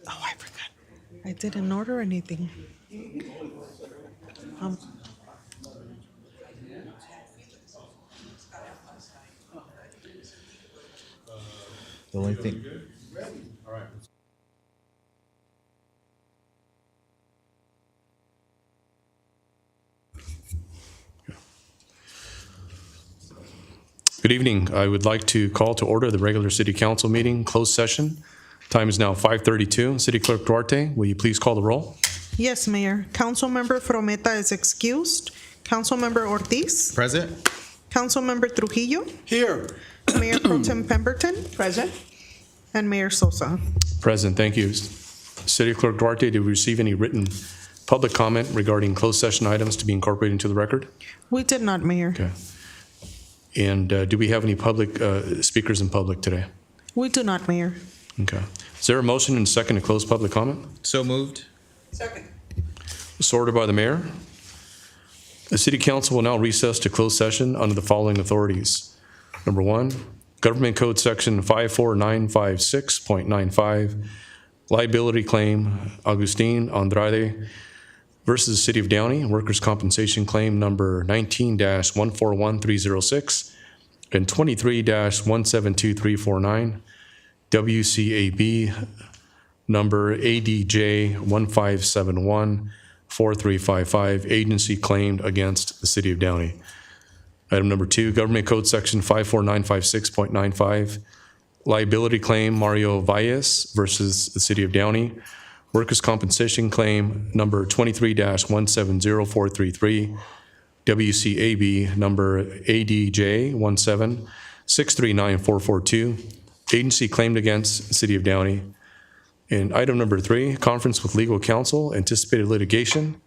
Oh, I forgot. I didn't order anything. Um, The only thing. Good evening. I would like to call to order the regular city council meeting, closed session. Time is now 5:32. City Clerk Duarte, will you please call the roll? yes, Mayor. Councilmember Frometa is excused. Councilmember Ortiz. Present? Councilmember Trujillo. Here. Mayor Pro Tem Pemberton. Present. And Mayor Sosa. Present, thank you. City Clerk Duarte, did we receive any written public comment regarding closed session items to be incorporated into the record? We did not, Mayor. Okay. And do we have any public speakers in public today? We do not, Mayor. Okay. Is there a motion and a second to close public comment? So moved. Second. So ordered by the mayor. The city council will now recess to closed session under the following authorities. Number one, Government Code Section 54956.95, liability claim, Agustin Andrade versus City of Downey, workers' compensation claim number 19-141306 and 23-172349, WCAB number ADJ 15714355, agency claimed against the City of Downey. Item number two, Government Code Section 54956.95, liability claim Mario Valles versus the City of Downey, workers' compensation claim number 23-170433, WCAB number ADJ 176394442, agency claimed against the City of Downey. And item number three, conference with legal counsel, anticipated litigation,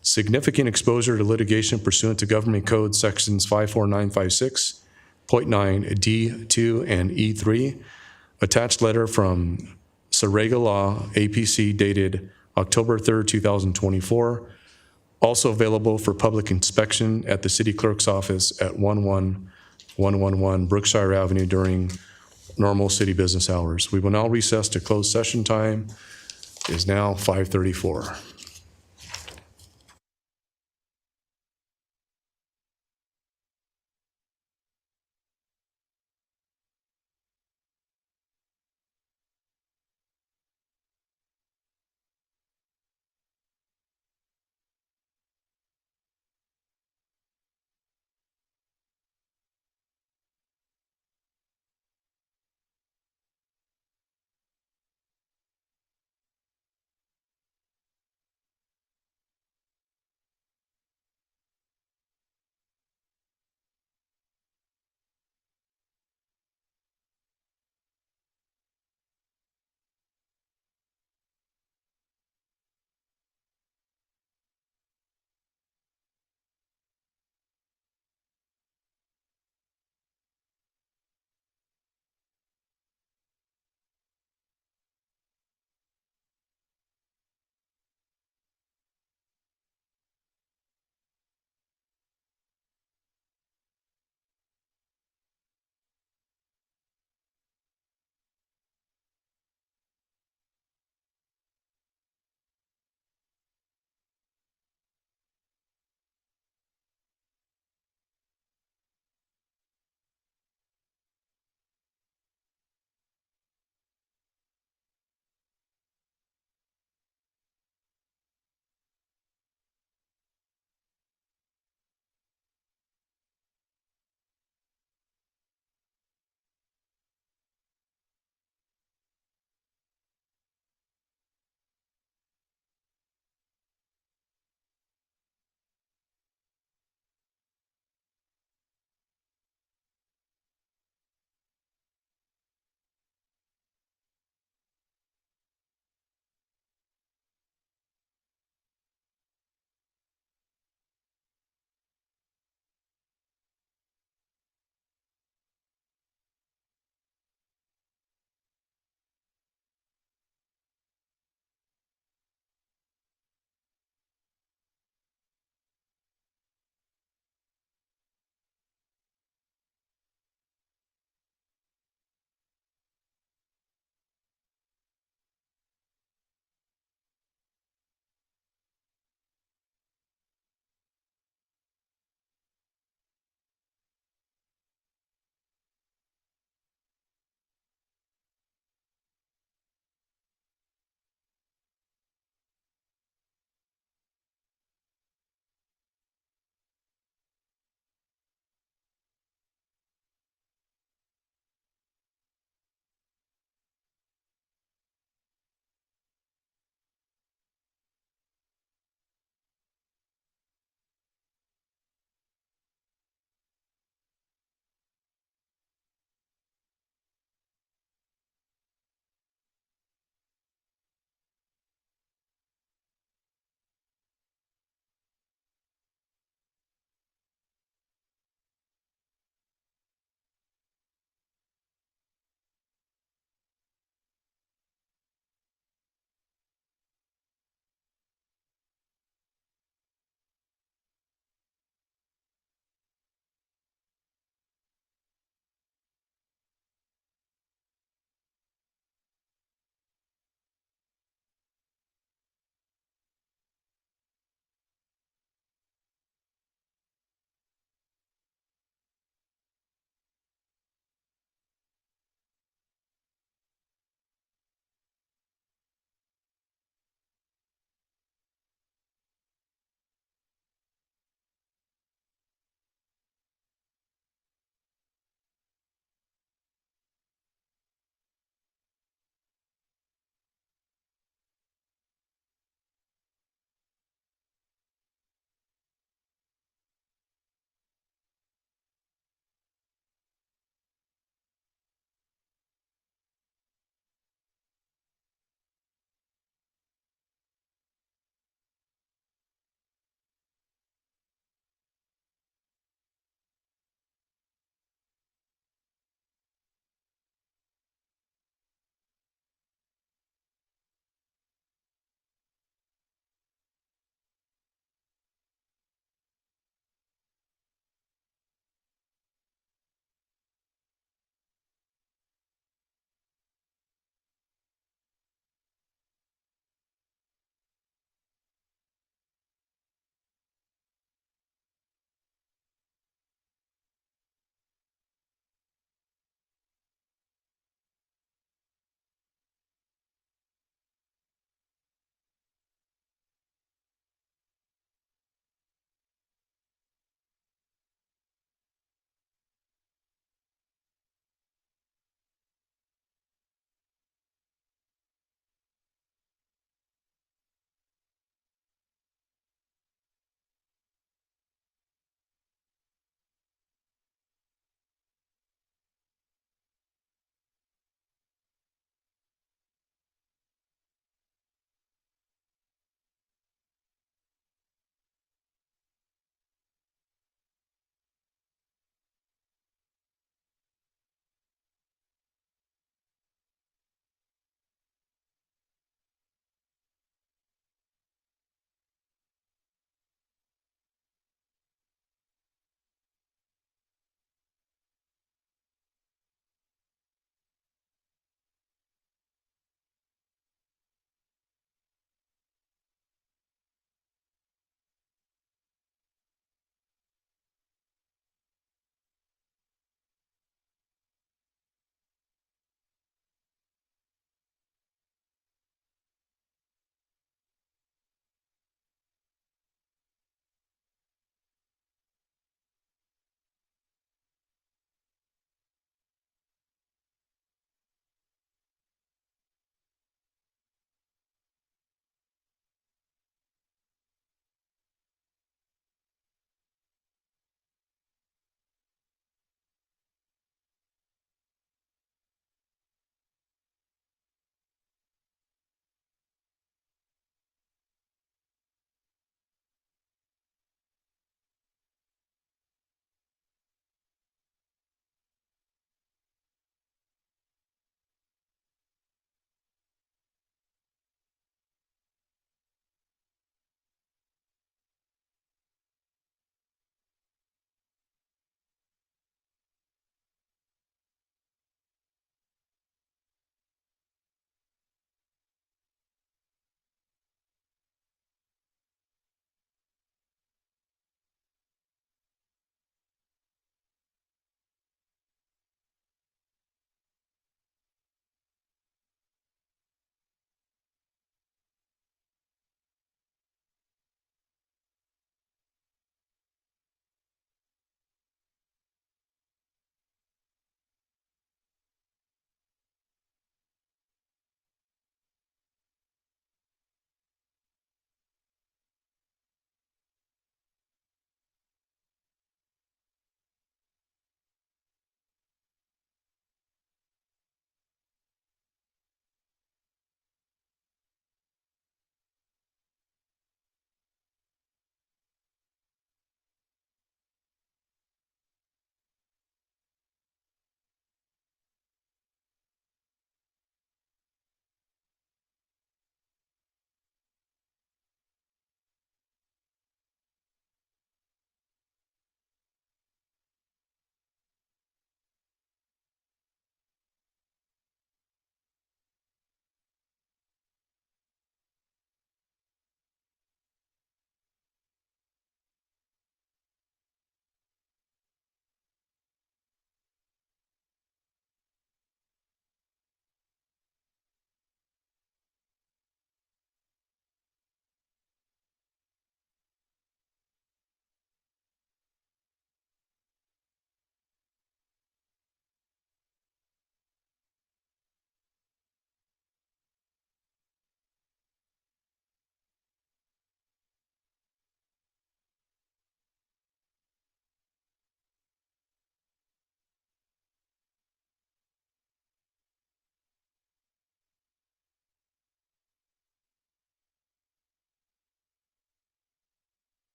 significant exposure to litigation pursuant to Government Code Sections 54956.9 D2 and E3, attached letter from Sarega Law, APC, dated October 3rd, 2024, also available for public inspection at the city clerk's office at 11111 Brookshire Avenue during normal city business hours. We will now recess to closed session. Time is now 5:34.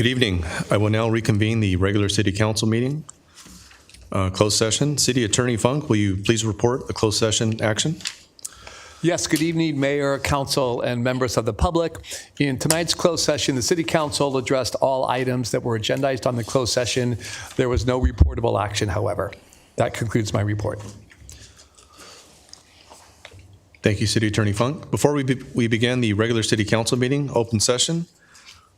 Good evening. I will now reconvene the regular city council meeting. Closed session. City Attorney Funk, will you please report the closed session action? Yes, good evening, Mayor, Council, and members of the public. In tonight's closed session, the City Council addressed all items that were agendized on the closed session. There was no reportable action, however. That concludes my report. Thank you, City Attorney Funk. Before we begin the regular city council meeting, open session,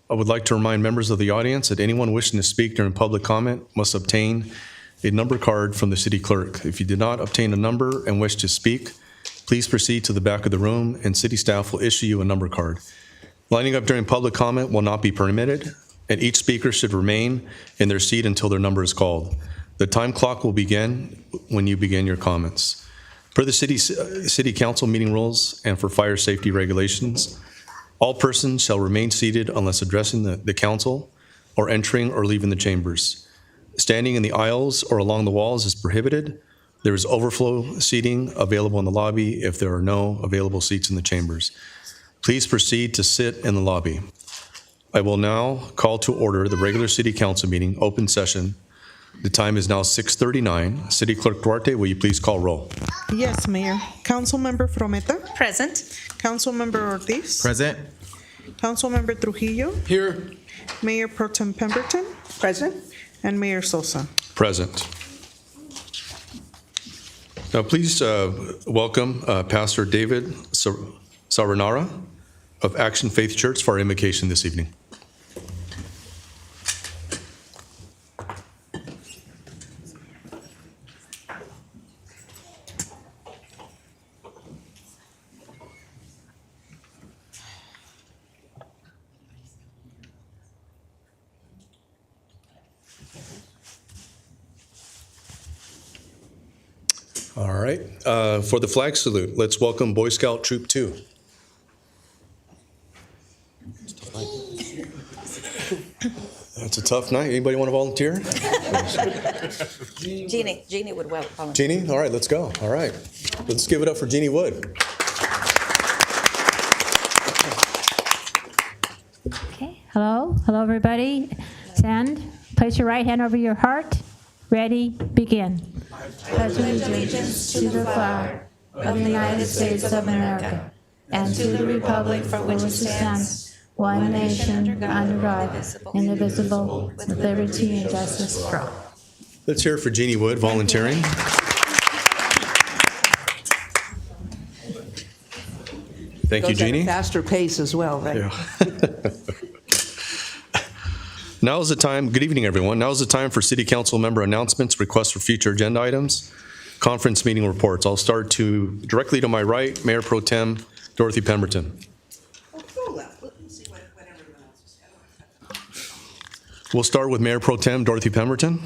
I would like to remind members of the audience that anyone wishing to speak during public comment must obtain a number card from the city clerk. If you did not obtain a number and wish to speak, please proceed to the back of the room and city staff will issue you a number card. Lining up during public comment will not be permitted, and each speaker should remain in their seat until their number is called. The time clock will begin when you begin your comments. Per the city council meeting rules and for fire safety regulations, all persons shall remain seated unless addressing the council or entering or leaving the chambers. Standing in the aisles or along the walls is prohibited. There is overflow seating available in the lobby if there are no available seats in the chambers. Please proceed to sit in the lobby. I will now call to order the regular city council meeting, open session. The time is now 6:39. City Clerk Duarte, will you please call roll? Yes, Mayor. Councilmember Frometa. Present. Councilmember Ortiz. Present. Councilmember Trujillo. Here. Mayor Pro Tem Pemberton. Present. And Mayor Sosa. Present. Now, please welcome Pastor David Saranara of Action Faith Church for our invocation this evening. All right. For the flag salute, let's welcome Boy Scout Troop 2. That's a tough night. Anybody want to volunteer? Jeannie would welcome. Jeannie? All right, let's go. All right. Let's give it up for Jeannie Wood. Okay, hello, everybody. Stand, place your right hand over your heart. Ready, begin. Pledge allegiance to the flag of the United States of America and to the republic for which it stands, one nation, under God, indivisible, with liberty and justice for all. Let's hear it for Jeannie Wood volunteering. Thank you, Jeannie. Faster pace as well, right? Yeah. Now is the time, good evening, everyone. Now is the time for City Council member announcements, requests for future agenda items, conference meeting reports. I'll start directly to my right, Mayor Pro Tem Dorothy Pemberton. We'll start with Mayor Pro Tem Dorothy Pemberton.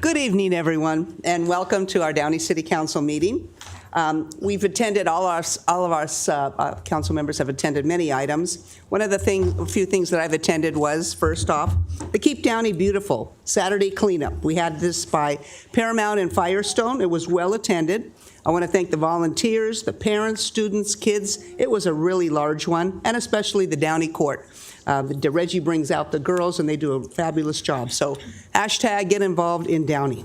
Good evening, everyone, and welcome to our Downey City Council meeting. We've attended, all of our council members have attended many items. One of the a few things that I've attended was, first off, the Keep Downey Beautiful Saturday cleanup. We had this by Paramount and Firestone. It was well attended. I want to thank the volunteers, the parents, students, kids. It was a really large one, and especially the Downey Court. Reggie brings out the girls, and they do a fabulous job. So hashtag get involved in Downey.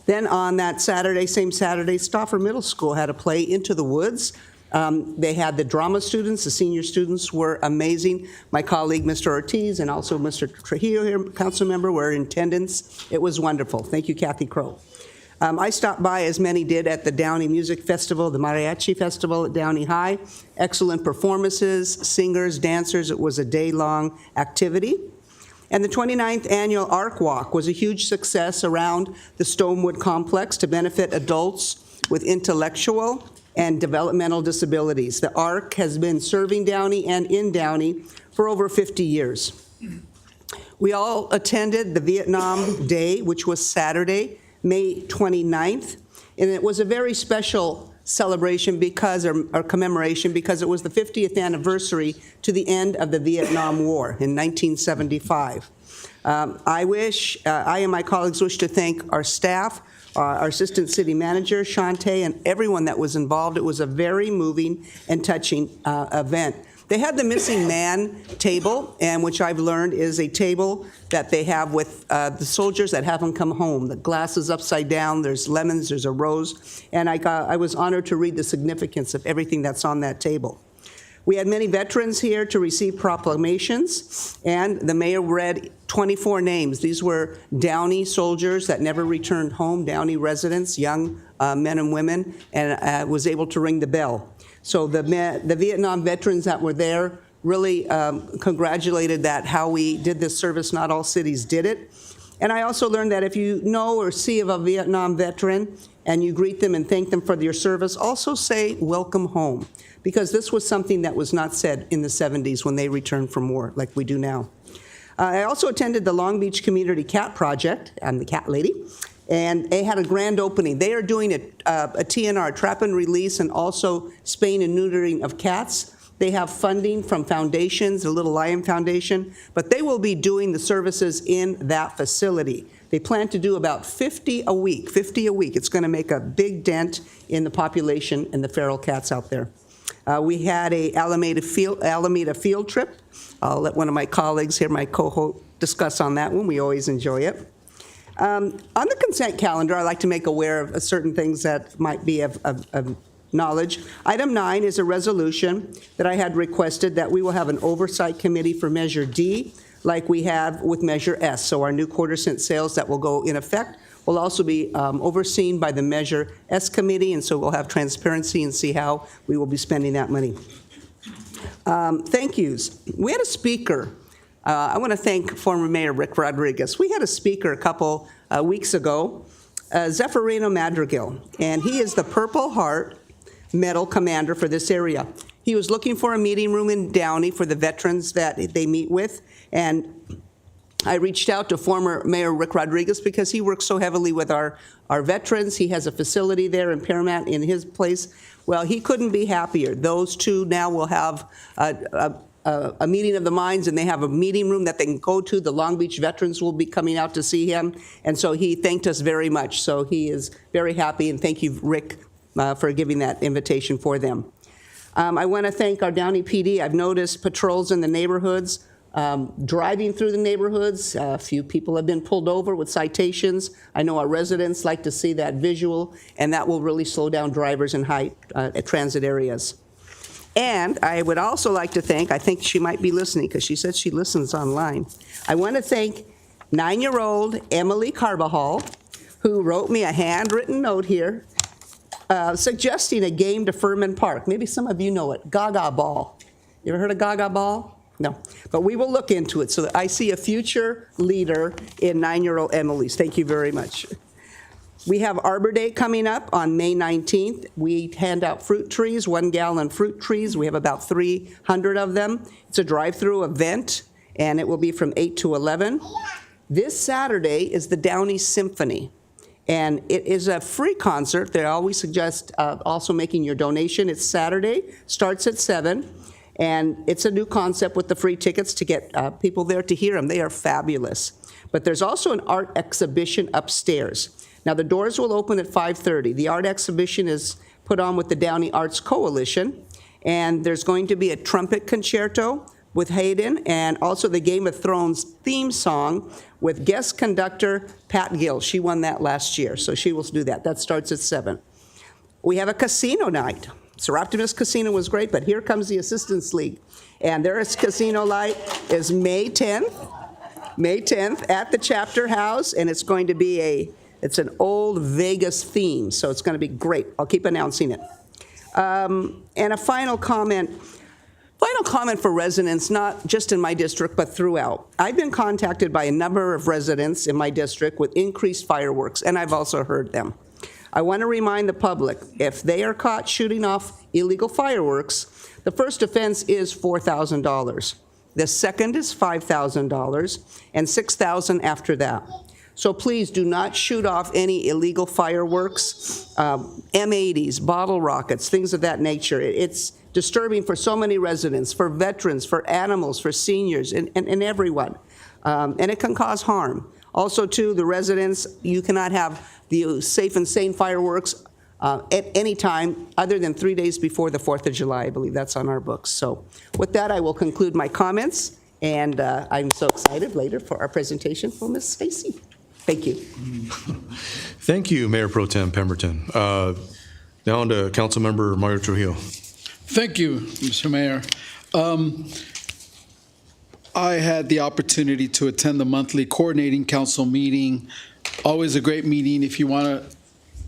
Then on that Saturday, same Saturday, Stauffer Middle School had a play, Into the Woods. They had the drama students, the senior students were amazing. My colleague, Mr. Ortiz, and also Mr. Trujillo here, council member, were in attendance. It was wonderful. Thank you, Kathy Crow. I stopped by, as many did, at the Downey Music Festival, the Mariachi Festival at Downey High. Excellent performances, singers, dancers. It was a day-long activity. And the 29th annual ARC Walk was a huge success around the Stonewood Complex to benefit adults with intellectual and developmental disabilities. The ARC has been serving Downey and in Downey for over 50 years. We all attended the Vietnam Day, which was Saturday, May 29th, and it was a very special celebration or commemoration because it was the 50th anniversary to the end of the Vietnam War in 1975. I and my colleagues wish to thank our staff, our Assistant City Manager, Shantae, and everyone that was involved. It was a very moving and touching event. They had the missing man table, and which I've learned is a table that they have with the soldiers that haven't come home. The glass is upside down, there's lemons, there's a rose, and I was honored to read the significance of everything that's on that table. We had many veterans here to receive proclamations, and the mayor read 24 names. These were Downey soldiers that never returned home, Downey residents, young men and women, and was able to ring the bell. So the Vietnam veterans that were there really congratulated that how we did this service. Not all cities did it. And I also learned that if you know or see of a Vietnam veteran and you greet them and thank them for their service, also say, welcome home, because this was something that was not said in the 70s when they returned from war like we do now. I also attended the Long Beach Community Cat Project. I'm the cat lady. And they had a grand opening. They are doing a TNR, trap and release, and also spaying and neutering of cats. They have funding from foundations, the Little Lion Foundation, but they will be doing the services in that facility. They plan to do about 50 a week, 50 a week. It's going to make a big dent in the population and the feral cats out there. We had a Alameda field trip. I'll let one of my colleagues here, my co-host, discuss on that one. We always enjoy it. On the consent calendar, I'd like to make aware of certain things that might be of knowledge. Item 9 is a resolution that I had requested that we will have an oversight committee for Measure D, like we have with Measure S. So our new quarter-cent sales that will go in effect will also be overseen by the Measure S committee, and so we'll have transparency and see how we will be spending that money. Thank yous. We had a speaker. I want to thank former Mayor Rick Rodriguez. We had a speaker a couple weeks ago, Zephyrino Madrigal, and he is the Purple Heart Medal Commander for this area. He was looking for a meeting room in Downey for the veterans that they meet with, and I reached out to former Mayor Rick Rodriguez because he works so heavily with our veterans. He has a facility there in Paramount in his place. Well, he couldn't be happier. Those two now will have a meeting of the minds, and they have a meeting room that they can go to. The Long Beach veterans will be coming out to see him, and so he thanked us very much. So he is very happy, and thank you, Rick, for giving that invitation for them. I want to thank our Downey PD. I've noticed patrols in the neighborhoods, driving through the neighborhoods. A few people have been pulled over with citations. I know our residents like to see that visual, and that will really slow down drivers in high transit areas. And I would also like to thank, I think she might be listening because she said she listens online. I want to thank 9-year-old Emily Carbajal, who wrote me a handwritten note here suggesting a game to Furman Park. Maybe some of you know it, Gaga Ball. You ever heard of Gaga Ball? No, but we will look into it. So I see a future leader in 9-year-old Emily's. Thank you very much. We have Arbor Day coming up on May 19th. We hand out fruit trees, 1-gallon fruit trees. We have about 300 of them. It's a drive-through event, and it will be from 8 to 11. This Saturday is the Downey Symphony, and it is a free concert. They always suggest also making your donation. It's Saturday, starts at 7, and it's a new concept with the free tickets to get people there to hear them. They are fabulous. But there's also an art exhibition upstairs. Now, the doors will open at 5:30. The art exhibition is put on with the Downey Arts Coalition, and there's going to be a trumpet concerto with Hayden, and also the Game of Thrones theme song with guest conductor Pat Gill. She won that last year, so she will do that. That starts at 7. We have a casino night. Sir Optimus Casino was great, but here comes the Assistance League, and their casino night is May 10th at the Chapter House, and it's going to be it's an old Vegas theme, so it's going to be great. I'll keep announcing it. And a final comment for residents, not just in my district, but throughout. I've been contacted by a number of residents in my district with increased fireworks, and I've also heard them. I want to remind the public, if they are caught shooting off illegal fireworks, the first offense is $4,000. The second is $5,000, and $6,000 after that. So please do not shoot off any illegal fireworks, M80s, bottle rockets, things of that nature. It's disturbing for so many residents, for veterans, for animals, for seniors, and everyone. And it can cause harm. Also, too, the residents, you cannot have the safe and sane fireworks at any time other than 3 days before the 4th of July. I believe that's on our books. So with that, I will conclude my comments, and I'm so excited later for our presentation from Ms. Stacy. Thank you. Thank you, Mayor Pro Tem Pemberton. Now on to Councilmember Mario Trujillo. Thank you, Mr. Mayor. I had the opportunity to attend the monthly coordinating council meeting. Always a great meeting if you want to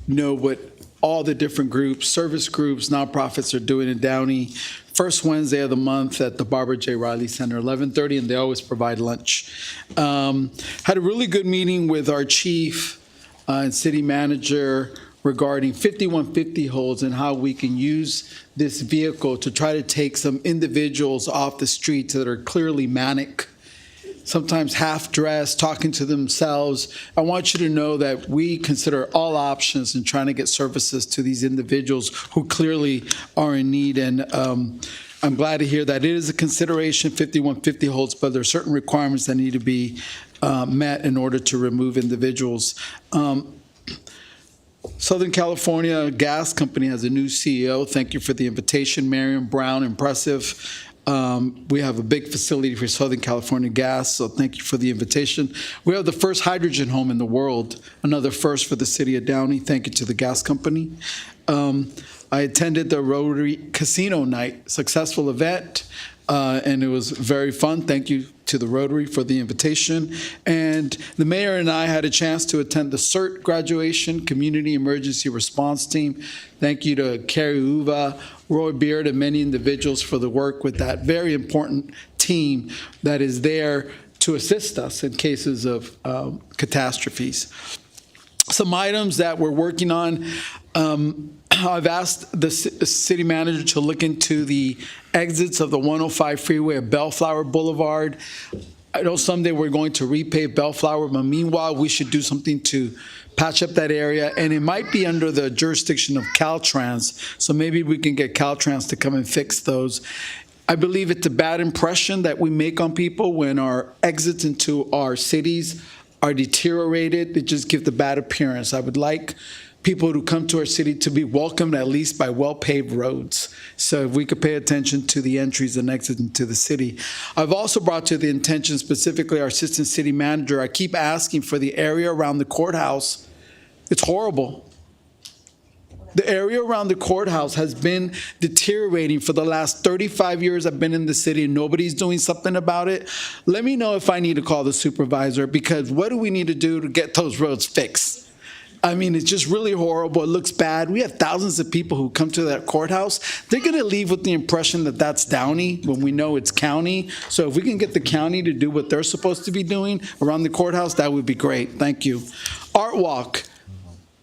know what all the different groups, service groups, nonprofits are doing in Downey. First Wednesday of the month at the Barbara J. Riley Center, 11:30, and they always provide lunch. Had a really good meeting with our chief and city manager regarding 5150 holds and how we can use this vehicle to try to take some individuals off the streets that are clearly manic, sometimes half-dressed, talking to themselves. I want you to know that we consider all options in trying to get services to these individuals who clearly are in need. And I'm glad to hear that it is a consideration, 5150 holds, but there are certain requirements that need to be met in order to remove individuals. Southern California Gas Company has a new CEO. Thank you for the invitation, Marion Brown. Impressive. We have a big facility for Southern California Gas, so thank you for the invitation. We have the first hydrogen home in the world, another first for the city of Downey. Thank you to the gas company. I attended the Rotary Casino Night, successful event, and it was very fun. Thank you to the Rotary for the invitation. And the mayor and I had a chance to attend the CERT graduation, Community Emergency Response Team. Thank you to Carrie Uva, Roy Beard, and many individuals for the work with that very important team that is there to assist us in cases of catastrophes. Some items that we're working on. I've asked the city manager to look into the exits of the 105 freeway at Bellflower Boulevard. I know someday we're going to repave Bellflower, but meanwhile, we should do something to patch up that area, and it might be under the jurisdiction of Caltrans, so maybe we can get Caltrans to come and fix those. I believe it's a bad impression that we make on people when our exits into our cities are deteriorated. They just give the bad appearance. I would like people who come to our city to be welcomed at least by well-paved roads. So if we could pay attention to the entries and exits into the city. I've also brought to the attention specifically our assistant city manager. I keep asking for the area around the courthouse. It's horrible. The area around the courthouse has been deteriorating for the last 35 years I've been in the city and nobody's doing something about it. Let me know if I need to call the supervisor, because what do we need to do to get those roads fixed? I mean, it's just really horrible. It looks bad. We have thousands of people who come to that courthouse. They're going to leave with the impression that that's Downey when we know it's county. So if we can get the county to do what they're supposed to be doing around the courthouse, that would be great. Thank you. Art Walk.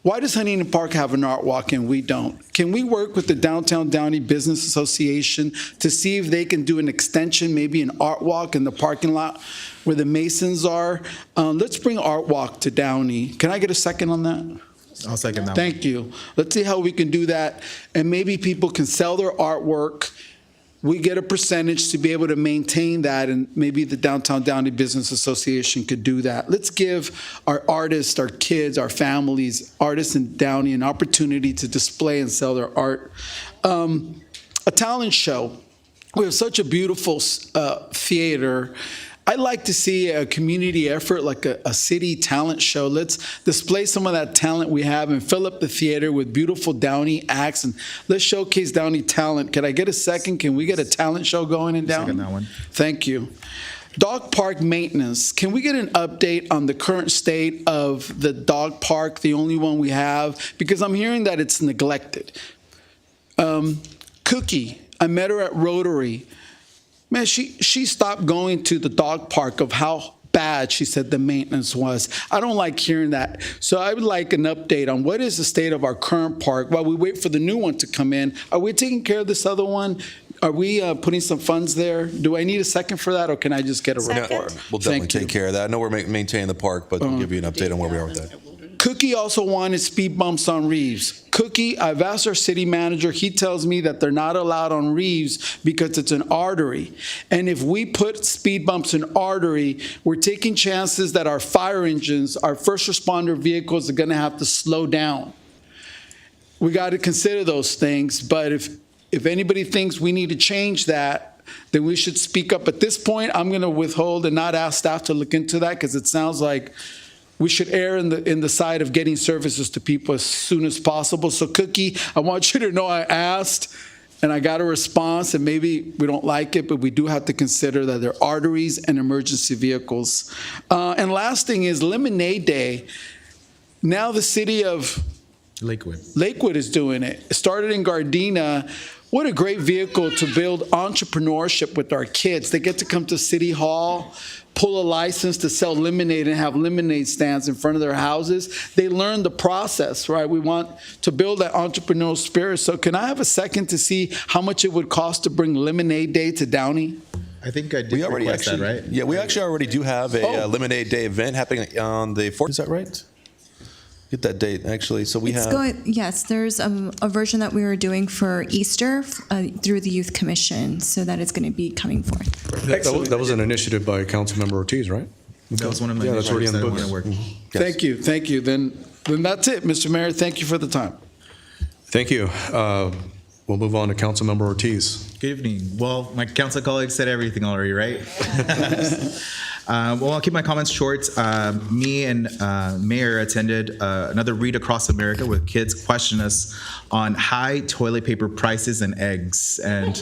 Why does Huntington Park have an art walk and we don't? Can we work with the Downtown Downey Business Association to see if they can do an extension, maybe an art walk in the parking lot where the Masons are? Let's bring art walk to Downey. Can I get a second on that? I'll second that. Thank you. Let's see how we can do that, and maybe people can sell their artwork. We get a percentage to be able to maintain that, and maybe the Downtown Downey Business Association could do that. Let's give our artists, our kids, our families, artists in Downey an opportunity to display and sell their art. A talent show. We have such a beautiful theater. I'd like to see a community effort like a city talent show. Let's display some of that talent we have and fill up the theater with beautiful Downey acts, and let's showcase Downey talent. Can I get a second? Can we get a talent show going in Downey? Second that one. Thank you. Dog park maintenance. Can we get an update on the current state of the dog park, the only one we have? Because I'm hearing that it's neglected. Cookie, I met her at Rotary. Man, she stopped going to the dog park of how bad she said the maintenance was. I don't like hearing that. So I would like an update on what is the state of our current park while we wait for the new one to come in. Are we taking care of this other one? Are we putting some funds there? Do I need a second for that, or can I just get a report? We'll definitely take care of that. I know we're maintaining the park, but we'll give you an update on where we are with that. Cookie also wanted speed bumps on Reeves. Cookie, I've asked our city manager. He tells me that they're not allowed on Reeves because it's an artery. And if we put speed bumps in artery, we're taking chances that our fire engines, our first responder vehicles are going to have to slow down. we got to consider those things. But if anybody thinks we need to change that, then we should speak up. At this point, I'm going to withhold and not ask staff to look into that, because it sounds like we should err in the side of getting services to people as soon as possible. So Cookie, I want you to know I asked and I got a response, and maybe we don't like it, but we do have to consider that there are arteries and emergency vehicles. And last thing is Lemonade Day. Now the city of Lakewood is doing it. It started in Gardena. What a great vehicle to build entrepreneurship with our kids. They get to come to City Hall, pull a license to sell lemonade and have lemonade stands in front of their houses. They learn the process, right? We want to build that entrepreneurial spirit. So can I have a second to see how much it would cost to bring Lemonade Day to Downey? I think I did We already request actually, that, right? yeah, we actually already do have a Lemonade Day event happening on the 4th. Is that right? Get that date, actually. So we have. Yes, there's a version that we were doing for Easter through the Youth Commission, so that is going to be coming forth. That was an initiative by Councilmember Ortiz, right? That was one of my Yeah, that's already in the initiatives books. that I wanna work. Thank you, thank you. Then that's it, Mr. Mayor. Thank you for the time. Thank you. We'll move on to Councilmember Ortiz. Good evening. Well, my council colleagues said everything already, right? Well, I'll keep my comments short. Me and Mayor attended another Read Across America where kids questioned us on high toilet paper prices and eggs. And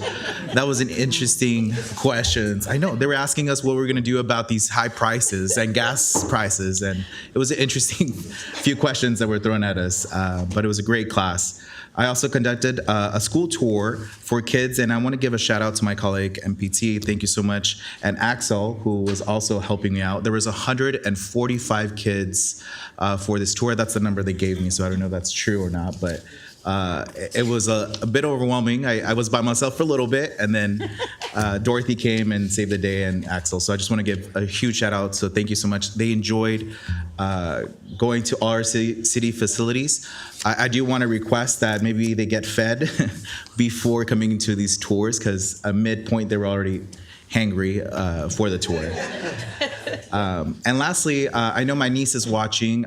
that was an interesting question. I know, they were asking us what we're going to do about these high prices and gas prices. And it was an interesting few questions that were thrown at us, but it was a great class. I also conducted a school tour for kids, and I want to give a shout out to my colleague, MPT. Thank you so much. And Axel, who was also helping me out. There was 145 kids for this tour. That's the number they gave me, so I don't know if that's true or not, but it was a bit overwhelming. I was by myself for a little bit, and then Dorothy came and saved the day, and Axel. So I just want to give a huge shout out. So thank you so much. They enjoyed going to all our city facilities. I do want to request that maybe they get fed before coming to these tours, because at midpoint they were already hangry for the tour. And lastly, I know my niece is watching.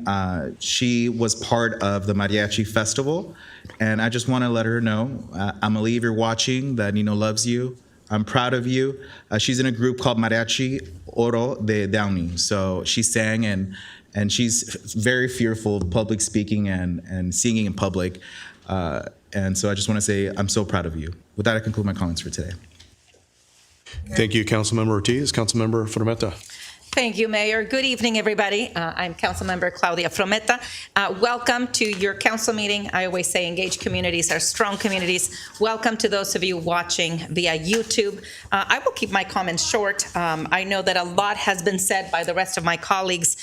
She was part of the Mariachi Festival, and I just want to let her know, Amalie, if you're watching, that Nino loves you. I'm proud of you. She's in a group called Mariachi Oro de Downey. So she sang, and she's very fearful of public speaking and singing in public. And so I just want to say I'm so proud of you. With that, I conclude my comments for today. Thank you, Councilmember Ortiz. Councilmember Frometa. Thank you, Mayor. Good evening, everybody. I'm Councilmember Claudia Frometa. Welcome to your council meeting. I always say engaged communities are strong communities. Welcome to those of you watching via YouTube. I will keep my comments short. I know that a lot has been said by the rest of my colleagues.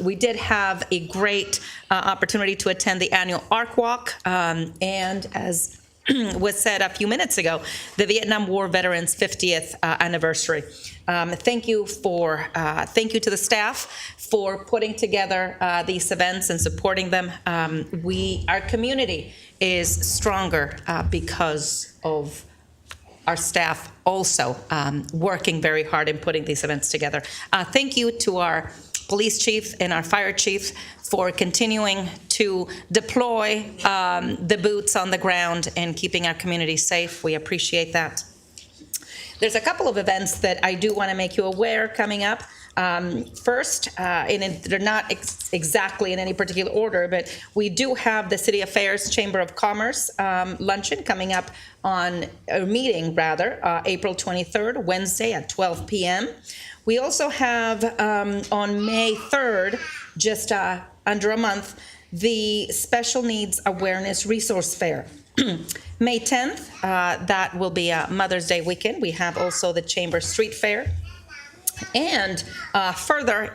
We did have a great opportunity to attend the annual ARC Walk, and as was said a few minutes ago, the Vietnam War veterans' 50th anniversary. Thank you to the staff for putting together these events and supporting them. Our community is stronger because of our staff also working very hard in putting these events together. Thank you to our police chief and our fire chief for continuing to deploy the boots on the ground and keeping our community safe. We appreciate that. There's a couple of events that I do want to make you aware coming up. First, they're not exactly in any particular order, but we do have the City Affairs Chamber of Commerce luncheon coming up meeting April 23rd, Wednesday at 12 p.m. We also have on May 3rd, just under a month, the Special Needs Awareness Resource Fair. May 10th, that will be a Mother's Day weekend. We have also the Chamber Street Fair. And further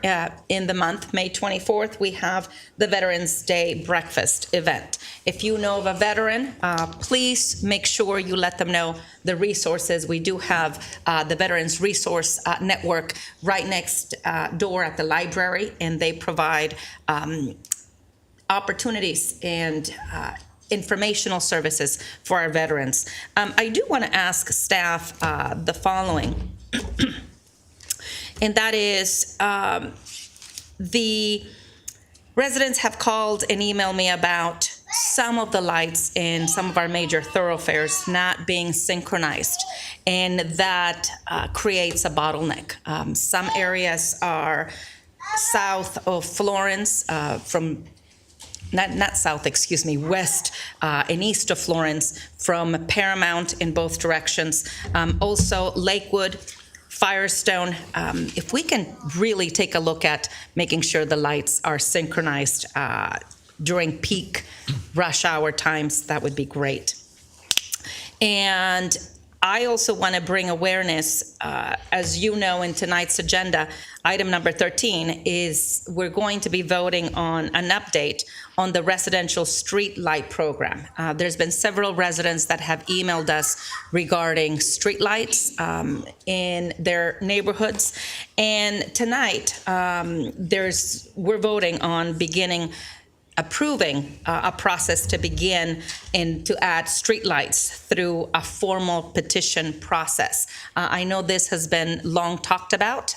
in the month, May 24th, we have the Veterans Day breakfast event. If you know of a veteran, please make sure you let them know the resources. We do have the Veterans Resource Network right next door at the library, and they provide opportunities and informational services for our veterans. I do want to ask staff the following. And that is, the residents have called and emailed me about some of the lights in some of our major thoroughfares not being synchronized, and that creates a bottleneck. Some areas are south of Florence, from not south, excuse me, west and east of Florence, from Paramount in both directions. Also, Lakewood, Firestone, if we can really take a look at making sure the lights are synchronized during peak rush hour times, that would be great. And I also want to bring awareness, as you know, in tonight's agenda, item number 13 is we're going to be voting on an update on the residential street light program. There's been several residents that have emailed us regarding street lights in their neighborhoods. And tonight, we're voting on approving a process to begin and to add streetlights through a formal petition process. I know this has been long talked about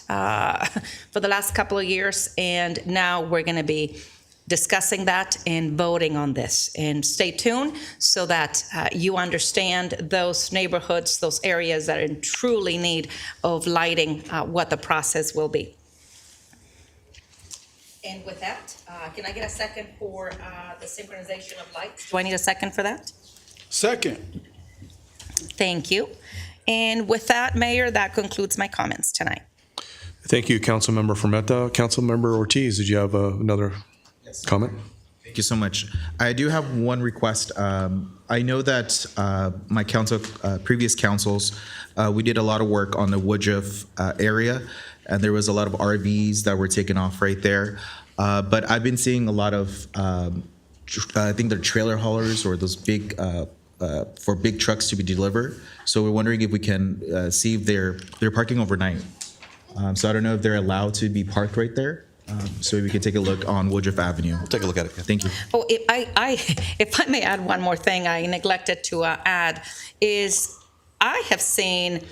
for the last couple of years, and now we're going to be discussing that and voting on this. And stay tuned so that you understand those neighborhoods, those areas that are in truly need of lighting, what the process will be. And with that, can I get a second for the synchronization of lights? Do I need a second for that? Second. Thank you. And with that, Mayor, that concludes my comments tonight. Thank you, Councilmember Frometa. Councilmember Ortiz, did you have another comment? Thank you so much. I do have one request. I know that my previous councils, we did a lot of work on the Woodruff area, and there was a lot of RVs that were taken off right there. But I've been seeing a lot of, I think they're trailer haulers or those big, for big trucks to be delivered. So we're wondering if we can see if they're parking overnight. So I don't know if they're allowed to be parked right there. So we can take a look on Woodruff Avenue. We'll take a look at it. Thank you. Oh, if I may add one more thing I neglected to add, is I have seen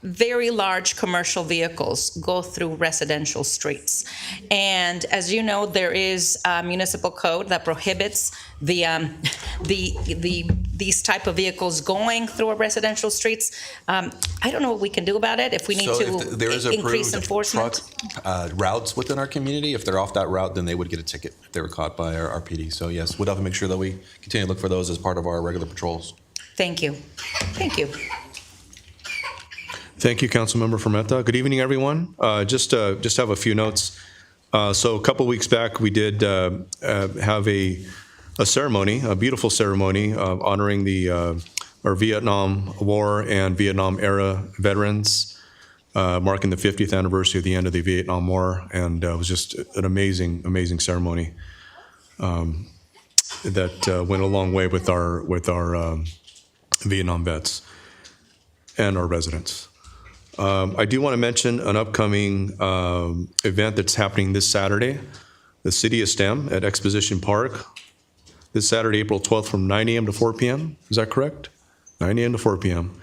very large commercial vehicles go through residential streets. And as you know, there is a municipal code that prohibits these type of vehicles going through our residential streets. I don't know what we can do about it, if we need So to if there is increase approved enforcement. truck routes within our community, if they're off that route, then they would get a ticket if they were caught by our PD. So yes, we'll have to make sure that we continue to look for those as part of our regular patrols. Thank you. Thank you. Thank you, Councilmember Frometa. Good evening, everyone. Just have a few notes. So a couple weeks back, we did have a ceremony, a beautiful ceremony, honoring our Vietnam War and Vietnam era veterans, marking the 50th anniversary of the end of the Vietnam War, and it was just an amazing, amazing ceremony that went a long way with our Vietnam vets and our residents. I do want to mention an upcoming event that's happening this Saturday, the City of STEM at Exposition Park. This Saturday, April 12th, from 9 a.m. to 4 p.m. Is that correct? 9 a.m. to 4 p.m.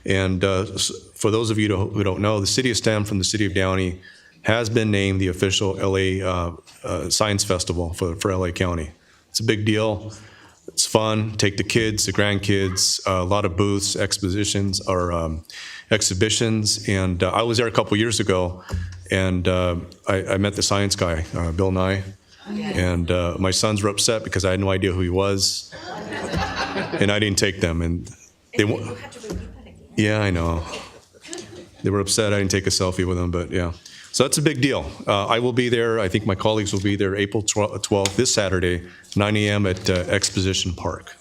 And for those of you who don't know, the City of STEM from the City of Downey has been named the official LA Science Festival for LA County. It's a big deal. It's fun. Take the kids, the grandkids, a lot of booths, exhibitions, and I was there a couple years ago, and I met the science guy, Bill Nye, and my sons were upset because I had no idea who he was, and I didn't take them, and they yeah, I know. They were upset I didn't take a selfie with them, but yeah. So that's a big deal. I will be there. I think my colleagues will be there April 12th, this Saturday, 9 a.m. at Exposition Park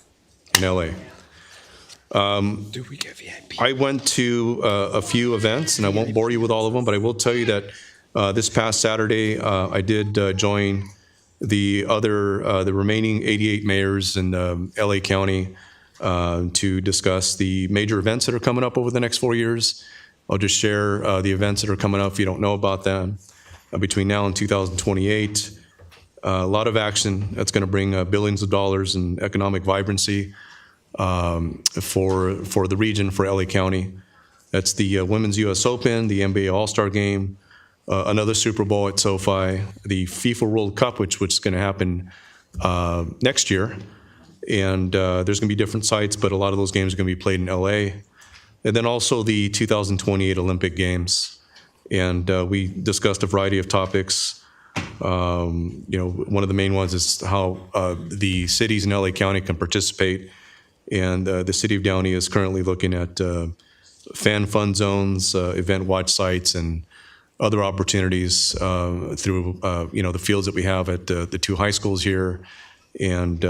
in LA. I went to a few events, and I won't bore you with all of them, but I will tell you that this past Saturday, I did join the remaining 88 mayors in LA County to discuss the major events that are coming up over the next 4 years. I'll just share the events that are coming up if you don't know about them. Between now and 2028, a lot of action that's going to bring billions of dollars in economic vibrancy for the region, for LA County. That's the Women's US Open, the NBA All-Star Game, another Super Bowl at SoFi, the FIFA World Cup, which is going to happen next year. And there's going to be different sites, but a lot of those games are going to be played in LA. And then also the 2028 Olympic Games. And we discussed a variety of topics. One of the main ones is how the cities in LA County can participate. And the city of Downey is currently looking at fan fun zones, event watch sites, and other opportunities through the fields that we have at the two high schools here, and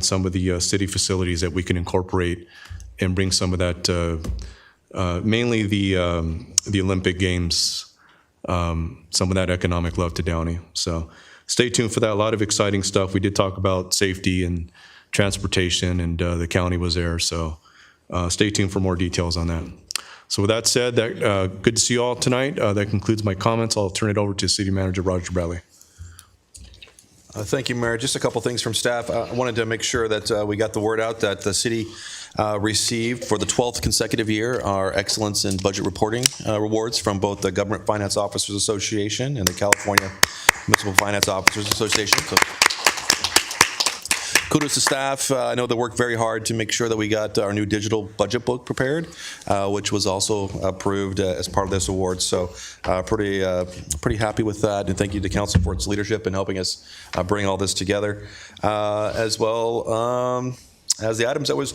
some of the city facilities that we can incorporate and bring some of that, mainly the Olympic Games, some of that economic love to Downey. So stay tuned for that. A lot of exciting stuff. We did talk about safety and transportation, and the county was there. So stay tuned for more details on that. So with that said, good to see you all tonight. That concludes my comments. I'll turn it over to City Manager Roger Bradley. Thank you, Mayor. Just a couple things from staff. I wanted to make sure that we got the word out that the city received for the 12th consecutive year our Excellence in Budget Reporting Rewards from both the Government Finance Officers Association and the California Municipal Finance Officers Association. So kudos to staff. I know they worked very hard to make sure that we got our new digital budget book prepared, which was also approved as part of this award. So pretty happy with that. And thank you to council for its leadership in helping us bring all this together. As well as the items that was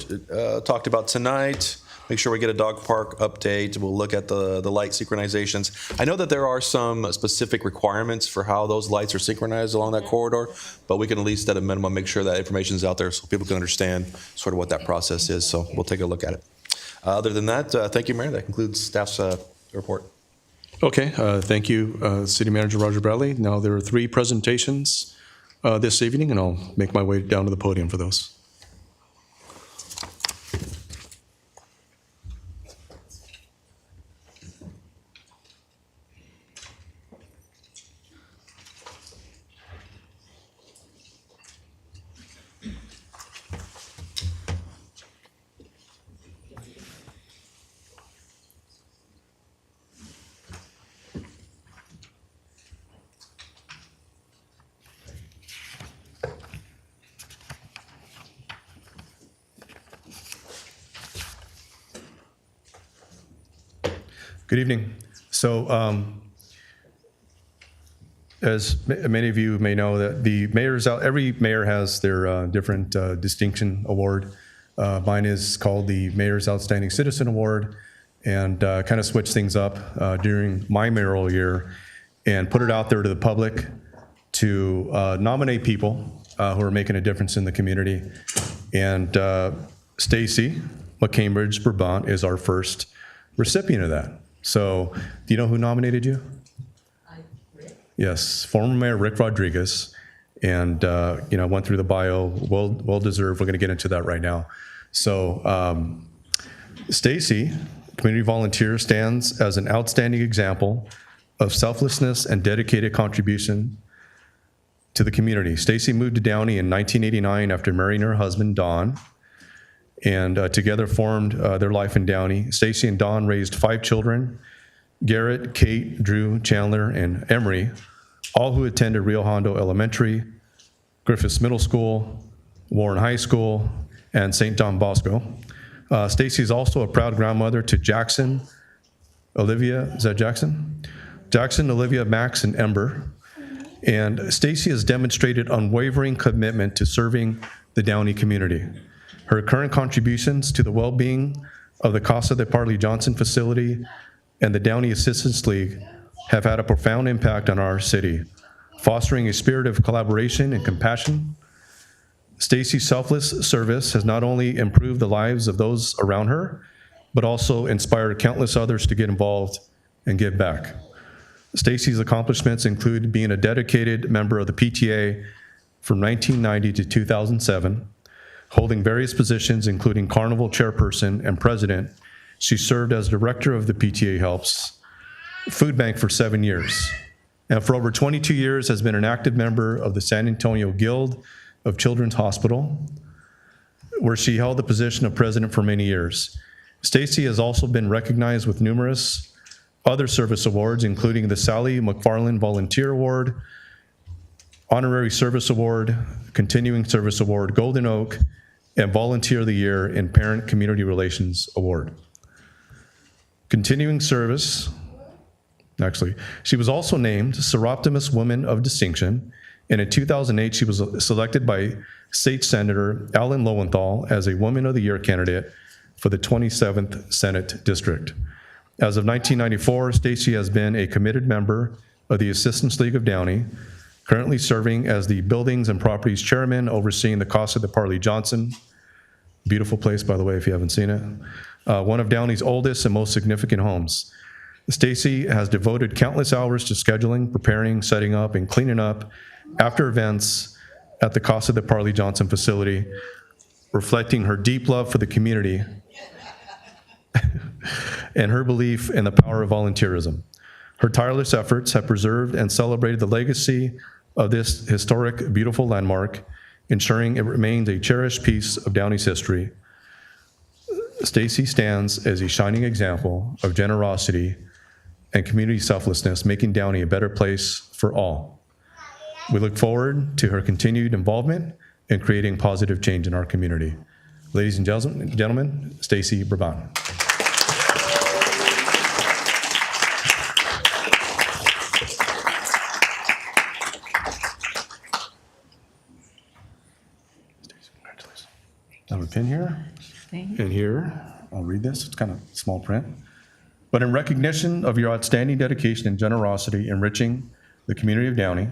talked about tonight, make sure we get a dog park update. We'll look at the light synchronizations. I know that there are some specific requirements for how those lights are synchronized along that corridor, but we can at least at a minimum make sure that information is out there so people can understand sort of what that process is. So we'll take a look at it. Other than that, thank you, Mayor. That concludes staff's report. Okay, thank you, City Manager Roger Bradley. Now there are 3 presentations this evening, and I'll make my way down to the podium for those. Good evening. So, as many of you may know, that the mayor's out. Every mayor has their different distinction award. Mine is called the Mayor's Outstanding Citizen Award, and kind of switch things up during my mayoral year, and put it out there to the public to nominate people who are making a difference in the community. And STACEY, McCAMBRIDGE, BRABANT is our first recipient of that. So, do you know who nominated you? Yes, former Mayor Rick Rodriguez, and went through the bio. Well deserved. We're going to get into that right now. So, STACEY, community volunteer, stands as an outstanding example of selflessness and dedicated contribution to the community. STACEY moved to Downey in 1989 after marrying her husband Don, and together formed their life in Downey. STACEY and Don raised 5 children: Garrett, Kate, Drew, Chandler, and Emery, all who attended Rio Hondo Elementary, Griffiths Middle School, Warren High School, and St. John Bosco. STACEY is also a proud grandmother to Jackson, Olivia, is that Jackson? Jackson, Olivia, Max, and Ember. And STACEY has demonstrated unwavering commitment to serving the Downey community. Her current contributions to the well-being of the Casa de Parley Johnson facility and the Downey Assistance League have had a profound impact on our city, fostering a spirit of collaboration and compassion. STACEY's selfless service has not only improved the lives of those around her, but also inspired countless others to get involved and give back. STACEY's accomplishments include being a dedicated member of the PTA from 1990 to 2007, holding various positions including Carnival Chairperson and President. She served as Director of the PTA Helps Food Bank for 7 years, and for over 22 years has been an active member of the San Antonio Guild of Children's Hospital, where she held the position of President for many years. STACEY has also been recognized with numerous other service awards, including the Sally McFarland Volunteer Award, Honorary Service Award, Continuing Service Award, Golden Oak, and Volunteer of the Year and Parent Community Relations Award. Continuing service, actually, she was also named Seroptimus Woman of Distinction, and in 2008, she was selected by State Senator Alan Lowenthal as a Woman of the Year candidate for the 27th Senate District. As of 1994, Stacey has been a committed member of the Assistance League of Downey, currently serving as the Buildings and Properties Chairman, overseeing the Casa de Parley Johnson. Beautiful place, by the way, if you haven't seen it. One of Downey's oldest and most significant homes. Stacey has devoted countless hours to scheduling, preparing, setting up, and cleaning up after events at the Casa de Parley Johnson facility, reflecting her deep love for the community and her belief in the power of volunteerism. Her tireless efforts have preserved and celebrated the legacy of this historic, beautiful landmark, ensuring it remains a cherished piece of Downey's history. Stacey stands as a shining example of generosity and community selflessness, making Downey a better place for all. We look forward to her continued involvement in creating positive change in our community. Ladies and gentlemen, Stacey Brabant. I have a pin here, and here, I'll read this, it's kind of small print. But in recognition of your outstanding dedication and generosity enriching the community of Downey,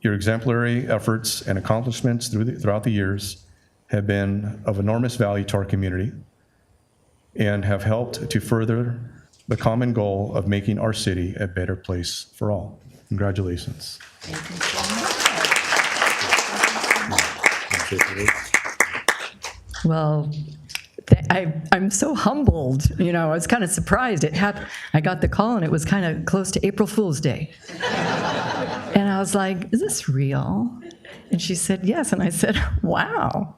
your exemplary efforts and accomplishments throughout the years have been of enormous value to our community and have helped to further the common goal of making our city a better place for all. Congratulations. Well, I'm so humbled. You know, I was kind of surprised. I got the call, and it was kind of close to April Fool's Day. And I was like, is this real? And she said, yes. And I said, wow.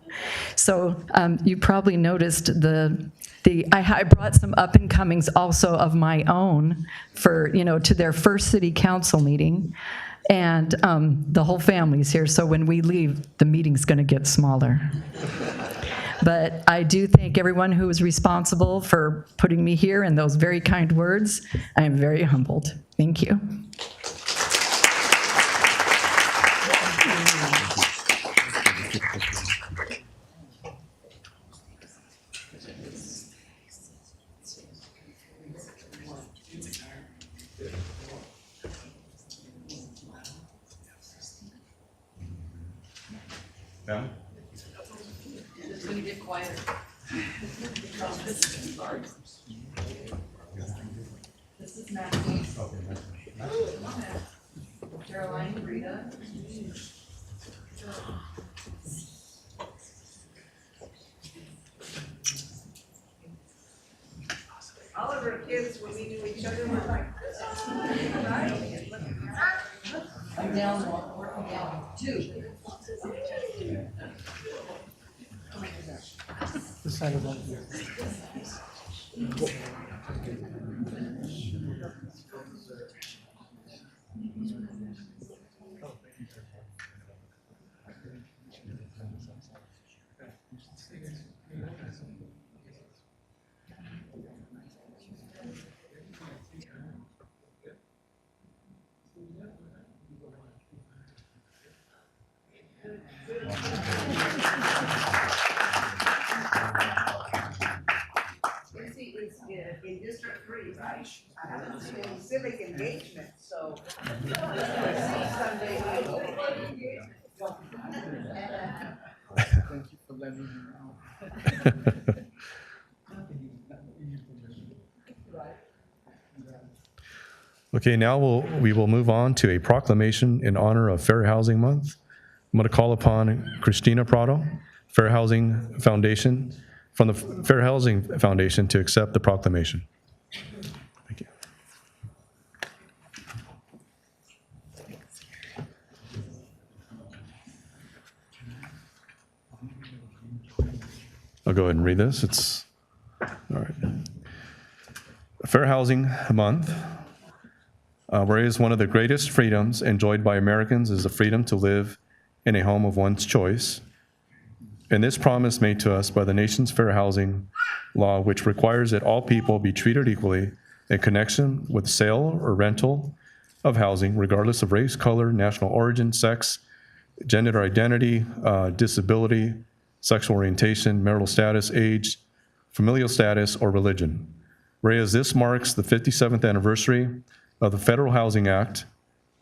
So you probably noticed I brought some up-and-comings also of my own to their first city council meeting. And the whole family's here. So when we leave, the meeting's going to get smaller. But I do thank everyone who was responsible for putting me here and those very kind words. I am very humbled. Thank you. Yeah. It's going to get quieter. This is Natalie. Caroline, Rita. All of our kids, when we knew each other, were like, I'm down one, working down two. This side of one. In District 3, right? I haven't seen any civic engagement, so. Thank you for letting me know. Okay, now we will move on to a proclamation in honor of Fair Housing Month. I'm going to call upon Christina Prado, Fair Housing Foundation, from the Fair Housing Foundation to accept the proclamation. Thank you. I'll go ahead and read this. It's all right. Fair Housing Month. Whereas one of the greatest freedoms enjoyed by Americans is the freedom to live in a home of one's choice. And this promise made to us by the nation's fair housing law, which requires that all people be treated equally in connection with sale or rental of housing, regardless of race, color, national origin, sex, gender identity, disability, sexual orientation, marital status, age, familial status, or religion. Whereas this marks the 57th anniversary of the Federal Housing Act,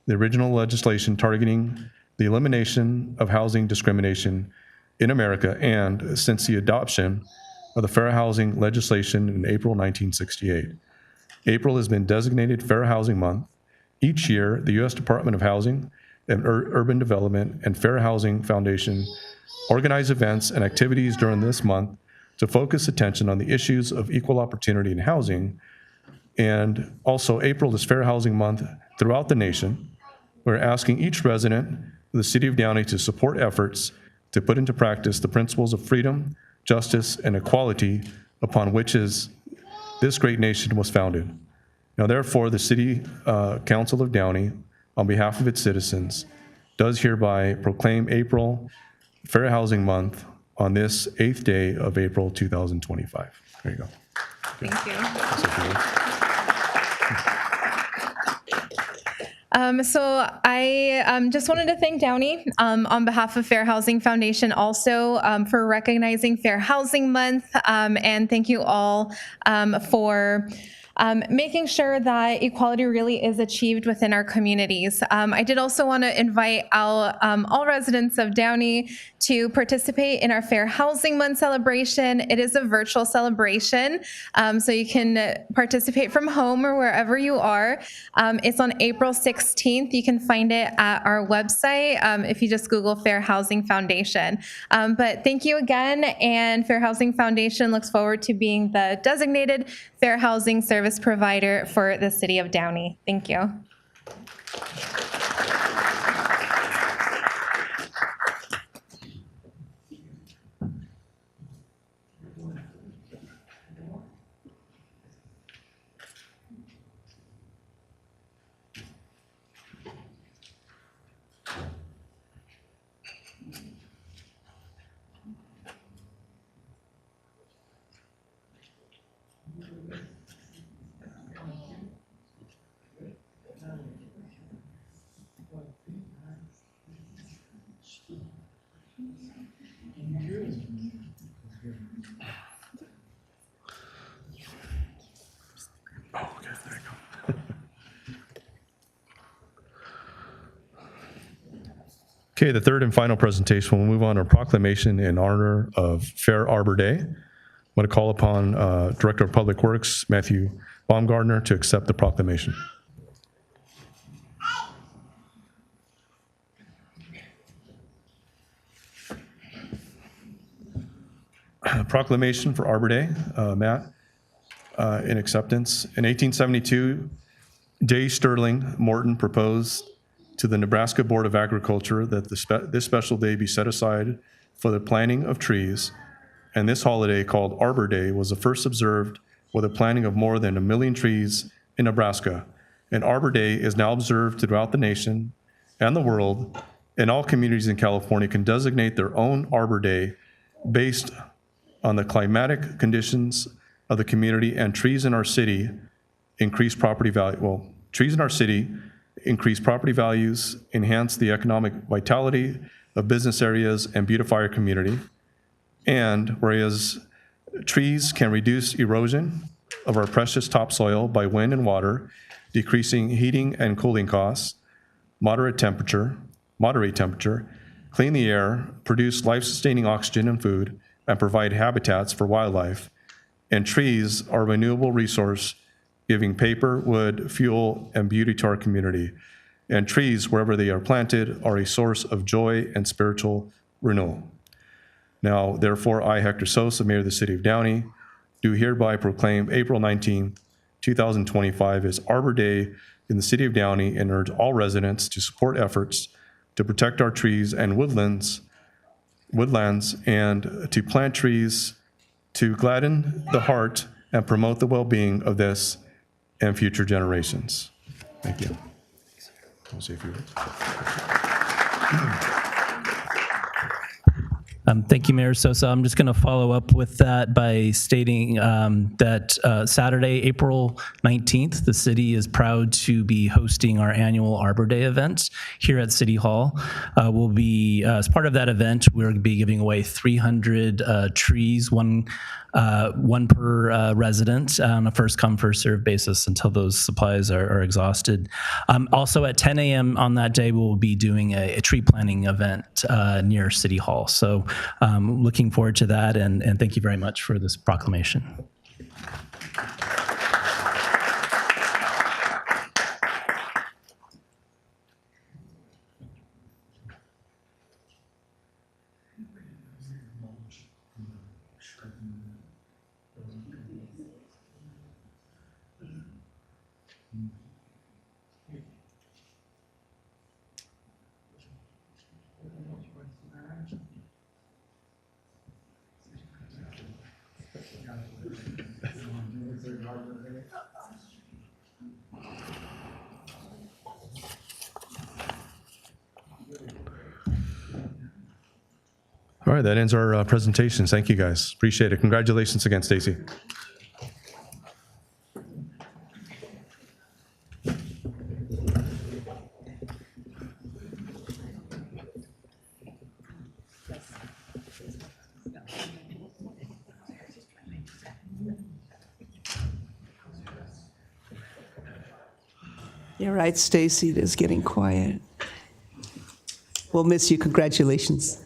the original legislation targeting the elimination of housing discrimination in America, and since the adoption of the fair housing legislation in April 1968. April has been designated Fair Housing Month. Each year, the U.S. Department of Housing and Urban Development and Fair Housing Foundation organize events and activities during this month to focus attention on the issues of equal opportunity in housing. And also, April is Fair Housing Month throughout the nation. We're asking each resident of the City of Downey to support efforts to put into practice the principles of freedom, justice, and equality upon which this great nation was founded. Now, therefore, the City Council of Downey, on behalf of its citizens, does hereby proclaim April Fair Housing Month on this 8th day of April 2025. There you go. Thank you. So I just wanted to thank Downey on behalf of Fair Housing Foundation also for recognizing Fair Housing Month, and thank you all for making sure that equality really is achieved within our communities. I did also want to invite out all residents of Downey to participate in our Fair Housing Month celebration. It is a virtual celebration, so you can participate from home or wherever you are. It's on April 16th. You can find it at our website if you just Google Fair Housing Foundation. But thank you again, and Fair Housing Foundation looks forward to being the designated fair housing service provider for the City of Downey. Thank you. Okay, the third and final presentation, we'll move on to a proclamation in honor of Fair Arbor Day. I'm going to call upon Director of Public Works, Matthew Baumgartner, to accept the proclamation. Proclamation for Arbor Day, Matt, in acceptance. In 1872, J. Sterling Morton proposed to the Nebraska Board of Agriculture that this special day be set aside for the planting of trees, and this holiday, called Arbor Day, was the first observed with the planting of more than 1 million trees in Nebraska. And Arbor Day is now observed throughout the nation and the world, and all communities in California can designate their own Arbor Day based on the climatic conditions of the community, and trees in our city increase property value. Well, trees in our city increase property values, enhance the economic vitality of business areas, and beautify our community. And whereas trees can reduce erosion of our precious topsoil by wind and water, decreasing heating and cooling costs, moderate temperature, clean the air, produce life-sustaining oxygen and food, and provide habitats for wildlife. And trees are a renewable resource, giving paper, wood, fuel, and beauty to our community. And trees, wherever they are planted, are a source of joy and spiritual renewal. Now, therefore, I, Hector Sosa, Mayor of the City of Downey, do hereby proclaim April 19, 2025 as Arbor Day in the City of Downey, and urge all residents to support efforts to protect our trees and woodlands, and to plant trees to gladden the heart and promote the well-being of this and future generations. Thank you. I'll say a few words. Thank you, Mayor Sosa. I'm just going to follow up with that by stating that Saturday, April 19th, the city is proud to be hosting our annual Arbor Day event here at City Hall. We'll be, as part of that event, we're going to be giving away 300 trees, one per resident on a first come, first served basis until those supplies are exhausted. Also at 10 a.m. on that day, we'll be doing a tree planting event near City Hall. So looking forward to that, and thank you very much for this proclamation. All right, that ends our presentations. Thank you, guys. Appreciate it. Congratulations again, Stacy. You're right, Stacy, it is getting quiet. We'll miss you. Congratulations.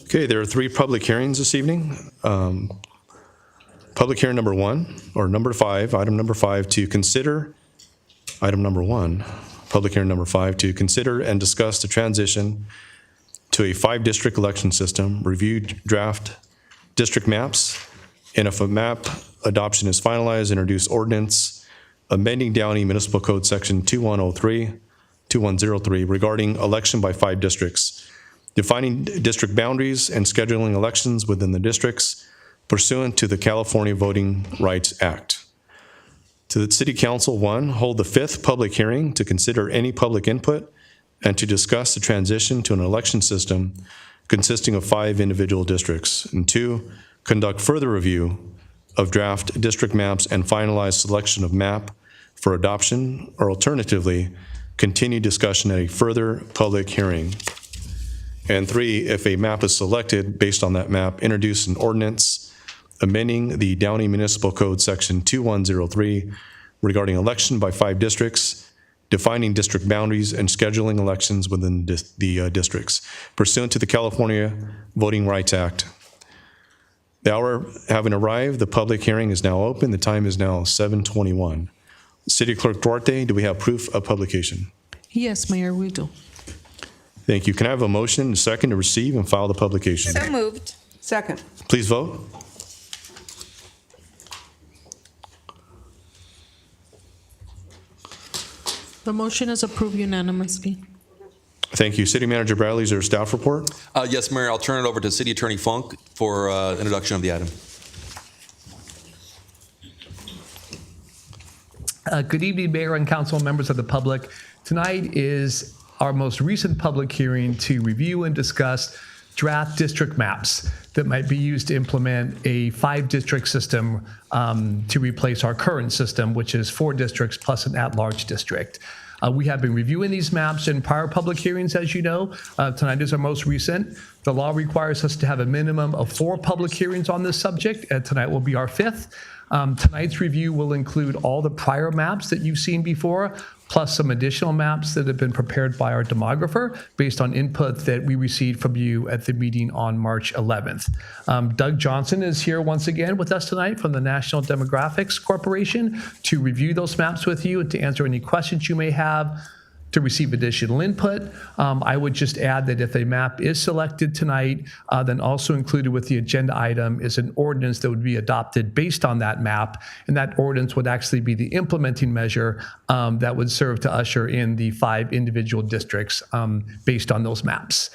Okay, there are 3 public hearings this evening. Public hearing number 1, or number 5, item number 5, to consider, item number 1, public hearing number 5, to consider and discuss the transition to a 5-district election system, review draft district maps, and if a map adoption is finalized, introduce ordinance amending Downey Municipal Code Section 2103 regarding election by 5 districts, defining district boundaries and scheduling elections within the districts pursuant to the California Voting Rights Act. To the City Council, 1, hold the 5th public hearing to consider any public input and to discuss the transition to an election system consisting of 5 individual districts. And 2, conduct further review of draft district maps and finalize selection of map for adoption, or alternatively, continue discussion at a further public hearing. And 3, if a map is selected based on that map, introduce an ordinance amending the Downey Municipal Code Section 2103 regarding election by 5 districts, defining district boundaries and scheduling elections within the districts pursuant to the California Voting Rights Act. The hour having arrived, the public hearing is now open. The time is now 7:21. City Clerk Duarte, do we have proof of publication? Yes, Mayor, we do. Thank you. Can I have a motion and a second to receive and file the publication? So moved. Second. Please vote. The motion is approved unanimously. Thank you. City Manager Bradley, is there a staff report? Yes, Mayor, I'll turn it over to City Attorney Funk for introduction of the item. Good evening, Mayor and Council, members of the public. Tonight is our most recent public hearing to review and discuss draft district maps that might be used to implement a 5-district system to replace our current system, which is 4 districts plus an at-large district. We have been reviewing these maps in prior public hearings, as you know. Tonight is our most recent. The law requires us to have a minimum of 4 public hearings on this subject, and tonight will be our 5th. Tonight's review will include all the prior maps that you've seen before, plus some additional maps that have been prepared by our demographer based on input that we received from you at the meeting on March 11th. Doug Johnson is here once again with us tonight from the National Demographics Corporation to review those maps with you and to answer any questions you may have, to receive additional input. I would just add that if a map is selected tonight, then also included with the agenda item is an ordinance that would be adopted based on that map, and that ordinance would actually be the implementing measure that would serve to usher in the 5 individual districts based on those maps.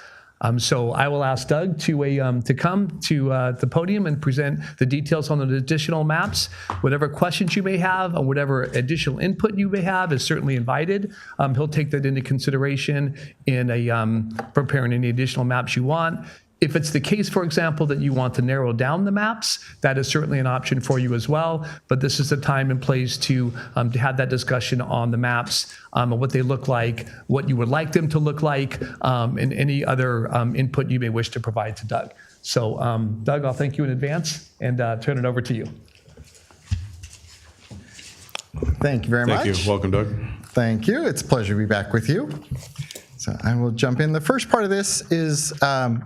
So I will ask Doug to come to the podium and present the details on the additional maps. Whatever questions you may have or whatever additional input you may have is certainly invited. He'll take that into consideration in preparing any additional maps you want. If it's the case, for example, that you want to narrow down the maps, that is certainly an option for you as well. But this is the time and place to have that discussion on the maps, and what they look like, what you would like them to look like, and any other input you may wish to provide to Doug. So, Doug, I'll thank you in advance and turn it over to you. Thank you very much. Thank you. Welcome, Doug. Thank you. It's a pleasure to be back with you. So I will jump in. The first part of this is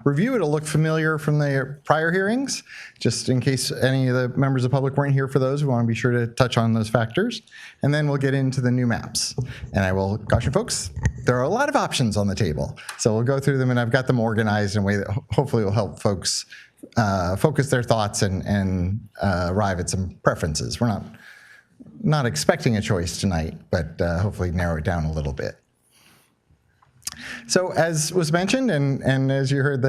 review. It'll look familiar from the prior hearings, just in case any of the members of the public weren't here for those. We want to be sure to touch on those factors. And then we'll get into the new maps. And I will caution folks, there are a lot of options on the table. So we'll go through them, and I've got them organized in a way that hopefully will help folks focus their thoughts and arrive at some preferences. We're not expecting a choice tonight, but hopefully narrow it down a little bit. So as was mentioned, and as you heard,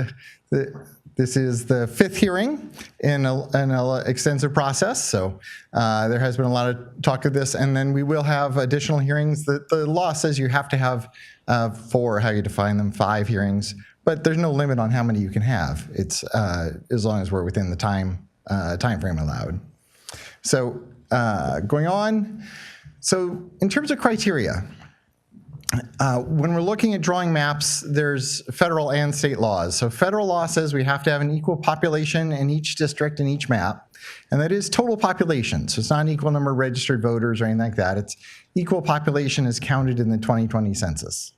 this is the fifth hearing in an extensive process. So there has been a lot of talk of this, and then we will have additional hearings. The law says you have to have four, how you define them, 5 hearings, but there's no limit on how many you can have. It's as long as we're within the time frame allowed. So going on, so in terms of criteria, when we're looking at drawing maps, there's federal and state laws. So federal law says we have to have an equal population in each district in each map, and that is total population. So it's not an equal number of registered voters or anything like that. It's equal population as counted in the 2020 census.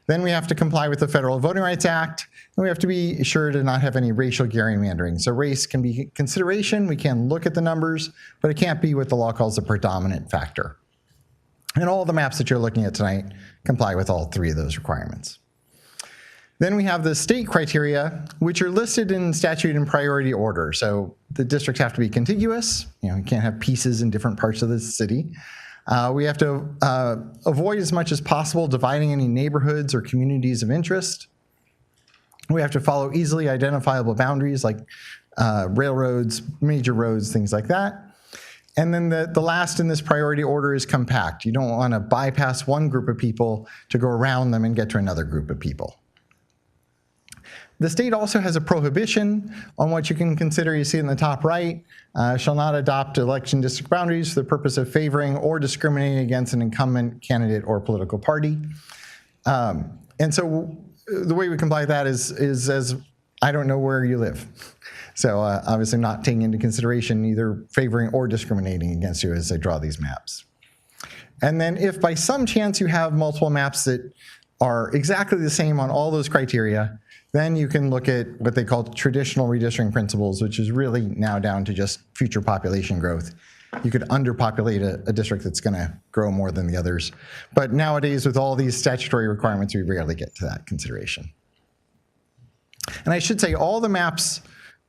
Then we have to comply with the Federal Voting Rights Act, and we have to be sure to not have any racial gerrymandering. So race can be a consideration. We can look at the numbers, but it can't be what the law calls a predominant factor. And all the maps that you're looking at tonight comply with all 3 of those requirements. Then we have the state criteria, which are listed in statute in priority order. So the districts have to be contiguous. You can't have pieces in different parts of the city. We have to avoid as much as possible dividing any neighborhoods or communities of interest. We have to follow easily identifiable boundaries like railroads, major roads, things like that. And then the last in this priority order is compact. You don't want to bypass one group of people to go around them and get to another group of people. The state also has a prohibition on what you can consider, you see in the top right, shall not adopt election district boundaries for the purpose of favoring or discriminating against an incumbent candidate or political party. And so the way we comply with that is as I don't know where you live. So obviously not taking into consideration either favoring or discriminating against you as I draw these maps. And then if by some chance you have multiple maps that are exactly the same on all those criteria, then you can look at what they call traditional redistricting principles, which is really now down to just future population growth. You could underpopulate a district that's going to grow more than the others. But nowadays, with all these statutory requirements, we rarely get to that consideration. And I should say all the maps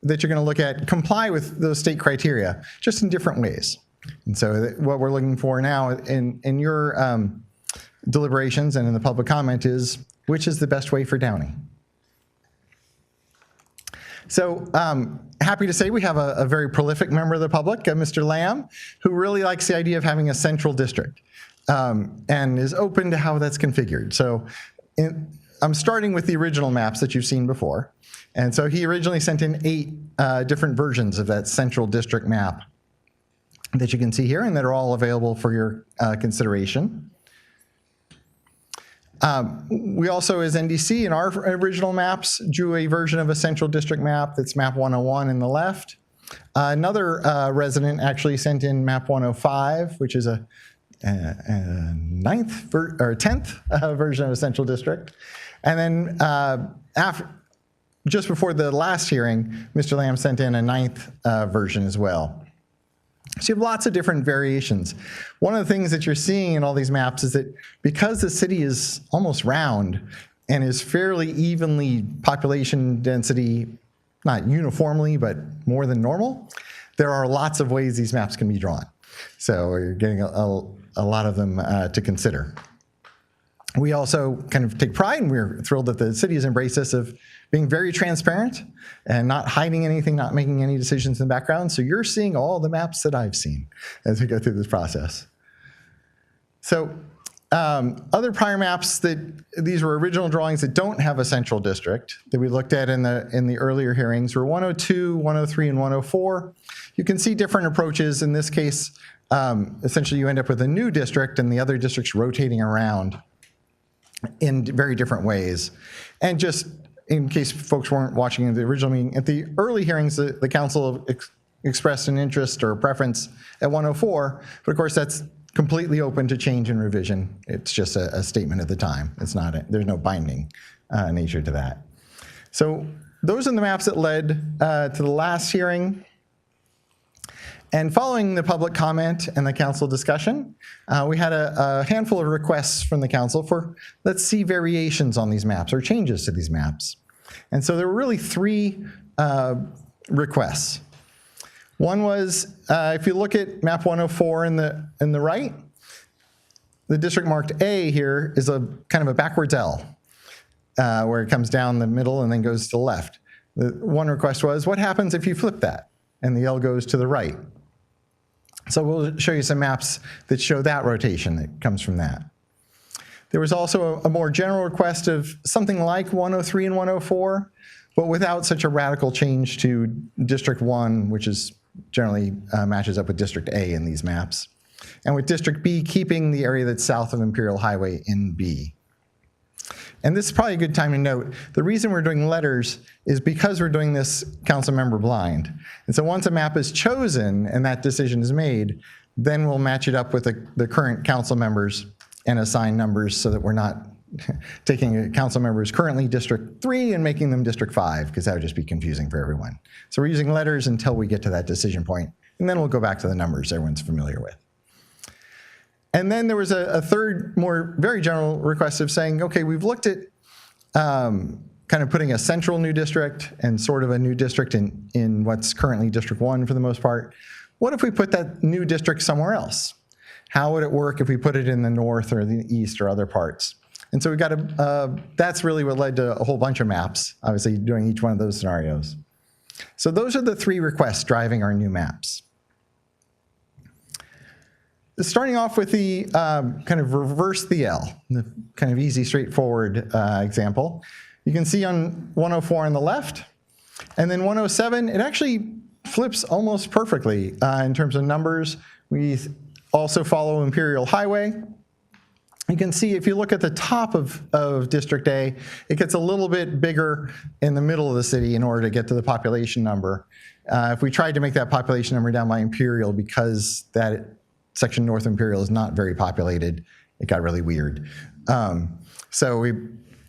that you're going to look at comply with those state criteria, just in different ways. And so what we're looking for now in your deliberations and in the public comment is, which is the best way for Downey? So happy to say we have a very prolific member of the public, Mr. Lamb, who really likes the idea of having a central district and is open to how that's configured. So I'm starting with the original maps that you've seen before. And so he originally sent in 8 different versions of that central district map that you can see here and that are all available for your consideration. We also, as NDC, in our original maps, drew a version of a central district map that's map 101 in the left. Another resident actually sent in map 105, which is a 10th version of a central district. And then just before the last hearing, Mr. Lamb sent in a 9th version as well. So you have lots of different variations. One of the things that you're seeing in all these maps is that because the city is almost round and is fairly evenly population density, not uniformly, but more than normal, there are lots of ways these maps can be drawn. So you're getting a lot of them to consider. We also kind of take pride, and we're thrilled that the city has embraced this, of being very transparent and not hiding anything, not making any decisions in the background. So you're seeing all the maps that I've seen as we go through this process. So other prior maps, these were original drawings that don't have a central district that we looked at in the earlier hearings, were 102, 103, and 104. You can see different approaches. In this case, essentially you end up with a new district and the other districts rotating around in very different ways. And just in case folks weren't watching the original meeting, at the early hearings, the council expressed an interest or preference at 104, but of course that's completely open to change and revision. It's just a statement at the time. It's not, there's no binding nature to that. So those are the maps that led to the last hearing. And following the public comment and the council discussion, we had a handful of requests from the council for, let's see variations on these maps or changes to these maps. And so there were really three requests. One was, if you look at map 104 in the right, the district marked A here is a kind of a backwards L, where it comes down the middle and then goes to the left. The one request was, what happens if you flip that and the L goes to the right? So we'll show you some maps that show that rotation that comes from that. There was also a more general request of something like 103 and 104, but without such a radical change to District 1, which is generally matches up with District A in these maps. And with District B keeping the area that's south of Imperial Highway in B. And this is probably a good time to note, the reason we're doing letters is because we're doing this council member blind. And so once a map is chosen and that decision is made, then we'll match it up with the current council members and assign numbers so that we're not taking a council member who's currently District 3 and making them District 5, because that would just be confusing for everyone. So we're using letters until we get to that decision point, and then we'll go back to the numbers everyone's familiar with. And then there was a third, more very general request of saying, okay, we've looked at kind of putting a central new district and sort of a new district in what's currently District 1 for the most part. What if we put that new district somewhere else? How would it work if we put it in the north or the east or other parts? And so we got that's really what led to a whole bunch of maps, obviously doing each one of those scenarios. So those are the three requests driving our new maps. Starting off with the kind of reverse the L, the kind of easy, straightforward example. You can see on 104 on the left, and then 107, it actually flips almost perfectly in terms of numbers. We also follow Imperial Highway. You can see if you look at the top of District A, it gets a little bit bigger in the middle of the city in order to get to the population number. If we tried to make that population number down by Imperial, because that section north of Imperial is not very populated, it got really weird. So we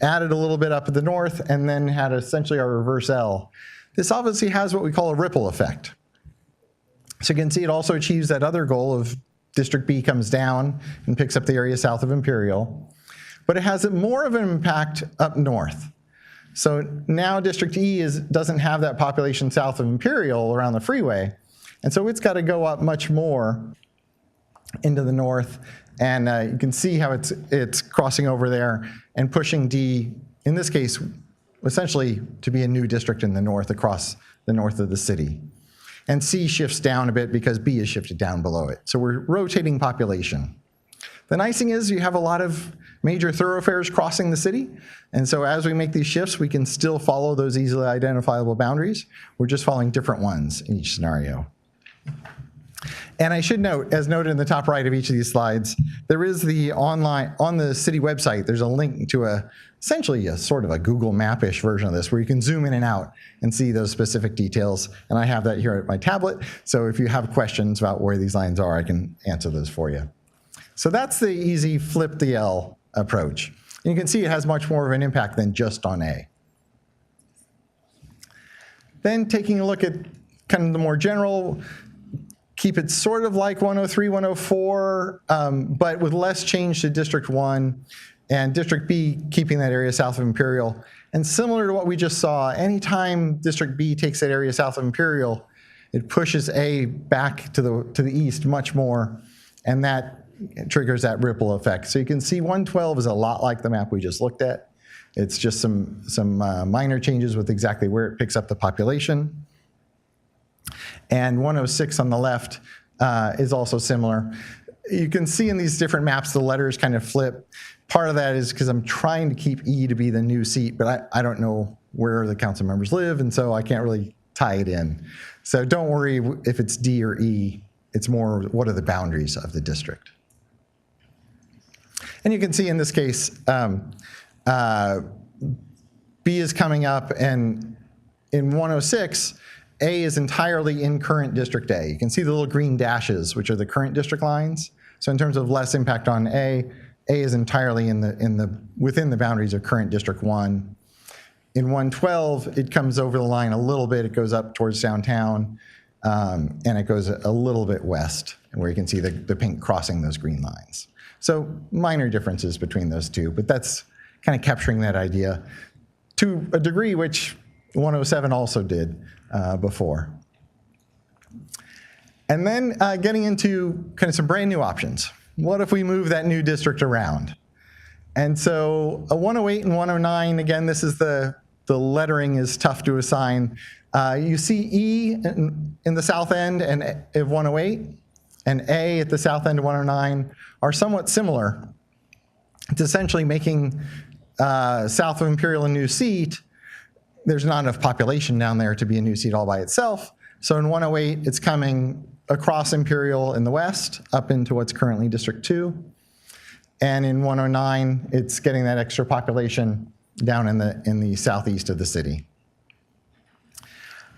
added a little bit up at the north and then had essentially our reverse L. This obviously has what we call a ripple effect. So you can see it also achieves that other goal of District B comes down and picks up the area south of Imperial, but it has more of an impact up north. So now District E doesn't have that population south of Imperial around the freeway, and so it's got to go up much more into the north, and you can see how it's crossing over there and pushing D, in this case, essentially to be a new district in the north across the north of the city. And C shifts down a bit because B is shifted down below it. So we're rotating population. The nice thing is you have a lot of major thoroughfares crossing the city, and so as we make these shifts, we can still follow those easily identifiable boundaries. We're just following different ones in each scenario. And I should note, as noted in the top right of each of these slides, there is the online, on the city website, there's a link to essentially a sort of a Google Map-ish version of this where you can zoom in and out and see those specific details. And I have that here at my tablet. So if you have questions about where these lines are, I can answer those for you. So that's the easy flip the L approach. And you can see it has much more of an impact than just on A. Then taking a look at kind of the more general, keep it sort of like 103, 104, but with less change to District 1, and District B keeping that area south of Imperial. And similar to what we just saw, anytime District B takes that area south of Imperial, it pushes A back to the east much more, and that triggers that ripple effect. So you can see 112 is a lot like the map we just looked at. It's just some minor changes with exactly where it picks up the population. And 106 on the left is also similar. You can see in these different maps the letters kind of flip. Part of that is because I'm trying to keep E to be the new seat, but I don't know where the council members live, and so I can't really tie it in. So don't worry if it's D or E. It's more what are the boundaries of the district. And you can see in this case, B is coming up, and in 106, A is entirely in current District A. You can see the little green dashes, which are the current district lines. So in terms of less impact on A is entirely within the boundaries of current District 1. In 112, it comes over the line a little bit. It goes up towards downtown, and it goes a little bit west, where you can see the pink crossing those green lines. So minor differences between those two, but that's kind of capturing that idea to a degree which 107 also did before. And then getting into kind of some brand new options. What if we move that new district around? And so a 108 and 109, again, this is the lettering is tough to assign. You see E in the south end of 108 and A at the south end of 109 are somewhat similar. It's essentially making south of Imperial a new seat. There's not enough population down there to be a new seat all by itself. So in 108, it's coming across Imperial in the west up into what's currently District 2. And in 109, it's getting that extra population down in the southeast of the city.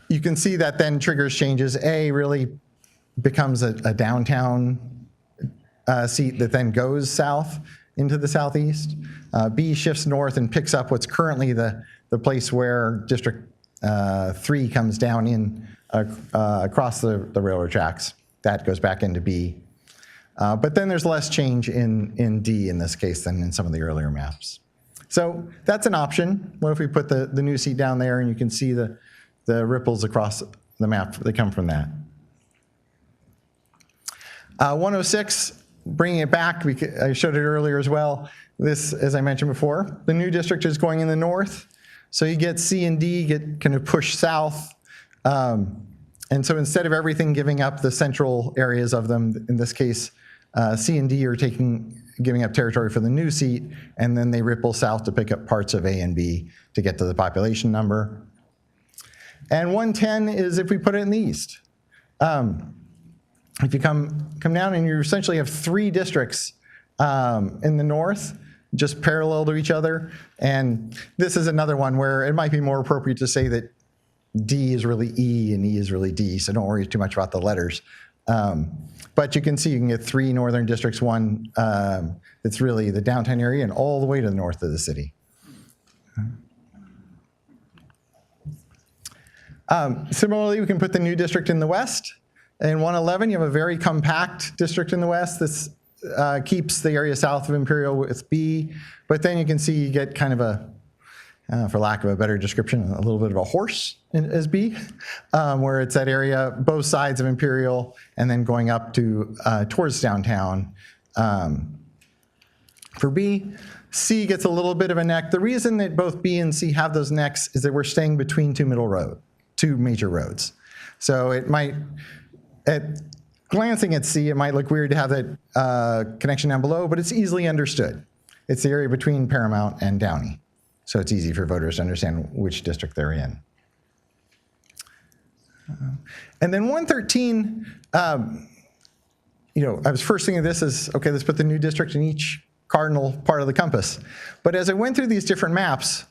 You can see that then triggers changes. A really becomes a downtown seat that then goes south into the southeast. B shifts north and picks up what's currently the place where District 3 comes down in across the railroad tracks. That goes back into B. But then there's less change in D in this case than in some of the earlier maps. So that's an option. What if we put the new seat down there and you can see the ripples across the map that come from that. 106, bringing it back, I showed it earlier as well. This, as I mentioned before, the new district is going in the north. So you get C and D get kind of pushed south. And so instead of everything giving up the central areas of them, in this case, C and D are giving up territory for the new seat, and then they ripple south to pick up parts of A and B to get to the population number. And 110 is if we put it in the east. If you come down and you essentially have 3 districts in the north, just parallel to each other. And this is another one where it might be more appropriate to say that D is really E and E is really D, so don't worry too much about the letters. But you can see you can get 3 northern districts, one that's really the downtown area and all the way to the north of the city. Similarly, we can put the new district in the west. In 111, you have a very compact district in the west. This keeps the area south of Imperial with B, but then you can see you get kind of a, for lack of a better description, a little bit of a horse as B, where it's that area, both sides of Imperial, and then going up to towards downtown. For B, C gets a little bit of a neck. The reason that both B and C have those necks is that we're staying between two major roads. So it might, glancing at C, it might look weird to have that connection down below, but it's easily understood. It's the area between Paramount and Downey. So it's easy for voters to understand which district they're in. And then 113, I was first thinking of this as, okay, let's put the new district in each cardinal part of the compass. But as I went through these different maps,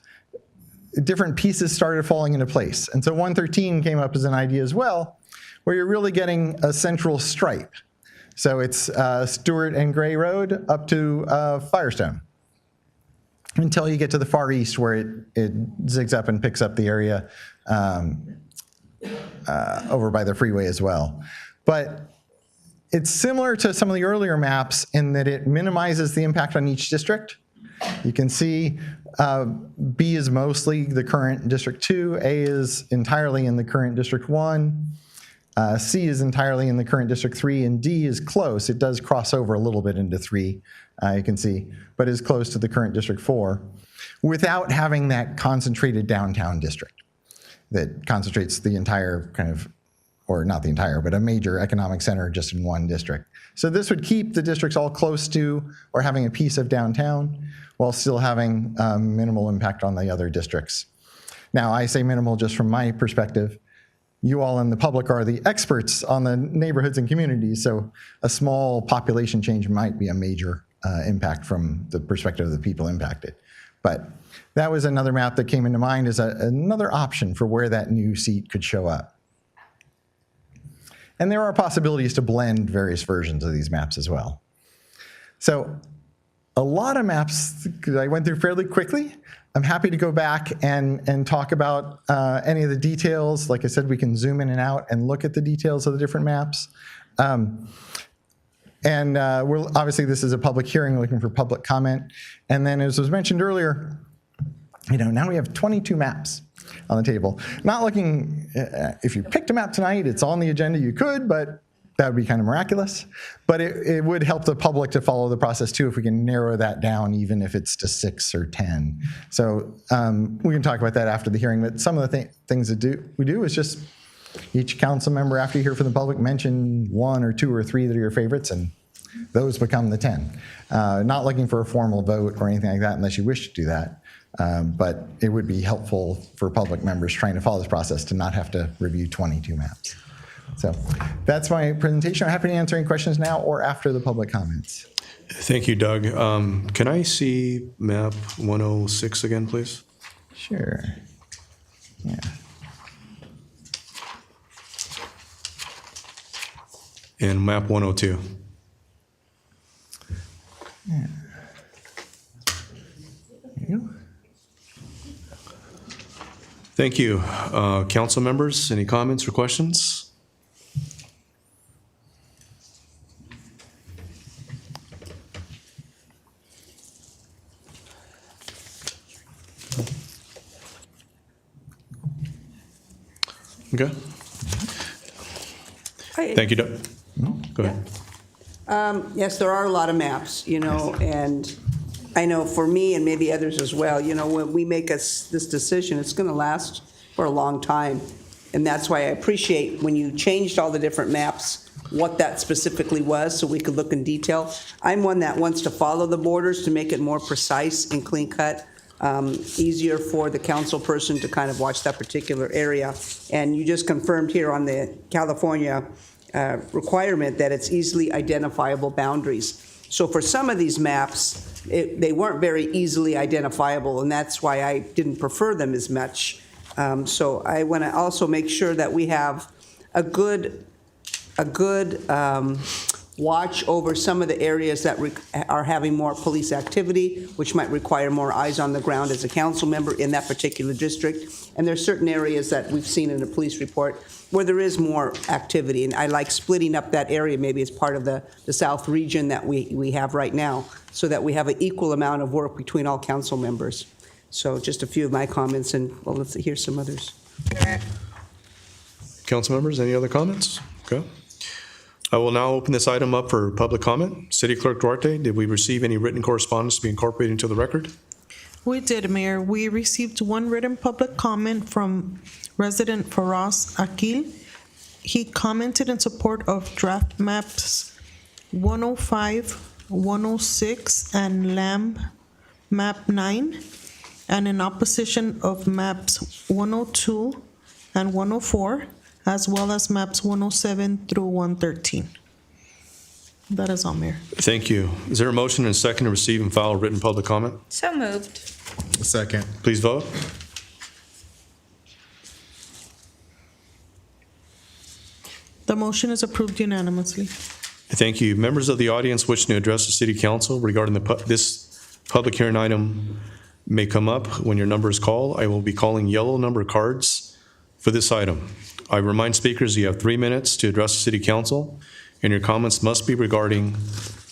different pieces started falling into place. And so 113 came up as an idea as well, where you're really getting a central stripe. So it's Stewart and Gray Road up to Firestone, until you get to the far east where it zigs up and picks up the area over by the freeway as well. But it's similar to some of the earlier maps in that it minimizes the impact on each district. You can see B is mostly the current District 2, A is entirely in the current District 1. C is entirely in the current District 3, and D is close. It does cross over a little bit into 3, you can see, but is close to the current District 4, without having that concentrated downtown district that concentrates the entire kind of, or not the entire, but a major economic center just in one district. So this would keep the districts all close to or having a piece of downtown while still having minimal impact on the other districts. Now, I say minimal just from my perspective. You all in the public are the experts on the neighborhoods and communities, so a small population change might be a major impact from the perspective of the people impacted. But that was another map that came into mind as another option for where that new seat could show up. And there are possibilities to blend various versions of these maps as well. So a lot of maps I went through fairly quickly. I'm happy to go back and talk about any of the details. Like I said, we can zoom in and out and look at the details of the different maps. We're obviously, this is a public hearing, looking for public comment. And then, as was mentioned earlier, now we have 22 maps on the table. Not looking, if you picked a map tonight, it's on the agenda, you could, but that would be kind of miraculous. But it would help the public to follow the process too if we can narrow that down, even if it's to 6 or 10. So we can talk about that after the hearing, but some of the things that we do is just each council member, after you hear from the public, mention 1 or 2 or 3 that are your favorites, and those become the 10. Not looking for a formal vote or anything like that unless you wish to do that. But it would be helpful for public members trying to follow this process to not have to review 22 maps. So that's my presentation. I'm happy to answer any questions now or after the public comments. Thank you, Doug. Can I see map 106 again, please? Sure. Yeah. And map 102. Yeah. There you go. Thank you. Council members, any comments or questions? Okay. Thank you, Doug. Go ahead. Yes, there are a lot of maps, and I know for me and maybe others as well, when we make this decision, it's going to last for a long time. And that's why I appreciate when you changed all the different maps, what that specifically was, so we could look in detail. I'm one that wants to follow the borders to make it more precise and clean cut, easier for the council person to kind of watch that particular area. And you just confirmed here on the California requirement that it's easily identifiable boundaries. So for some of these maps, they weren't very easily identifiable, and that's why I didn't prefer them as much. So I want to also make sure that we have a good watch over some of the areas that are having more police activity, which might require more eyes on the ground as a council member in that particular district. And there's certain areas that we've seen in the police report where there is more activity. And I like splitting up that area, maybe as part of the South region that we have right now, so that we have an equal amount of work between all council members. So just a few of my comments, and well, let's hear some others. Council members, any other comments? Okay. I will now open this item up for public comment. City Clerk Duarte, did we receive any written correspondence to be incorporated into the record? We did, Mayor. We received one written public comment from resident Faraz Akil. He commented in support of draft maps 105, 106, and LAM map 9, and in opposition of maps 102 and 104, as well as maps 107 through 113. That is all, Mayor. Thank you. Is there a motion and a second to receive and file written public comment? So moved. Second. Please vote. The motion is approved unanimously. Thank you. Members of the audience wishing to address the City Council regarding this public hearing item may come up when your number is called. I will be calling yellow number cards for this item. I remind speakers you have 3 minutes to address the City Council, and your comments must be regarding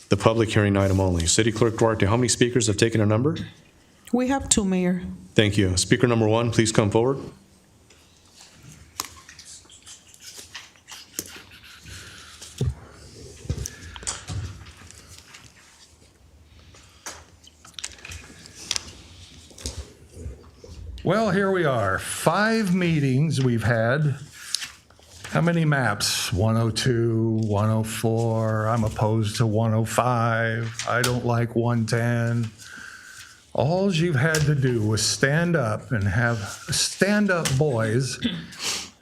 the public hearing item only. City Clerk Duarte, how many speakers have taken a number? We have 2, Mayor. Thank you. Speaker number 1, please come forward. Well, here we are. 5 meetings we've had. How many maps? 102, 104. I'm opposed to 105. I don't like 110. All you've had to do was stand up and stand up, boys,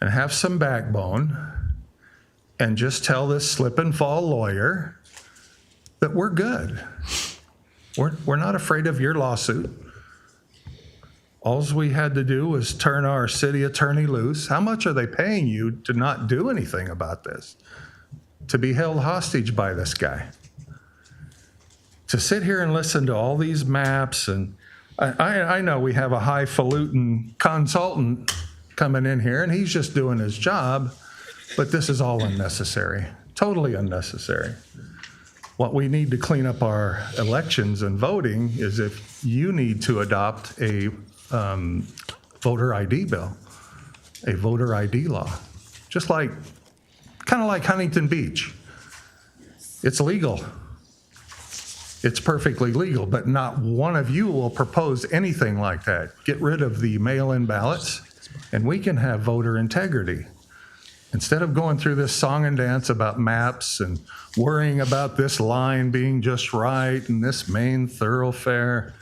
and have some backbone and just tell this slip and fall lawyer that we're good. We're not afraid of your lawsuit. All we had to do was turn our city attorney loose. How much are they paying you to not do anything about this? To be held hostage by this guy? To sit here and listen to all these maps, and I know we have a highfalutin consultant coming in here, and he's just doing his job, but this is all unnecessary, totally unnecessary. What we need to clean up our elections and voting is if you need to adopt a voter ID bill, a voter ID law, just like, kind of like Huntington Beach. It's legal. It's perfectly legal, but not one of you will propose anything like that. Get rid of the mail-in ballots, and we can have voter integrity. Instead of going through this song and dance about maps and worrying about this line being just right and this main thoroughfare,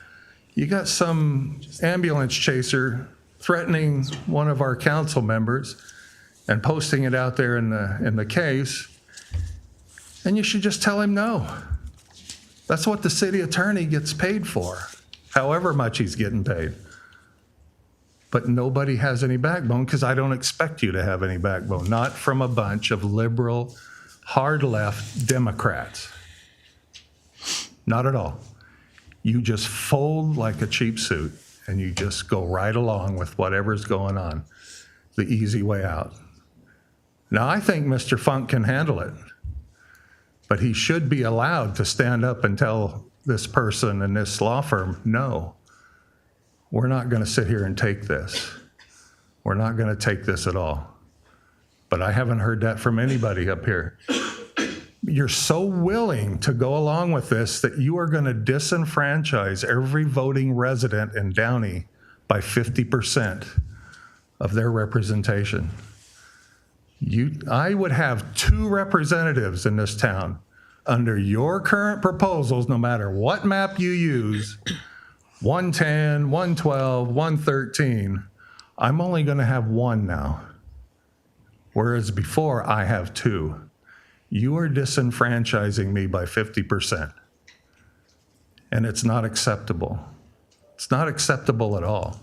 you got some ambulance chaser threatening one of our council members and posting it out there in the case, and you should just tell him no. That's what the city attorney gets paid for, however much he's getting paid. But nobody has any backbone, because I don't expect you to have any backbone, not from a bunch of liberal, hard-left Democrats. Not at all. You just fold like a cheap suit, and you just go right along with whatever's going on, the easy way out. Now, I think Mr. Funk can handle it, but he should be allowed to stand up and tell this person and this law firm, no, we're not going to sit here and take this. We're not going to take this at all. But I haven't heard that from anybody up here. You're so willing to go along with this that you are going to disenfranchise every voting resident in Downey by 50% of their representation. I would have 2 representatives in this town under your current proposals, no matter what map you use, 110, 112, 113. I'm only going to have 1 now, whereas before I have 2. You are disenfranchising me by 50%, and it's not acceptable. It's not acceptable at all.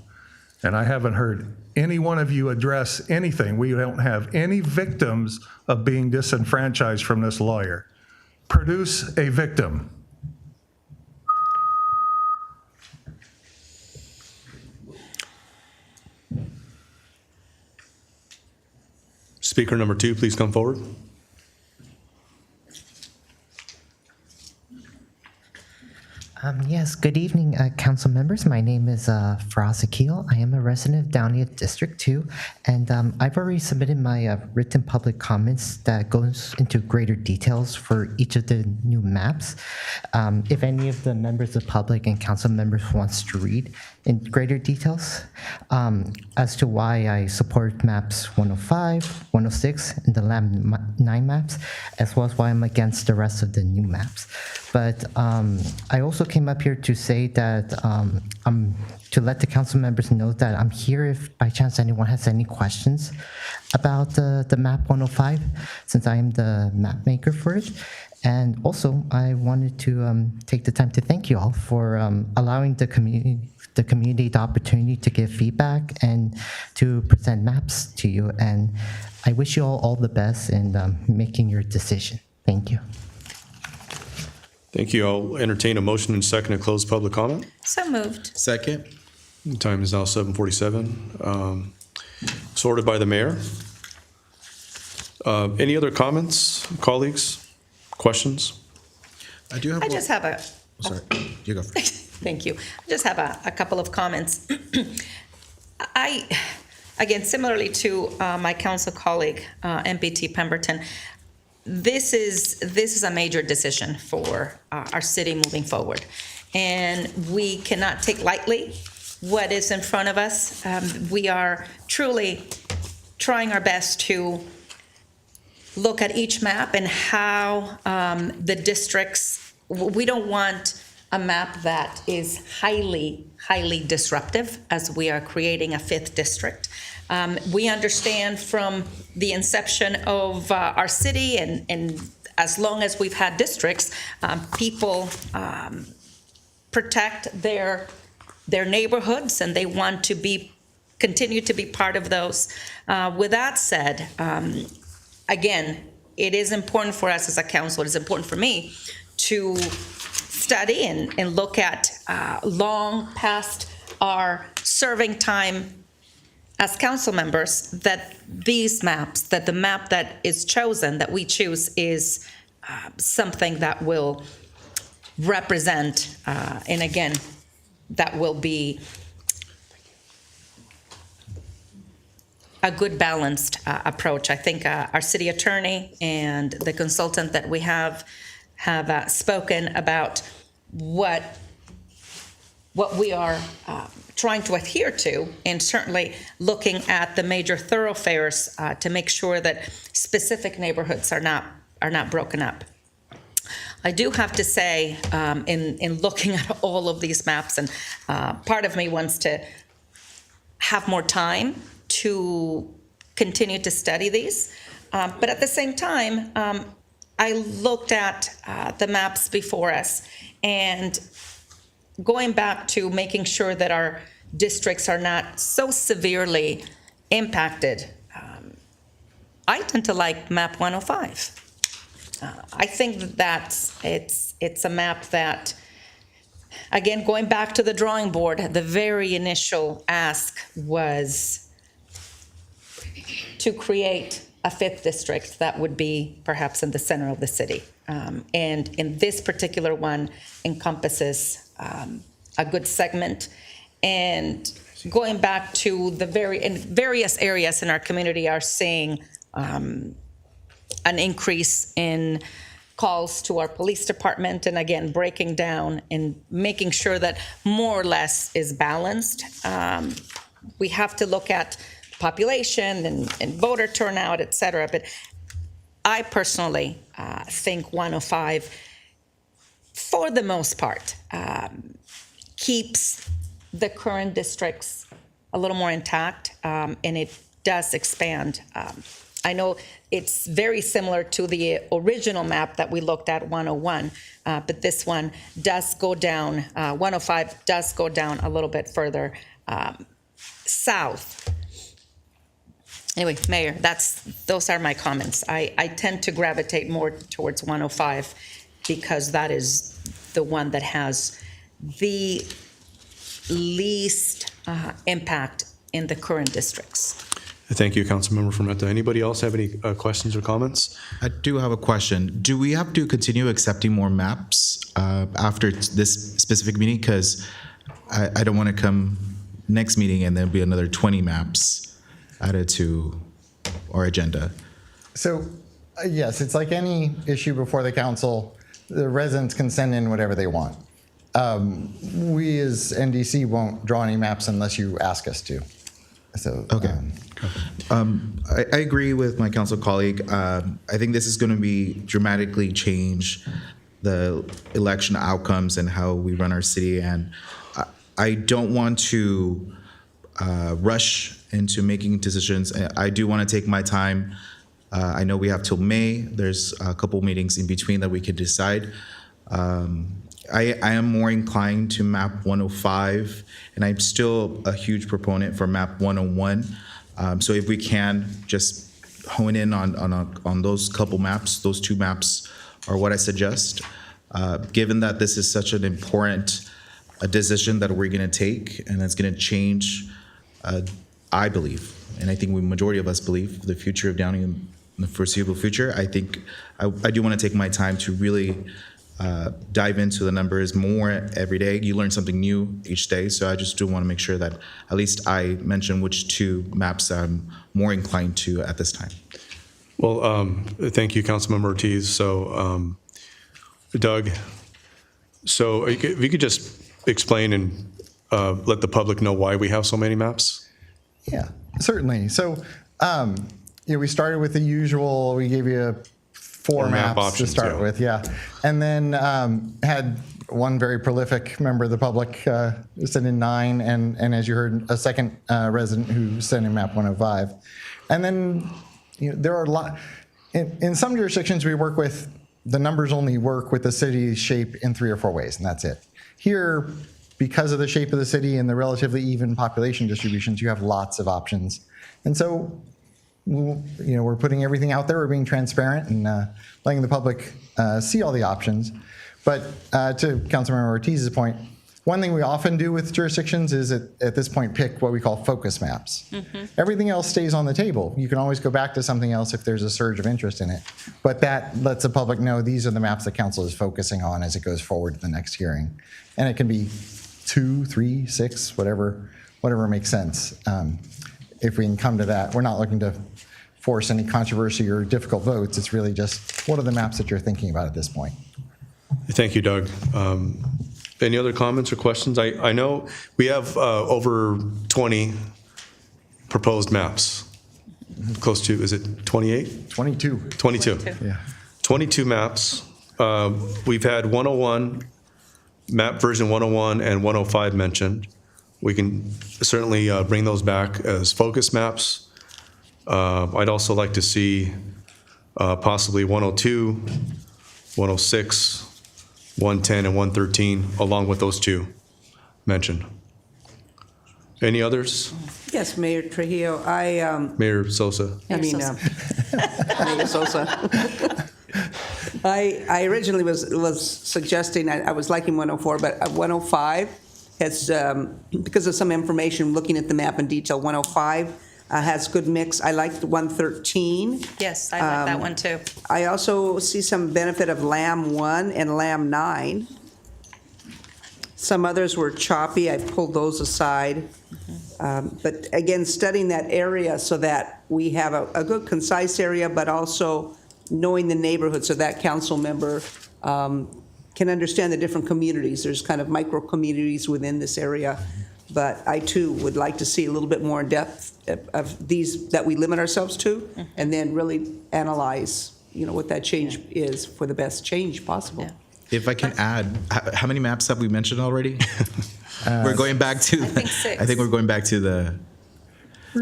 And I haven't heard any one of you address anything. We don't have any victims of being disenfranchised from this lawyer. Produce a victim. Speaker number 2, please come forward. Yes, good evening, council members. My name is Faraz Akil. I am a resident of Downey District 2, and I've already submitted my written public comments that goes into greater details for each of the new maps. If any of the members of the public and council members wants to read in greater details as to why I support maps 105, 106, and the LAM 9 maps, as well as why I'm against the rest of the new maps. But I also came up here to say that to let the council members know that I'm here if by chance anyone has any questions about the map 105, since I am the map maker for it. And also, I wanted to take the time to thank you all for allowing the community the opportunity to give feedback and to present maps to you. And I wish you all the best in making your decision. Thank you. Thank you. I'll entertain a motion and second to close public comment. So moved. Second. The time is now 7:47. Sorted by the mayor. Any other comments, colleagues? Questions? I do have I just have a. Sorry, you go first. Thank you. I just have a couple of comments. Again, similarly to my council colleague, MPT Pemberton, this is a major decision for our city moving forward, and we cannot take lightly what is in front of us. We are truly trying our best to look at each map and how the districts, we don't want a map that is highly disruptive as we are creating a 5th district. We understand from the inception of our city and as long as we've had districts, people protect their neighborhoods and they want to continue to be part of those. With that said, again, it is important for us as a council, it is important for me to study and look at long past our serving time as council members, that these maps, that the map that is chosen, that we choose, is something that will represent, and again, that will be a good balanced approach. I think our city attorney and the consultant that we have spoken about what we are trying to adhere to, and certainly looking at the major thoroughfares to make sure that specific neighborhoods are not broken up. I do have to say, in looking at all of these maps, and part of me wants to have more time to continue to study these, but at the same time, I looked at the maps before us, and going back to making sure that our districts are not so severely impacted, I tend to like map 105. I think that it's a map that, again, going back to the drawing board, the very initial ask was to create a 5th district that would be perhaps in the center of the city. And in this particular one encompasses a good segment. And going back to in various areas in our community are seeing an increase in calls to our police department, and again, breaking down and making sure that more or less is balanced. We have to look at population and voter turnout, et cetera, but I personally think 105, for the most part, keeps the current districts a little more intact, and it does expand. I know it's very similar to the original map that we looked at, 101, but this one does go down, 105 does go down a little bit further south. Anyway, Mayor, those are my comments. I tend to gravitate more towards 105 because that is the one that has the least impact in the current districts. Thank you, Councilmember Frometa. Anybody else have any questions or comments? I do have a question. Do we have to continue accepting more maps after this specific meeting? Because I don't want to come next meeting and there'll be another 20 maps added to our agenda. So, yes, it's like any issue before the council. The residents can send in whatever they want. We as NDC won't draw any maps unless you ask us to. So, okay. I agree with my council colleague. I think this is going to be dramatically change the election outcomes and how we run our city. And I don't want to rush into making decisions. I do want to take my time. I know we have till May. There's a couple meetings in between that we could decide. I am more inclined to map 105, and I'm still a huge proponent for map 101. So if we can just hone in on those couple maps, those 2 maps are what I suggest. Given that this is such an important decision that we're going to take, and it's going to change, I believe, and I think the majority of us believe, the future of Downey in the foreseeable future. I think I do want to take my time to really dive into the numbers more every day. You learn something new each day, so I just do want to make sure that at least I mention which 2 maps I'm more inclined to at this time. Well, thank you, Councilmember Ortiz. So, Doug, so if you could just explain in let the public know why we have so many maps? Yeah, certainly. So, we started with the usual, we gave you four Map maps options, to start yeah. with, yeah. And then had one very prolific member of the public send in 9, and as you heard, a second resident who sent in map 105. And then there are a lot, in some jurisdictions we work with, the numbers only work with the city's shape in 3 or 4 ways, and that's it. Here, because of the shape of the city and the relatively even population distributions, you have lots of options. And so, we're putting everything out there, we're being transparent and letting the public see all the options. But to Councilmember Ortiz's point, one thing we often do with jurisdictions is at this point pick what we call focus maps. Everything else stays on the table. You can always go back to something else if there's a surge of interest in it. But that lets the public know these are the maps that council is focusing on as it goes forward to the next hearing. And it can be 2, 3, 6, whatever makes sense. If we can come to that, we're not looking to force any controversy or difficult votes. It's really just what are the maps that you're thinking about at this point? Thank you, Doug. Any other comments or questions? I know we have over 20 proposed maps. Close to, is it 28? 22. 22. Yeah. 22 maps. We've had 101, map version 101 and 105 mentioned. We can certainly bring those back as focus maps. I'd also like to see possibly 102, 106, 110, and 113, along with those 2 mentioned. Any others? Yes, Mayor Trujillo, Mayor Sosa. Mayor Sosa. I originally was suggesting, I was liking 104, but 105 has, because of some information, looking at the map in detail, 105 has good mix. I liked 113. Yes, I like that one too. I also see some benefit of Lamb 1 and Lamb 9. Some others were choppy. I pulled those aside. But again, studying that area so that we have a good, concise area, but also knowing the neighborhood so that council member can understand the different communities. There's kind of micro communities within this area. But I too would like to see a little bit more in depth of these that we limit ourselves to, and then really analyze, what that change is for the best change possible. Yeah. If I can add, how many maps have we mentioned already? We're going back to, I think we're going back to the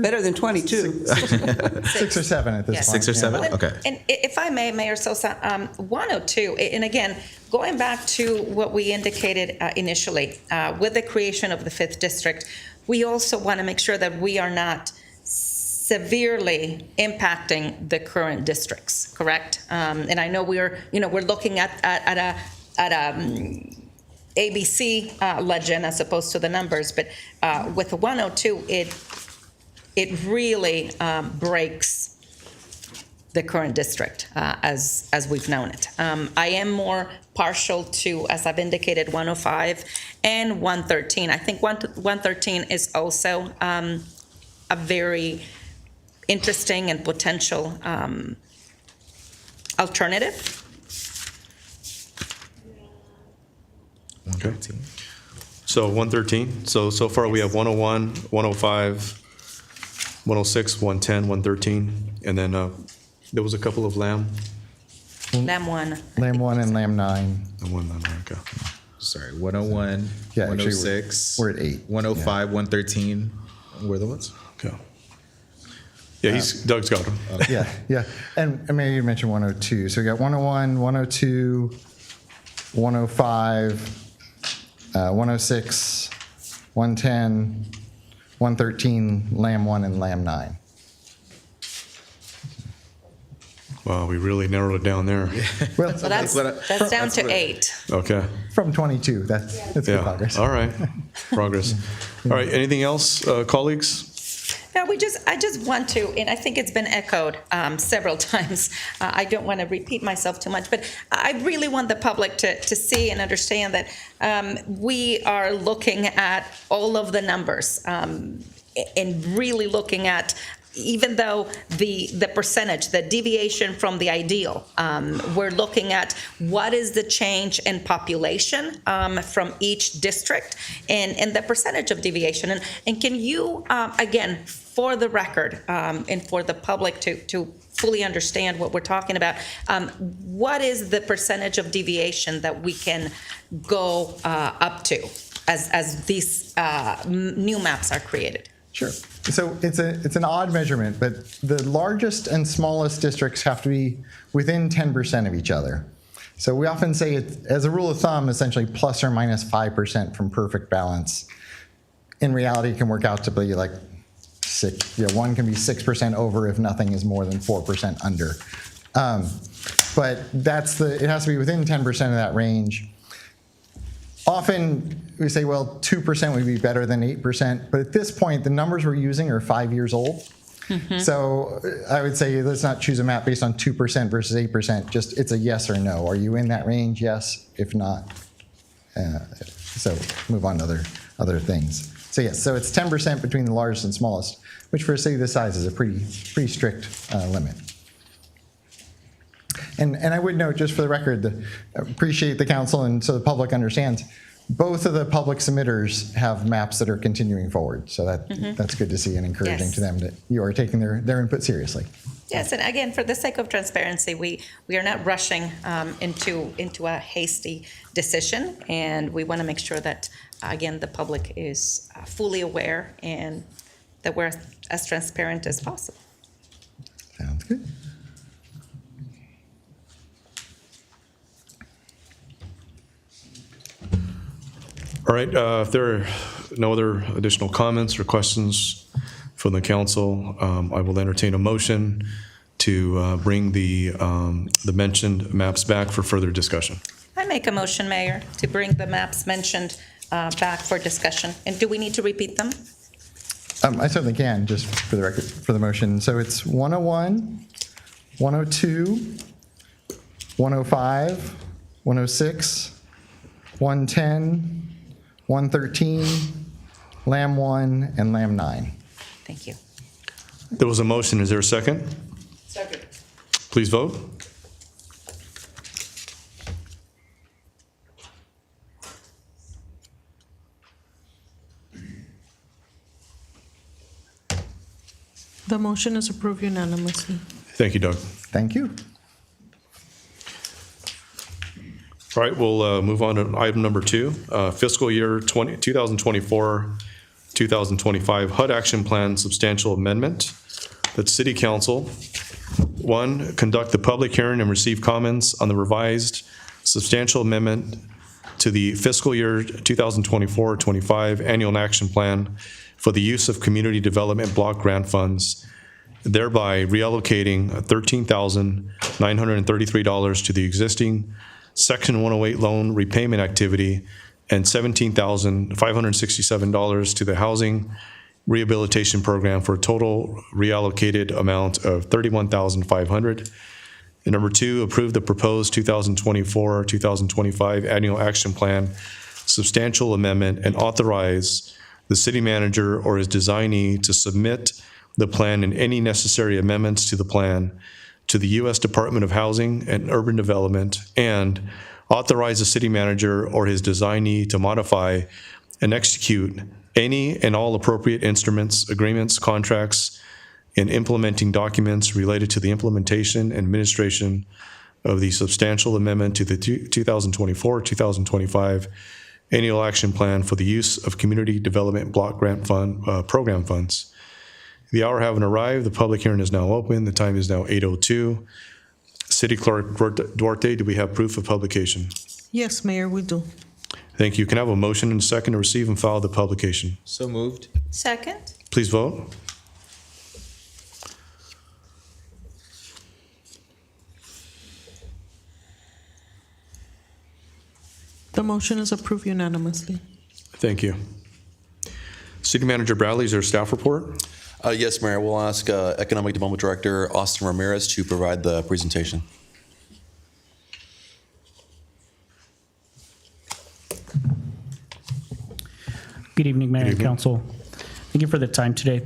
Better than 22. 6 or 7 at this point. 6 or 7? Well, Okay. And if I may, Mayor Sosa, 102, and again, going back to what we indicated initially, with the creation of the 5th district, we also want to make sure that we are not severely impacting the current districts, correct? And I know we're looking at a ABC legend as opposed to the numbers, but with 102, it really breaks the current district as we've known it. I am more partial to, as I've indicated, 105 and 113. I think 113 is also a very interesting and potential alternative. Okay. So 113. So far we have 101, 105, 106, 110, 113, and then there was a couple of Lamb. Lamb 1. Lamb 1 and Lamb 9. And 1 Lamb, okay. Sorry, 101, Yeah, actually, 106. we're at 8. 105, 113. Were the ones? Okay. Yeah, Doug's got them. Yeah. And maybe you mentioned 102. So we got 101, 102, 105, 106, 110, 113, Lamb 1, and Lamb 9. Wow, we really narrowed it down there. Well, So that's down to 8. Okay. from 22. That's good Yeah. progress. All right. Progress. All right. Anything else, colleagues? No, I just want to, and I think it's been echoed several times. I don't want to repeat myself too much, but I really want the public to see and understand that we are looking at all of the numbers and really looking at even though the percentage, the deviation from the ideal, we're looking at what is the change in population from each district and the percentage of deviation. And can you, again, for the record and for the public to fully understand what we're talking about, what is the percentage of deviation that we can go up to as these new maps are created? Sure. So it's an odd measurement, but the largest and smallest districts have to be within 10% of each other. So we often say, as a rule of thumb, essentially plus or minus 5% from perfect balance. In reality, it can work out to be like one can be 6% over if nothing is more than 4% under. But it has to be within 10% of that range. Often we say, well, 2% would be better than 8%, but at this point, the numbers we're using are 5 years old. Mm-hmm. So I would say let's not choose a map based on 2% versus 8%, just it's a yes or no. Are you in that range? Yes. If not, so move on to other things. So yes, so it's 10% between the largest and smallest, which for a city this size is a pretty strict limit. And I would note, just for the record, appreciate the council and so the public understands, both of the public submitters have maps that are continuing forward. So that's good to see and encouraging to them that you are taking their input seriously. Yes, and again, for the sake of transparency, we are not rushing into a hasty decision, and we want to make sure that, again, the public is fully aware and that we're as transparent as possible. Sounds good. All right, if there are no other additional comments or questions from the council, I will entertain a motion to bring the mentioned maps back for further discussion. I make a motion, Mayor, to bring the maps mentioned back for discussion. And do we need to repeat them? I certainly can, just for the record, for the motion. So it's 101, 102, 105, 106, 110, 113, Lamb 1, and Lamb 9. Thank you. There was a motion. Is there a second? Second. Please vote. The motion is approved unanimously. Thank you, Doug. Thank you. All right, we'll move on to item number 2, fiscal year 2024-2025 HUD Action Plan Substantial Amendment. That City Council, 1, conduct the public hearing and receive comments on the revised substantial amendment to the fiscal year 2024-25 Annual Action Plan for the use of community development block grant funds, thereby reallocating $13,933 to the existing Section 108 loan repayment activity and $17,567 to the housing rehabilitation program for a total reallocated amount of $31,500. And number 2, approve the proposed 2024-2025 annual action plan substantial amendment and authorize the city manager or his designee to submit the plan and any necessary amendments to the plan to the U.S. Department of Housing and Urban Development, and authorize the city manager or his designee to modify and execute any and all appropriate instruments, agreements, contracts, and implementing documents related to the implementation and administration of the substantial amendment to the 2024-2025 annual action plan for the use of community development block grant fund program funds. The hour having arrived, the public hearing is now open. The time is now 8:02. City Clerk Duarte, do we have proof of publication? Yes, Mayor, we do. Thank you. Can I have a motion and a second to receive and file the publication? So moved. Second. Please vote. The motion is approved unanimously. Thank you. City Manager Bradley, is there a staff report? Yes, Mayor. We'll ask Economic Development Director Austin Ramirez to provide the presentation. Good evening, Mayor and Council. Thank you for the time today.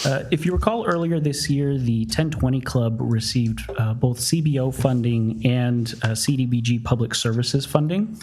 If you recall earlier this year, the 1020 Club received both CBO funding and CDBG Public Services funding.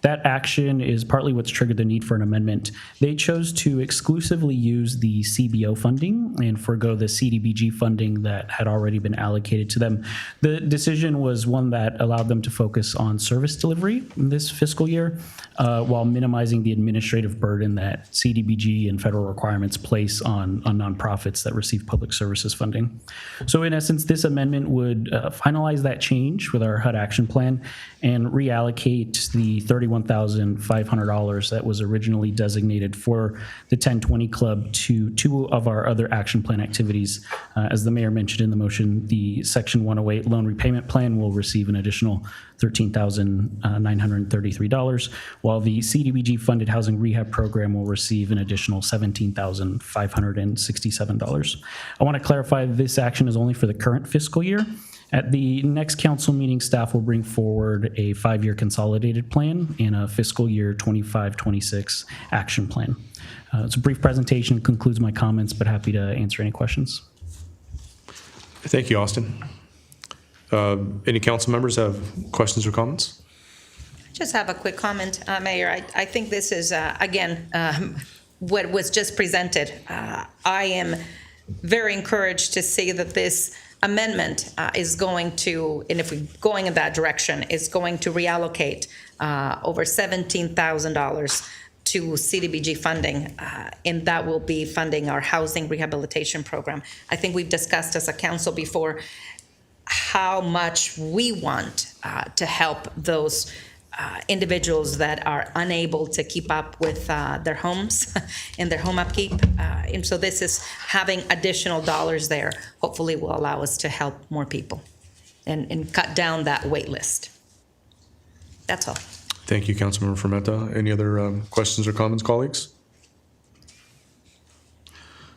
That action is partly what's triggered the need for an amendment. They chose to exclusively use the CBO funding and forego the CDBG funding that had already been allocated to them. The decision was one that allowed them to focus on service delivery in this fiscal year, while minimizing the administrative burden that CDBG and federal requirements place on nonprofits that receive public services funding. So in essence, this amendment would finalize that change with our HUD action plan and reallocate the $31,500 that was originally designated for the 1020 Club to two of our other action plan activities. As the mayor mentioned in the motion, the Section 108 loan repayment plan will receive an additional $13,933, while the CDBG funded housing rehab program will receive an additional $17,567. I want to clarify this action is only for the current fiscal year. At the next council meeting, staff will bring forward a 5-year consolidated plan and a fiscal year 25-26 action plan. It's a brief presentation, concludes my comments, but happy to answer any questions. Thank you, Austin. Any council members have questions or comments? Just have a quick comment, Mayor. I think this is, again, what was just presented. I am very encouraged to see that this amendment is going to, and if we're going in that direction, is going to reallocate over $17,000 to CDBG funding, and that will be funding our housing rehabilitation program. I think we've discussed as a council before how much we want to help those individuals that are unable to keep up with their homes and their home upkeep. And so this is having additional dollars there, hopefully will allow us to help more people and cut down that wait list. That's all. Thank you, Councilmember Fermenta. Any other questions or comments, colleagues?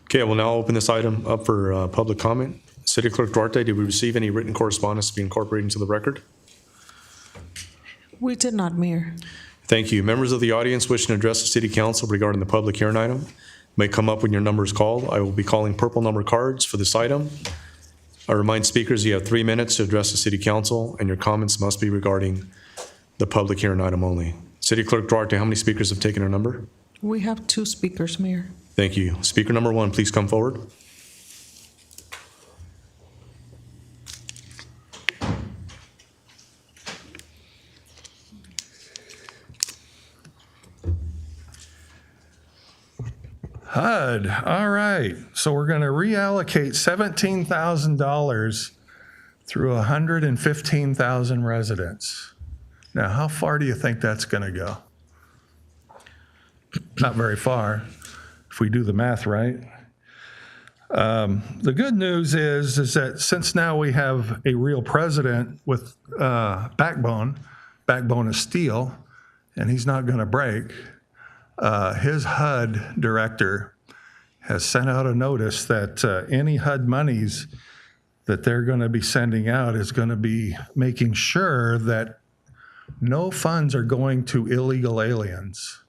Okay, I will now open this item up for public comment. City Clerk Duarte, did we receive any written correspondence to be incorporated into the record? We did not, Mayor. Thank you. Members of the audience wishing to address the City Council regarding the public hearing item may come up when your number is called. I will be calling purple number cards for this item. I remind speakers you have 3 minutes to address the City Council, and your comments must be regarding the public hearing item only. City Clerk Duarte, how many speakers have taken our number? We have 2 speakers, Mayor. Thank you. Speaker number 1, please come forward. HUD, all right. So we're going to reallocate $17,000 through 115,000 residents. Now, how far do you think that's going to go? Not very far, if we do the math right. The good news is that since now we have a real president with backbone of steel, and he's not going to break, his HUD director has sent out a notice that any HUD monies that they're going to be sending out is going to be making sure that no funds are going to illegal aliens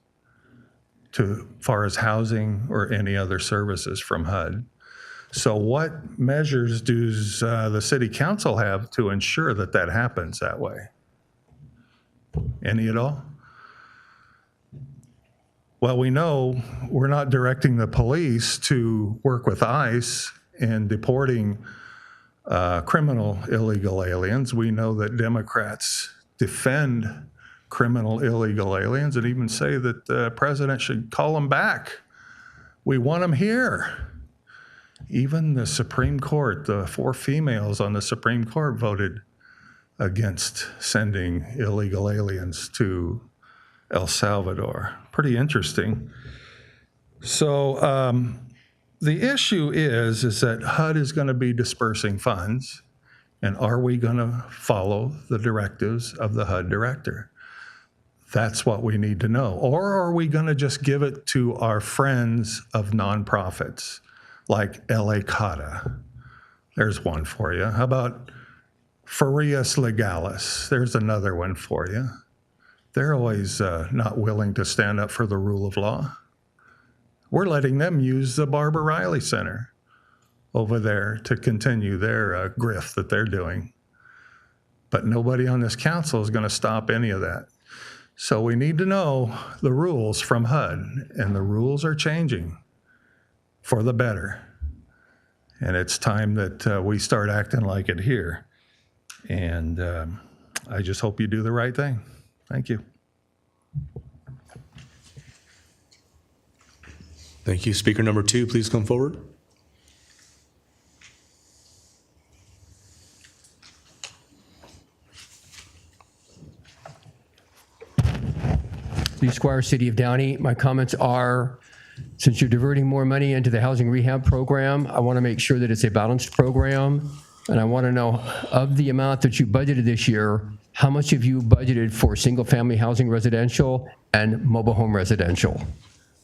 to far as housing or any other services from HUD. So what measures does the City Council have to ensure that that happens that way? Any at all? Well, we know we're not directing the police to work with ICE in deporting criminal illegal aliens. We know that Democrats defend criminal illegal aliens and even say that the president should call them back. We want them here. Even the Supreme Court, the 4 females on the Supreme Court voted against sending illegal aliens to El Salvador. Pretty interesting. So the issue is that HUD is going to be dispersing funds, and are we going to follow the directives of the HUD director? That's what we need to know. Or are we going to just give it to our friends of nonprofits like LAKEWOod? There's one for you. How about Farias Legalis? There's another one for you. They're always not willing to stand up for the rule of law. We're letting them use the Barbara Riley Center. over there to continue their grift that they're doing. But nobody on this council is going to stop any of that. So we need to know the rules from HUD, and the rules are changing for the better. And it's time that we start acting like it here. And I just hope you do the right thing. Thank you. Thank you. Speaker number 2, please come forward. Lee Squire, City of Downey. My comments are, since you're diverting more money into the housing rehab program, I want to make sure that it's a balanced program. And I want to know, of the amount that you budgeted this year, how much have you budgeted for single-family housing residential and mobile home residential?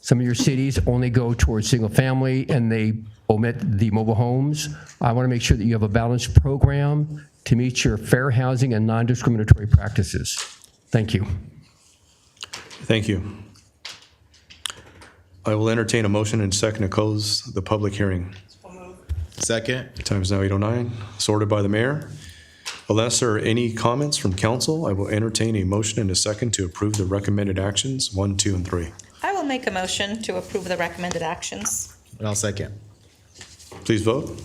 Some of your cities only go towards single-family and they omit the mobile homes. I want to make sure that you have a balanced program to meet your fair housing and non-discriminatory practices. Thank you. Thank you. I will entertain a motion and second to close the public hearing. Second. The time is now 8:09. So ordered by the mayor. Unless there are any comments from council, I will entertain a motion and a second to approve the recommended actions 1, 2, and 3. I will make a motion to approve the recommended actions. And I'll second. Please vote.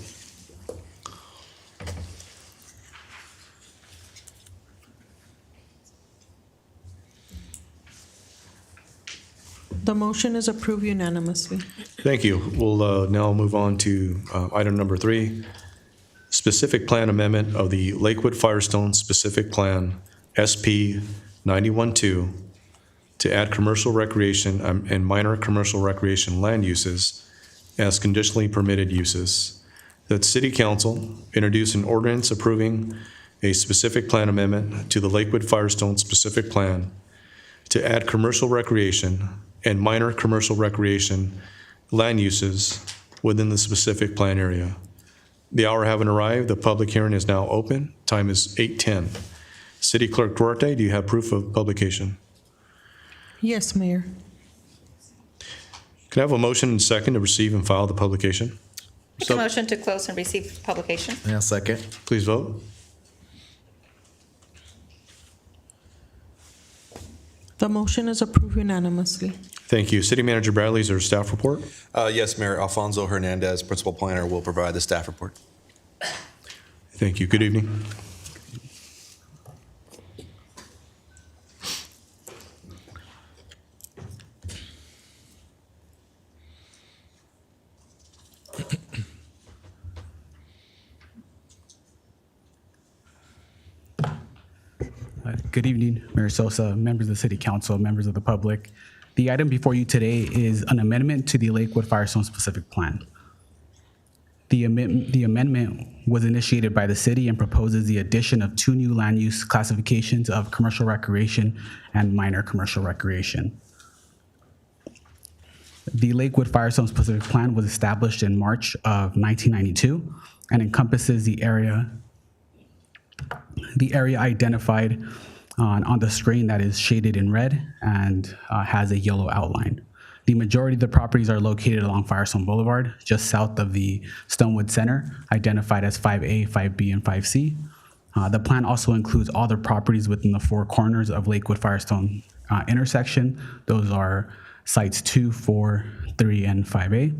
The motion is approved unanimously. Thank you. We'll now move on to item number 3, specific plan amendment of the Lakewood Firestone Specific Plan SP 912 to add commercial recreation and minor commercial recreation land uses as conditionally permitted uses. That City Council introduce an ordinance approving a specific plan amendment to the Lakewood Firestone Specific Plan to add commercial recreation and minor commercial recreation land uses within the specific plan area. The hour having arrived, the public hearing is now open. Time is 8:10. City Clerk Duarte, do you have proof of publication? Yes, Mayor. Can I have a motion and second to receive and file the publication? Make a motion to close and receive publication. And I'll second. Please vote. The motion is approved unanimously. Thank you. City Manager Bradley, is there a staff report? Yes, Mayor. Alfonso Hernandez, Principal Planner, will provide the staff report. Thank you. Good evening. Good evening, Mayor Sosa, members of the City Council, members of the public. The item before you today is an amendment to the Lakewood Firestone Specific Plan. The amendment was initiated by the city and proposes the addition of 2 new land use classifications of commercial recreation and minor commercial recreation. The Lakewood Firestone Specific Plan was established in March of 1992 and encompasses the area identified on the screen that is shaded in red and has a yellow outline. The majority of the properties are located along Firestone Boulevard, just south of the Stonewood Center, identified as 5A, 5B, and 5C. The plan also includes all the properties within the 4 corners of Lakewood Firestone intersection. Those are sites 2, 4, 3, and 5A.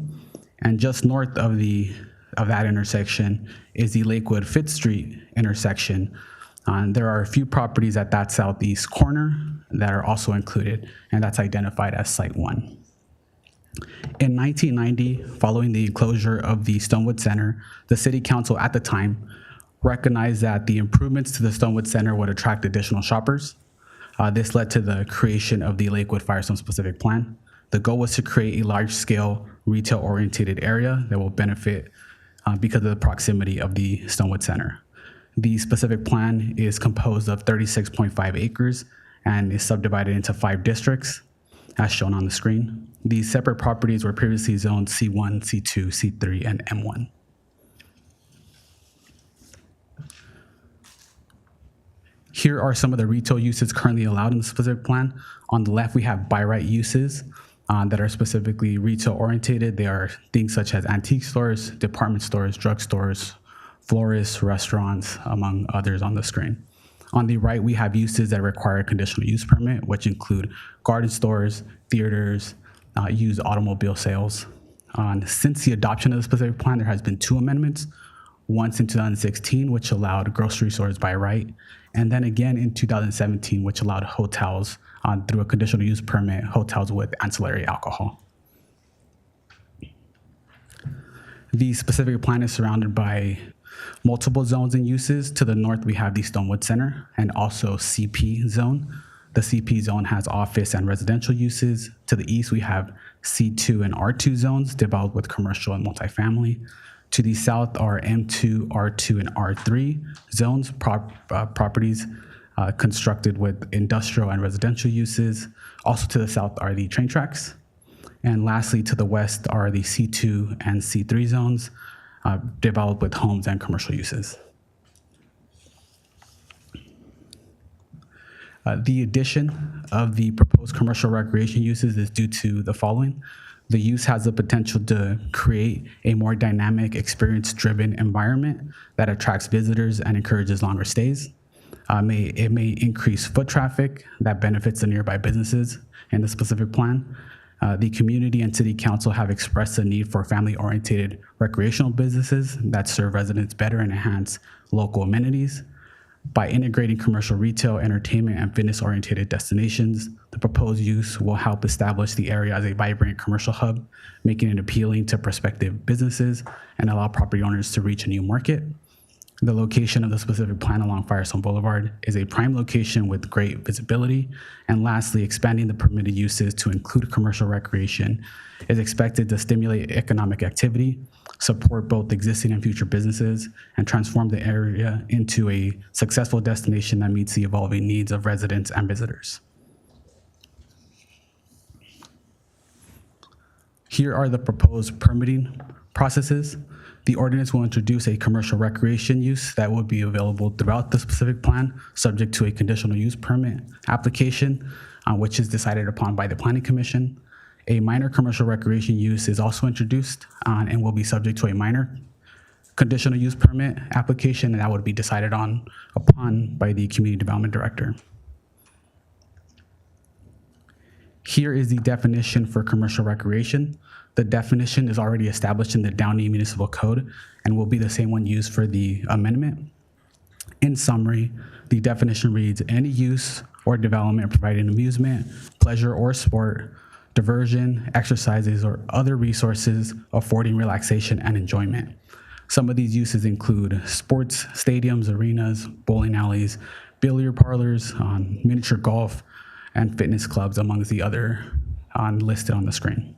And just north of that intersection is the Lakewood Fifth Street intersection. There are a few properties at that southeast corner that are also included, and that's identified as Site 1. In 1990, following the closure of the Stonewood Center, the City Council at the time recognized that the improvements to the Stonewood Center would attract additional shoppers. This led to the creation of the Lakewood Firestone Specific Plan. The goal was to create a large-scale, retail-oriented area that will benefit because of the proximity of the Stonewood Center. The specific plan is composed of 36.5 acres and is subdivided into 5 districts, as shown on the screen. These separate properties were previously zoned C1, C2, C3, and M1. Here are some of the retail uses currently allowed in the specific plan. On the left, we have by right uses. that are specifically retail orientated. They are things such as antique stores, department stores, drugstores, florists, restaurants, among others on the screen. On the right, we have uses that require a conditional use permit, which include garden stores, theaters, used automobile sales. Since the adoption of the specific plan, there has been 2 amendments, once in 2016, which allowed grocery stores by right, and then again in 2017, which allowed hotels through a conditional use permit, hotels with ancillary alcohol. The specific plan is surrounded by multiple zones and uses. To the north, we have the Stonewood Center and also CP zone. The CP zone has office and residential uses. To the east, we have C2 and R2 zones developed with commercial and multifamily. To the south are M2, R2, and R3 zones, properties constructed with industrial and residential uses. Also to the south are the train tracks. And lastly, to the west are the C2 and C3 zones developed with homes and commercial uses. The addition of the proposed commercial recreation uses is due to the following. The use has the potential to create a more dynamic, experience-driven environment that attracts visitors and encourages longer stays. It may increase foot traffic that benefits the nearby businesses in the specific plan. The community and city council have expressed the need for family-oriented recreational businesses that serve residents better and enhance local amenities. By integrating commercial retail, entertainment, and fitness-oriented destinations, the proposed use will help establish the area as a vibrant commercial hub, making it appealing to prospective businesses and allow property owners to reach a new market. The location of the specific plan along Firestone Boulevard is a prime location with great visibility. And lastly, expanding the permitted uses to include commercial recreation is expected to stimulate economic activity, support both existing and future businesses, and transform the area into a successful destination that meets the evolving needs of residents and visitors. Here are the proposed permitting processes. The ordinance will introduce a commercial recreation use that will be available throughout the specific plan, subject to a conditional use permit application, which is decided upon by the Planning Commission. A minor commercial recreation use is also introduced and will be subject to a minor conditional use permit application, and that would be decided upon by the Community Development Director. Here is the definition for commercial recreation. The definition is already established in the Downey Municipal Code and will be the same one used for the amendment. In summary, the definition reads, any use or development providing amusement, pleasure, or sport, diversion, exercises, or other resources affording relaxation and enjoyment. Some of these uses include sports stadiums, arenas, bowling alleys, billiard parlors, miniature golf, and fitness clubs, amongst the other listed on the screen.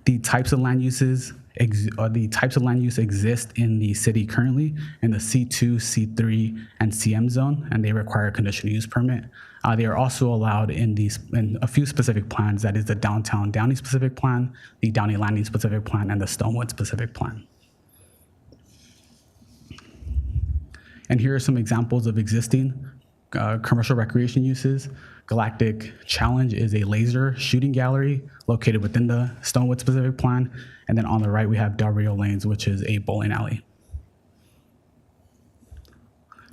The types of land use exist in the city currently in the C2, C3, and CM zone, and they require a conditional use permit. They are also allowed in a few specific plans, that is the Downtown Downey specific plan, the Downey Landing specific plan, and the Stonewood specific plan. And here are some examples of existing commercial recreation uses. Galactic Challenge is a laser shooting gallery located within the Stonewood specific plan. And then on the right, we have Del Rio Lanes, which is a bowling alley.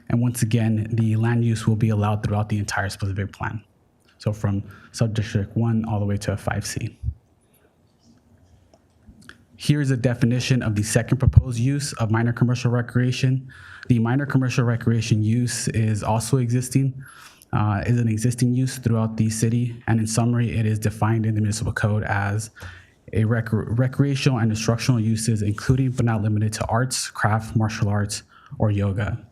And once again, the land use will be allowed throughout the entire specific plan. So from Subdistrict 1 all the way to 5C. Here's a definition of the second proposed use of minor commercial recreation. The minor commercial recreation use is also an existing use throughout the city. And in summary, it is defined in the municipal code as a recreational and instructional uses, including but not limited to arts, craft, martial arts, or yoga.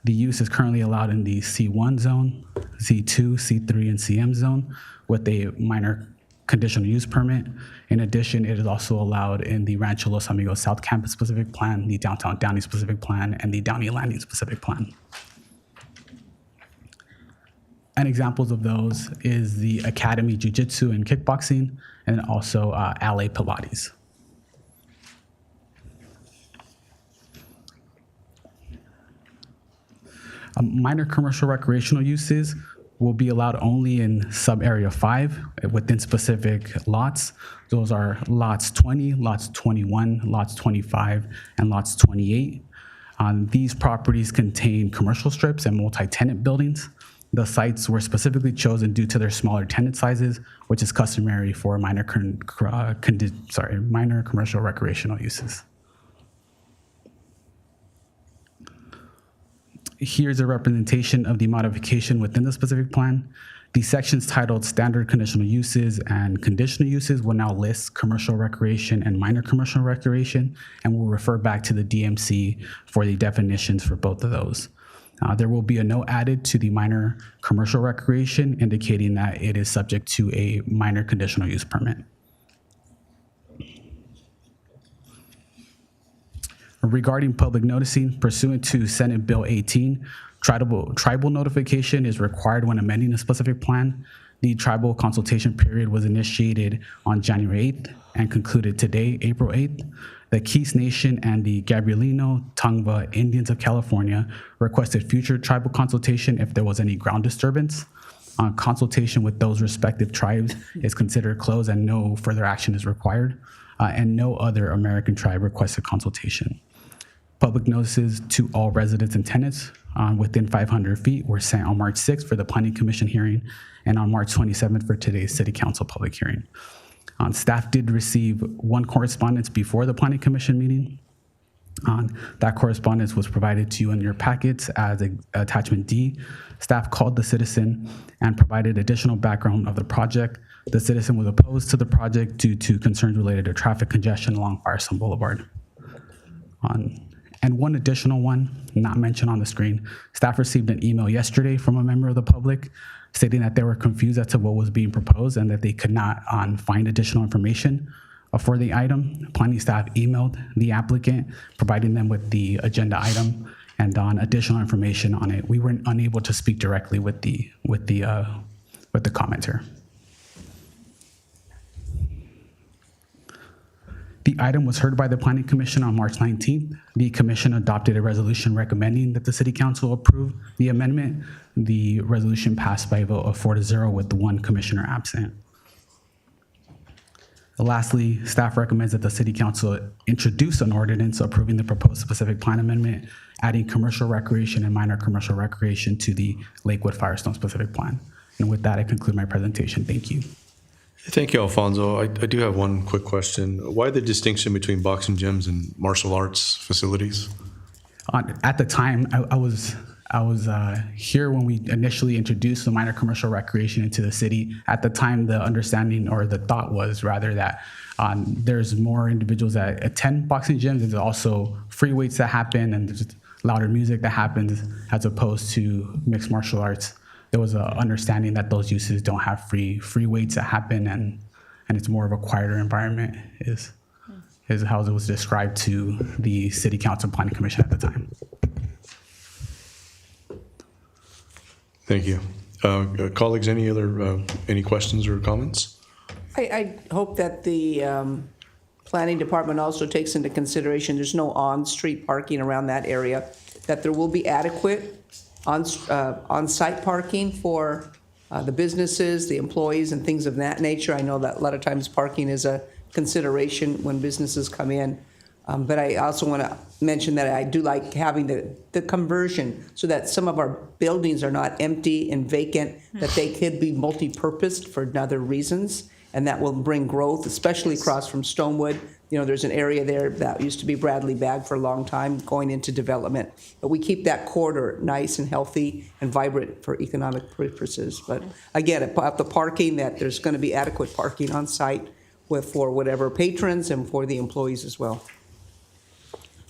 The use is currently allowed in the C1 zone, C2, C3, and CM zone with a minor conditional use permit. In addition, it is also allowed in the Rancho Los Amigos South Campus specific plan, the Downtown Downey specific plan, and the Downey Landing specific plan. And examples of those is the Academy Jiu-Jitsu and Kickboxing, and also LA Pilates. Minor commercial recreational uses will be allowed only in sub-area 5 within specific lots. Those are lots 20, lots 21, lots 25, and lots 28. These properties contain commercial strips and multi-tenant buildings. The sites were specifically chosen due to their smaller tenant sizes, which is customary for minor commercial recreational uses. Here's a representation of the modification within the specific plan. The sections titled Standard Conditional Uses and Conditional Uses will now list commercial recreation and minor commercial recreation, and will refer back to the DMC for the definitions for both of those. There will be a note added to the minor commercial recreation indicating that it is subject to a minor conditional use permit. Regarding public noticing, pursuant to Senate Bill 18, tribal notification is required when amending a specific plan. The tribal consultation period was initiated on January 8th and concluded today, April 8th. The Keys Nation and the Gabrielino Tongva Indians of California requested future tribal consultation if there was any ground disturbance. Consultation with those respective tribes is considered closed and no further action is required, and no other American tribe requested consultation. Public notices to all residents and tenants within 500 feet were sent on March 6th for the Planning Commission hearing and on March 27th for today's City Council public hearing. Staff did receive one correspondence before the Planning Commission meeting. That correspondence was provided to you in your packets as attachment D. Staff called the citizen and provided additional background of the project. The citizen was opposed to the project due to concerns related to traffic congestion along Firestone Boulevard. And one additional one, not mentioned on the screen, staff received an email yesterday from a member of the public stating that they were confused as to what was being proposed and that they could not find additional information for the item. Planning staff emailed the applicant, providing them with the agenda item and on additional information on it. We were unable to speak directly with the commenter. The item was heard by the Planning Commission on March 19th. The commission adopted a resolution recommending that the City Council approve the amendment. The resolution passed by a vote of 4-0 with one commissioner absent. Lastly, staff recommends that the City Council introduce an ordinance approving the proposed specific plan amendment, adding commercial recreation and minor commercial recreation to the Lakewood Firestone specific plan. And with that, I conclude my presentation. Thank you. Thank you, Alfonso. I do have one quick question. Why the distinction between boxing gyms and martial arts facilities? At the time, I was here when we initially introduced the minor commercial recreation into the city. At the time, the understanding or the thought was rather that there's more individuals that attend boxing gyms. There's also free weights that happen and there's louder music that happens as opposed to mixed martial arts. There was an understanding that those uses don't have free weights that happen and it's more of a quieter environment is how it was described to the City Council Planning Commission at the time. Thank you. Colleagues, any questions or comments? I hope that the planning department also takes into consideration there's no on-street parking around that area, that there will be adequate on-site parking for the businesses, the employees, and things of that nature. I know that a lot of times parking is a consideration when businesses come in. But I also want to mention that I do like having the conversion so that some of our buildings are not empty and vacant, that they could be multi-purposed for other reasons, and that will bring growth, especially across from Stonewood. You know, there's an area there that used to be Bradley Bag for a long time going into development. But we keep that corridor nice and healthy and vibrant for economic purposes. But again, about the parking, that there's going to be adequate parking on site for whatever patrons and for the employees as well.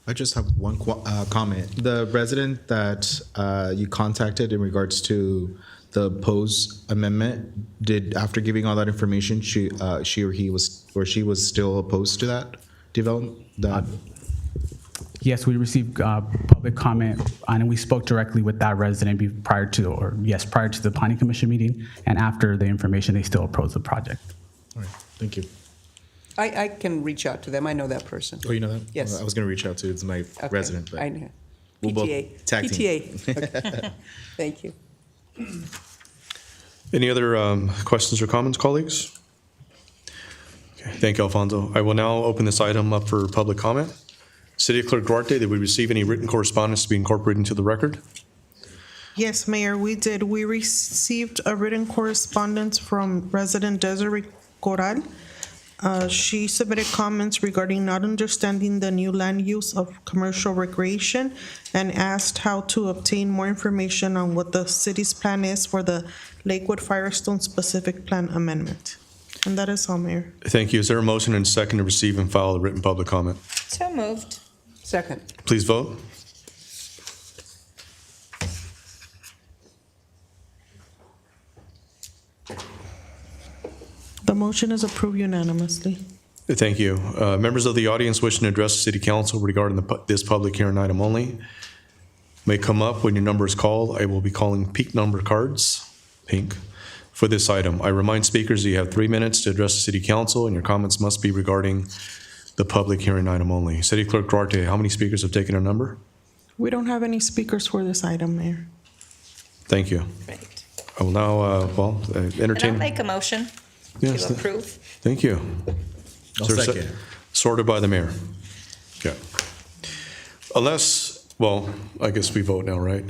I just have one comment. The resident that you contacted in regards to the proposed amendment, did after giving all that information, she or he was still opposed to that development? Yes, we received public comment, and we spoke directly with that resident prior to the Planning Commission meeting, and after the information, they still opposed the project. All right, thank you. I can reach out to them. I know that person. Oh, you know that? Yes. Well, I was going to reach out to it's my resident, but I know. we'll PTA. both tag team. PTA. Okay. Thank you. Any other questions or comments, colleagues? Okay, thank you, Alfonso. I will now open this item up for public comment. City Clerk Duarte, did we receive any written correspondence to be incorporated into the record? Yes, Mayor, we did. We received a written correspondence from resident Desiree Corral. She submitted comments regarding not understanding the new land use of commercial recreation and asked how to obtain more information on what the city's plan is for the Lakewood Firestone specific plan amendment. And that is all, Mayor. Thank you. Is there a motion and a second to receive and file the written public comment? So moved. Second. Please vote. The motion is approved unanimously. Thank you. Members of the audience wishing to address the City Council regarding this public hearing item only may come up when your number is called. I will be calling pink number cards, pink, for this item. I remind speakers that you have 3 minutes to address the City Council, and your comments must be regarding the public hearing item only. City Clerk Duarte, how many speakers have taken a number? We don't have any speakers for this item, Mayor. Thank you. Great. I will now, And entertain. I'll make a motion Yes, to approve. Thank you. I'll Is there a second. Sorted by the mayor. Okay. Unless, well, I guess we vote now, right?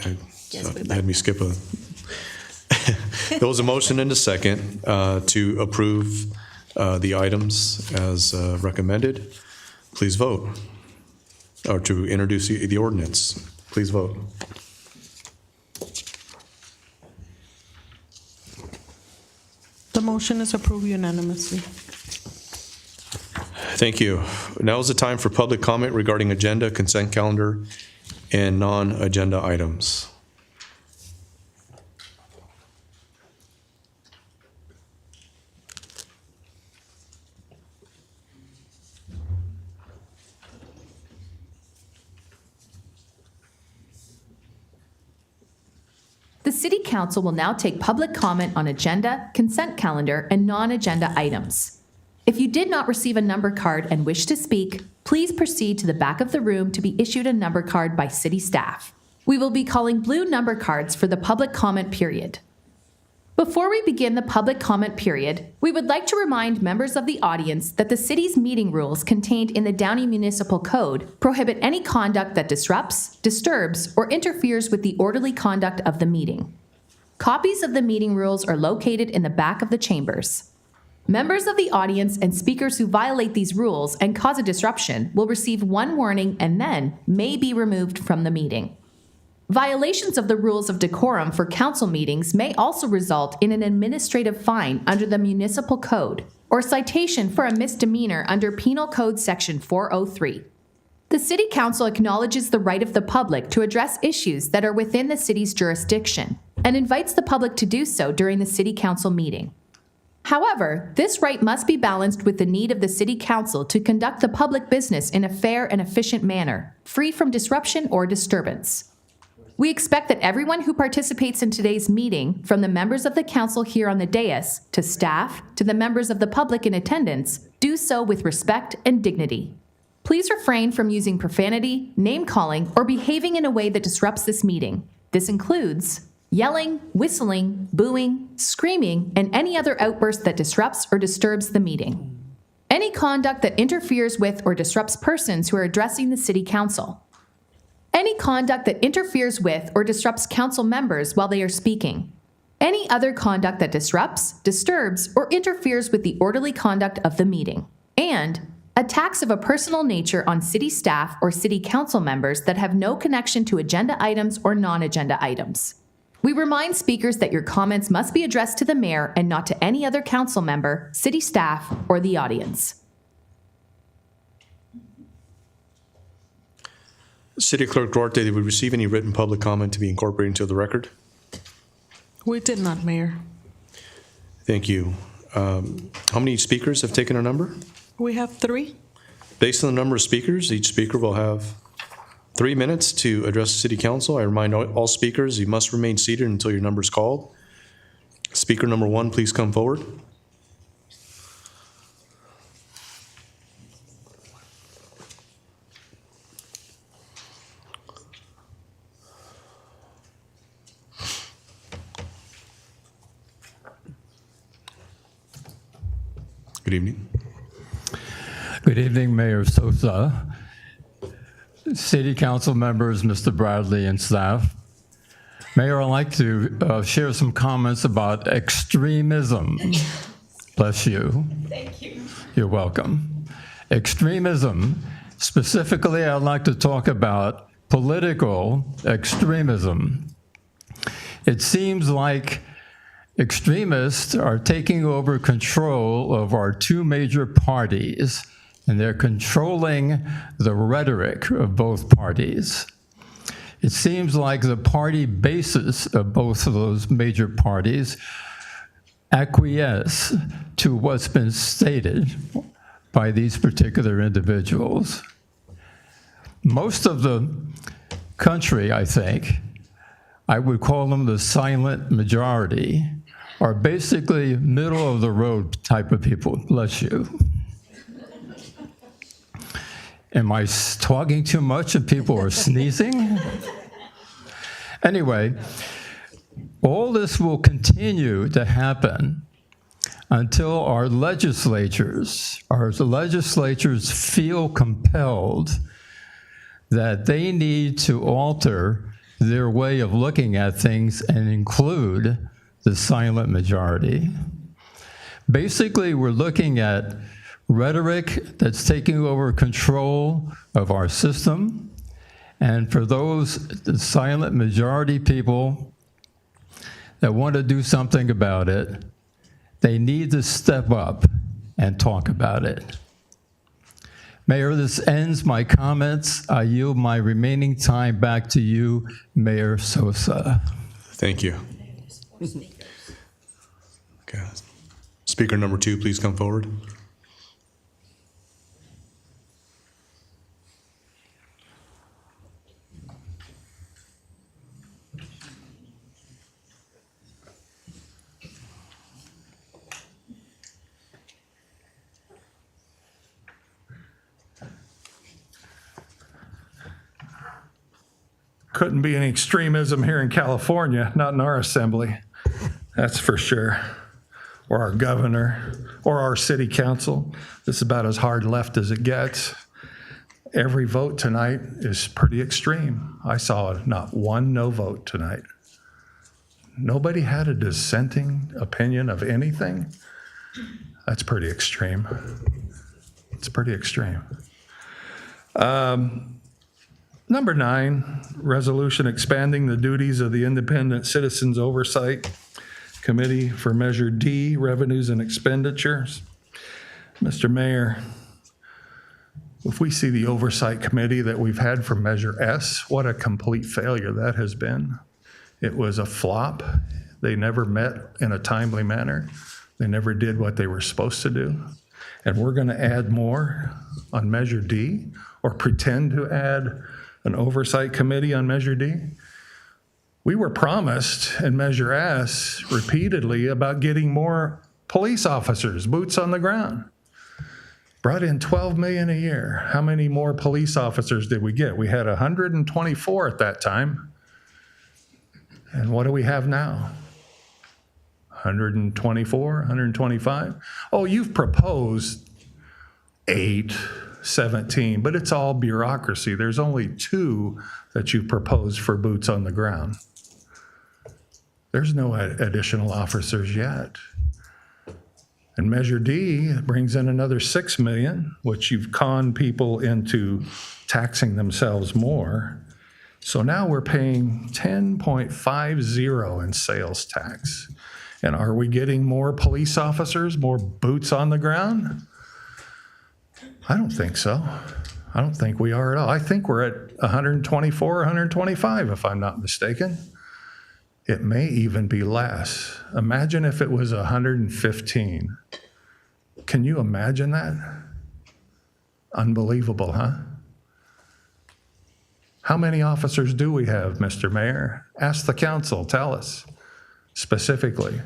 Yes, we You had me skip a. There was a motion and a second to approve the items as recommended. Please vote. Or to introduce the ordinance. Please vote. The motion is approved unanimously. Thank you. Now is the time for public comment regarding agenda, consent calendar, and non-agenda items. The City Council will now take public comment on agenda, consent calendar, and non-agenda items. If you did not receive a number card and wish to speak, please proceed to the back of the room to be issued a number card by city staff. We will be calling blue number cards for the public comment period. Before we begin the public comment period, we would like to remind members of the audience that the city's meeting rules contained in the Downey Municipal Code prohibit any conduct that disrupts, disturbs, or interferes with the orderly conduct of the meeting. Copies of the meeting rules are located in the back of the chambers. Members of the audience and speakers who violate these rules and cause a disruption will receive one warning and then may be removed from the meeting. Violations of the rules of decorum for council meetings may also result in an administrative fine under the Municipal Code or citation for a misdemeanor under Penal Code Section 403. The City Council acknowledges the right of the public to address issues that are within the city's jurisdiction and invites the public to do so during the City Council meeting. However, this right must be balanced with the need of the City Council to conduct the public business in a fair and efficient manner, free from disruption or disturbance. We expect that everyone who participates in today's meeting, from the members of the council here on the dais, to staff, to the members of the public in attendance, do so with respect and dignity. Please refrain from using profanity, name-calling, or behaving in a way that disrupts this meeting. This includes yelling, whistling, booing, screaming, and any other outburst that disrupts or disturbs the meeting. Any conduct that interferes with or disrupts persons who are addressing the City Council. Any conduct that interferes with or disrupts council members while they are speaking. Any other conduct that disrupts, disturbs, or interferes with the orderly conduct of the meeting. And attacks of a personal nature on city staff or city council members that have no connection to agenda items or non-agenda items. We remind speakers that your comments must be addressed to the mayor and not to any other council member, city staff, or the audience. City Clerk Duarte, did we receive any written public comment to be incorporated into the record? We did not, Mayor. Thank you. How many speakers have taken a number? We have 3. Based on the number of speakers, each speaker will have 3 minutes to address the City Council. I remind all speakers, you must remain seated until your number is called. Speaker number 1, please come forward. Good evening. Good evening, Mayor Sosa, City Council members, Mr. Bradley, and staff. Mayor, I'd like to share some comments about extremism. Bless you. Thank you. You're welcome. Extremism. Specifically, I'd like to talk about political extremism. It seems like extremists are taking over control of our two major parties, and they're controlling the rhetoric of both parties. It seems like the party basis of both of those major parties acquiesce to what's been stated by these particular individuals. Most of the country, I think, I would call them the silent majority, are basically middle of the road type of people. Bless you. Am I talking too much and people are sneezing? Anyway, all this will continue to happen until our legislatures feel compelled that they need to alter their way of looking at things and include the silent majority. Basically, we're looking at rhetoric that's taking over control of our system. And for those the silent majority people that want to do something about it, they need to step up and talk about it. Mayor, this ends my comments. I yield my remaining time back to you, Mayor Sosa. Thank you. Okay. Speaker number 2, please come forward. Couldn't be any extremism here in California, not in our assembly, that's for sure. Or our governor, or our city council. This is about as hard left as it gets. Every vote tonight is pretty extreme. I saw not one no vote tonight. Nobody had a dissenting opinion of anything. That's pretty extreme. It's pretty extreme. Number 9, resolution expanding the duties of the Independent Citizens Oversight Committee for Measure D, revenues and expenditures. Mr. Mayor, if we see the oversight committee that we've had for Measure S, what a complete failure that has been. It was a flop. They never met in a timely manner. They never did what they were supposed to do. And we're going to add more on Measure D, or pretend to add an oversight committee on Measure D. We were promised in Measure S repeatedly about getting more police officers, boots on the ground. Brought in $12 million a year. How many more police officers did we get? We had 124 at that time. And what do we have now? 124, 125? Oh, you've proposed 8, 17, but it's all bureaucracy. There's only 2 that you proposed for boots on the ground. There's no additional officers yet. And Measure D brings in another $6 million, which you've conned people into taxing themselves more. So now we're paying 10.50 in sales tax. And are we getting more police officers, more boots on the ground? I don't think so. I don't think we are at all. I think we're at 124, 125, if I'm not mistaken. It may even be less. Imagine if it was 115. Can you imagine that? Unbelievable, huh? How many officers do we have, Mr. Mayor? Ask the council, tell us specifically.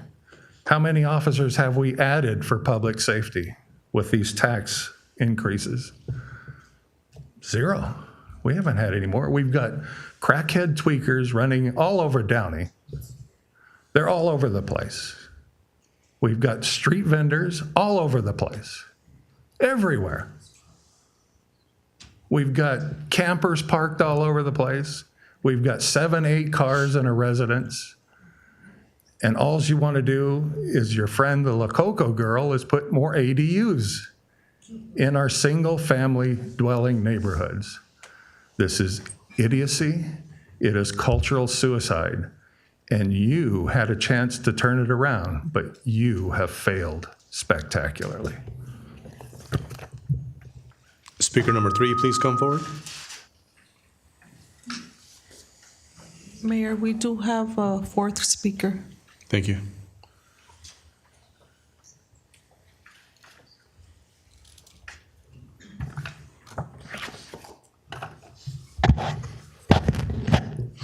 How many officers have we added for public safety with these tax increases? 0. We haven't had any more. We've got crackhead tweakers running all over Downey. They're all over the place. We've got street vendors all over the place, everywhere. We've got campers parked all over the place. We've got 7, 8 cars in a residence. And all you want to do is your friend, the Lakoko girl, is put more ADUs in our single-family dwelling neighborhoods. This is idiocy. It is cultural suicide. And you had a chance to turn it around, but you have failed spectacularly. Speaker number 3, please come forward. Mayor, we do have a fourth speaker. Thank you.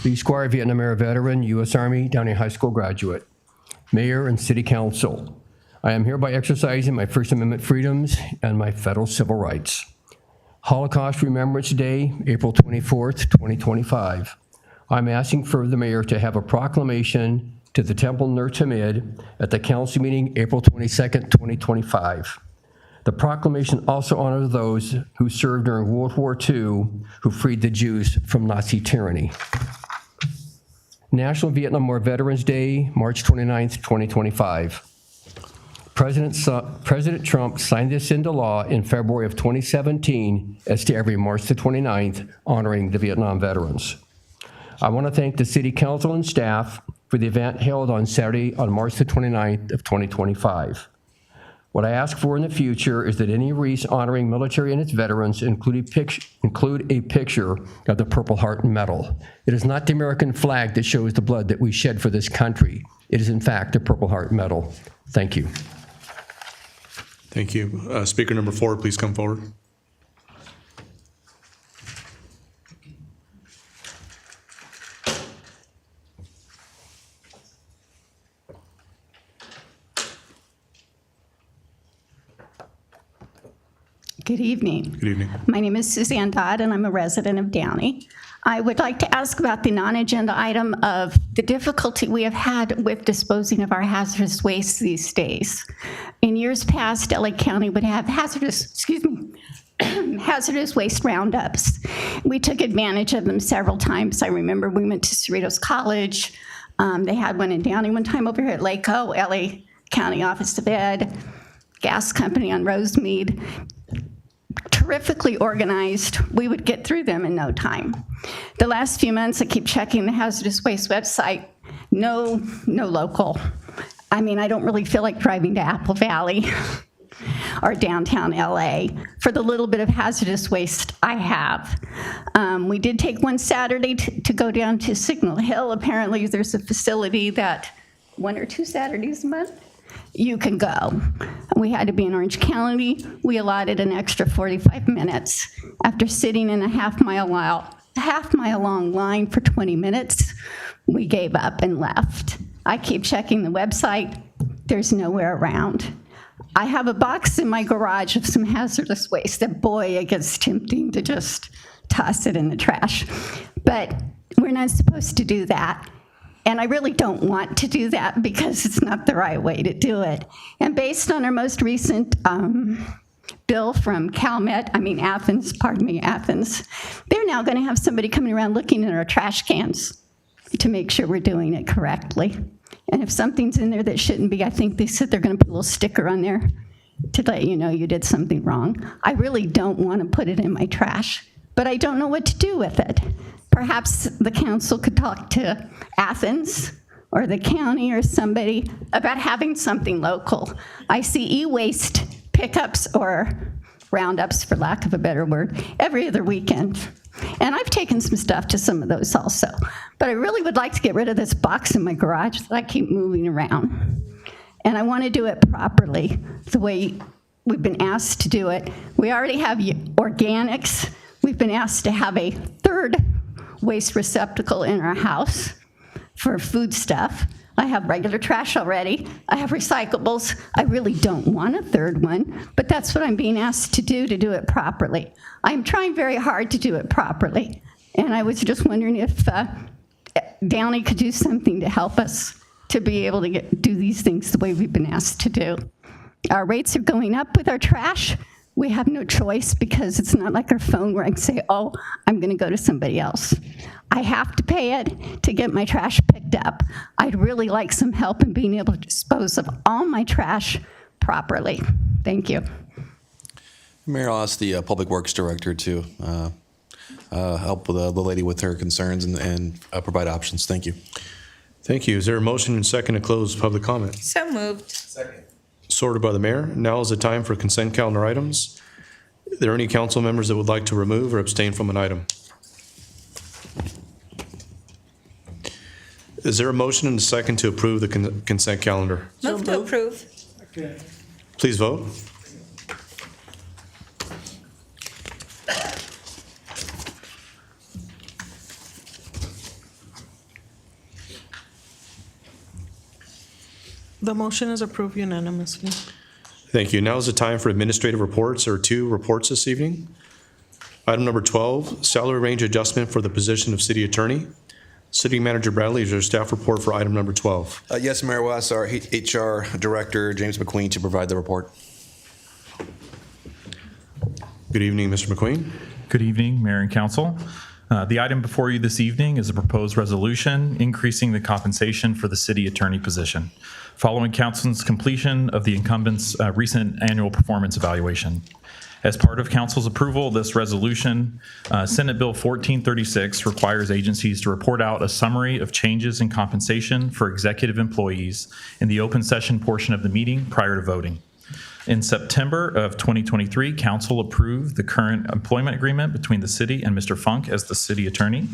Lee Squire, Vietnam era veteran, U.S. Army, Downey High School graduate. Mayor and City Council, I am hereby exercising my First Amendment freedoms and my federal civil rights. Holocaust Remembrance Day, April 24th, 2025. I'm asking for the mayor to have a proclamation to the Temple Ner Tamid at the council meeting April 22nd, 2025. The proclamation also honors those who served during World War II who freed the Jews from Nazi tyranny. National Vietnam War Veterans Day, March 29th, 2025. President Trump signed this into law in February of 2017 as to every March the 29th, honoring the Vietnam veterans. I want to thank the City Council and staff for the event held on Saturday on March the 29th of 2025. What I ask for in the future is that any wreaths honoring military and its veterans include a picture of the Purple Heart medal. It is not the American flag that shows the blood that we shed for this country. It is in fact the Purple Heart medal. Thank you. Thank you. Speaker number 4, please come forward. Good evening. Good evening. My name is Suzanne Dodd, and I'm a resident of Downey. I would like to ask about the non-agenda item of the difficulty we have had with disposing of our hazardous waste these days. In years past, LA County would have hazardous waste roundups. We took advantage of them several times. I remember we went to Cerritos College. They had one in Downey one time over here at LACO, LA County Office of Ed, gas company on Rosemead. Terrifically organized. We would get through them in no time. The last few months, I keep checking the hazardous waste website. No local. I mean, I don't really feel like driving to Apple Valley or downtown LA for the little bit of hazardous waste I have. We did take one Saturday to go down to Signal Hill. Apparently, there's a facility that 1 or 2 Saturdays a month you can go. We had to be in Orange County. We allotted an extra 45 minutes. After sitting in a half mile long line for 20 minutes, we gave up and left. I keep checking the website. There's nowhere around. I have a box in my garage of some hazardous waste that, boy, it gets tempting to just toss it in the trash. But we're not supposed to do that. And I really don't want to do that because it's not the right way to do it. And based on our most recent bill from Athens, they're now going to have somebody coming around looking at our trash cans to make sure we're doing it correctly. And if something's in there that shouldn't be, I think they said they're going to put a little sticker on there to let you know you did something wrong. I really don't want to put it in my trash, but I don't know what to do with it. Perhaps the council could talk to Athens or the county or somebody about having something local. I see e-waste pickups or roundups, for lack of a better word, every other weekend. And I've taken some stuff to some of those also. But I really would like to get rid of this box in my garage that I keep moving around. And I want to do it properly, the way we've been asked to do it. We already have organics. We've been asked to have a third waste receptacle in our house for food stuff. I have regular trash already. I have recyclables. I really don't want a third one, but that's what I'm being asked to do it properly. I'm trying very hard to do it properly, and I was just wondering if Downey could do something to help us to be able to do these things the way we've been asked to do. Our rates are going up with our trash. We have no choice because it's not like our phone where I can say, oh, I'm going to go to somebody else. I have to pay it to get my trash picked up. I'd really like some help in being able to dispose of all my trash properly. Thank you. Mayor, I'll ask the Public Works Director to help with the lady with her concerns and provide options. Thank you. Thank you. Is there a motion and second to close public comment? So moved. Sorted by the mayor. Now is the time for consent calendar items. Are there any council members that would like to remove or abstain from an item? Is there a motion and a second to approve the consent calendar? Move to approve. Please vote. The motion is approved unanimously. Thank you. Now is the time for administrative reports. There are 2 reports this evening. Item number 12, salary range adjustment for the position of city attorney. City Manager Bradley, is there a staff report for item number 12? Yes, Mayor, we'll ask our HR Director, James McQueen, to provide the report. Good evening, Mr. McQueen. Good evening, Mayor and Council. The item before you this evening is a proposed resolution increasing the compensation for the city attorney position, following Council's completion of the incumbent's recent annual performance evaluation. As part of Council's approval of this resolution, Senate Bill 1436 requires agencies to report out a summary of changes in compensation for executive employees in the open session portion of the meeting prior to voting. In September of 2023, Council approved the current employment agreement between the city and Mr. Funk as the city attorney.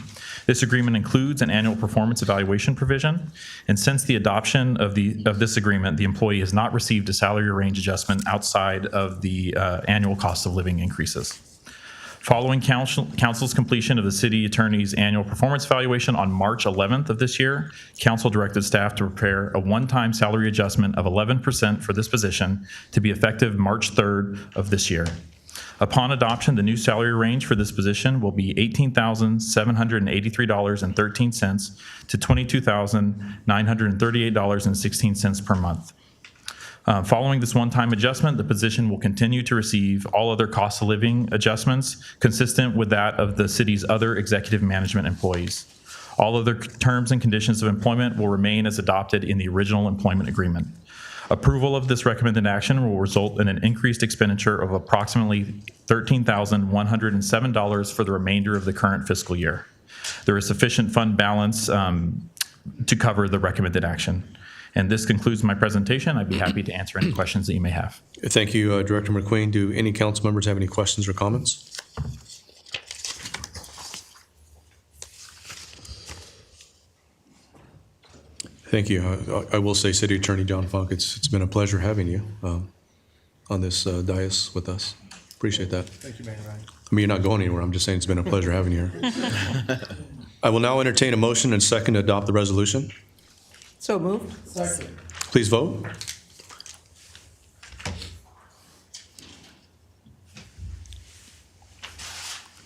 This agreement includes an annual performance evaluation provision, and since the adoption of this agreement, the employee has not received a salary range adjustment outside of the annual cost of living increases. Following Council's completion of the city attorney's annual performance evaluation on March 11th of this year, Council directed staff to prepare a one-time salary adjustment of 11% for this position to be effective March 3rd of this year. Upon adoption, the new salary range for this position will be $18,783.13 to $22,938.16 per month. Following this one-time adjustment, the position will continue to receive all other cost of living adjustments consistent with that of the city's other executive management employees. All other terms and conditions of employment will remain as adopted in the original employment agreement. Approval of this recommended action will result in an increased expenditure of approximately $13,107 for the remainder of the current fiscal year. There is sufficient fund balance to cover the recommended action. And this concludes my presentation. I'd be happy to answer any questions that you may have. Thank you, Director McQueen. Do any council members have any questions or comments? Thank you. I will say, City Attorney John Funk, it's been a pleasure having you on this dais with us. Appreciate that. Thank you, Mayor Ryan. I mean, you're not going anywhere. I'm just saying it's been a pleasure having you here. I will now entertain a motion and second to adopt the resolution. So moved. Second. Please vote.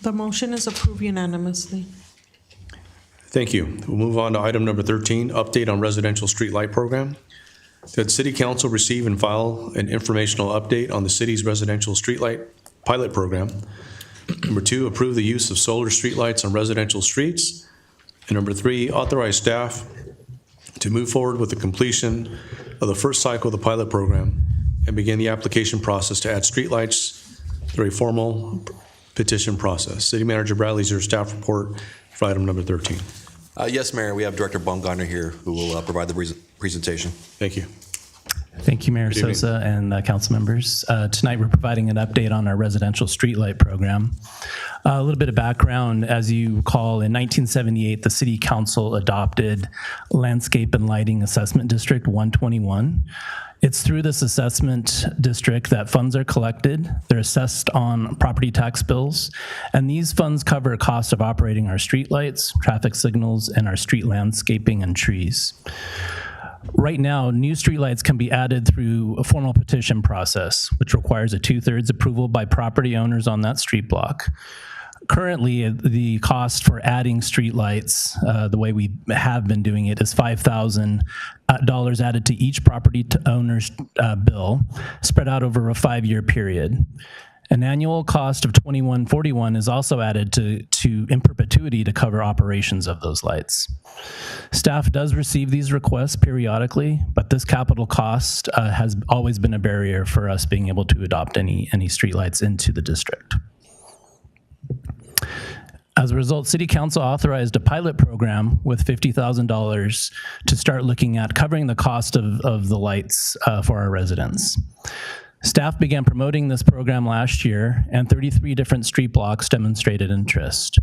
The motion is approved unanimously. Thank you. We'll move on to item number 13, update on residential street light program. That City Council receive and file an informational update on the city's residential streetlight pilot program. Number 2, approve the use of solar streetlights on residential streets. And number 3, authorize staff to move forward with the completion of the first cycle of the pilot program and begin the application process to add streetlights through a formal petition process. City Manager Bradley, is your staff report for item number 13. Yes, Mayor, we have Director Baumgartner here who will provide the presentation. Thank you. Thank you, Mayor Sosa and council members. Tonight, we're providing an update on our residential streetlight program. A little bit of background, as you recall, in 1978, the City Council adopted Landscape and Lighting Assessment District 121. It's through this assessment district that funds are collected. They're assessed on property tax bills, and these funds cover costs of operating our streetlights, traffic signals, and our street landscaping and trees. Right now, new streetlights can be added through a formal petition process, which requires a 2/3 approval by property owners on that street block. Currently, the cost for adding streetlights, the way we have been doing it, is $5,000 added to each property owner's bill, spread out over a 5-year period. An annual cost of $21.41 is also added to in perpetuity to cover operations of those lights. Staff does receive these requests periodically, but this capital cost has always been a barrier for us being able to adopt any streetlights into the district. As a result, City Council authorized a pilot program with $50,000 to start looking at covering the cost of the lights for our residents. Staff began promoting this program last year, and 33 different street blocks demonstrated interest.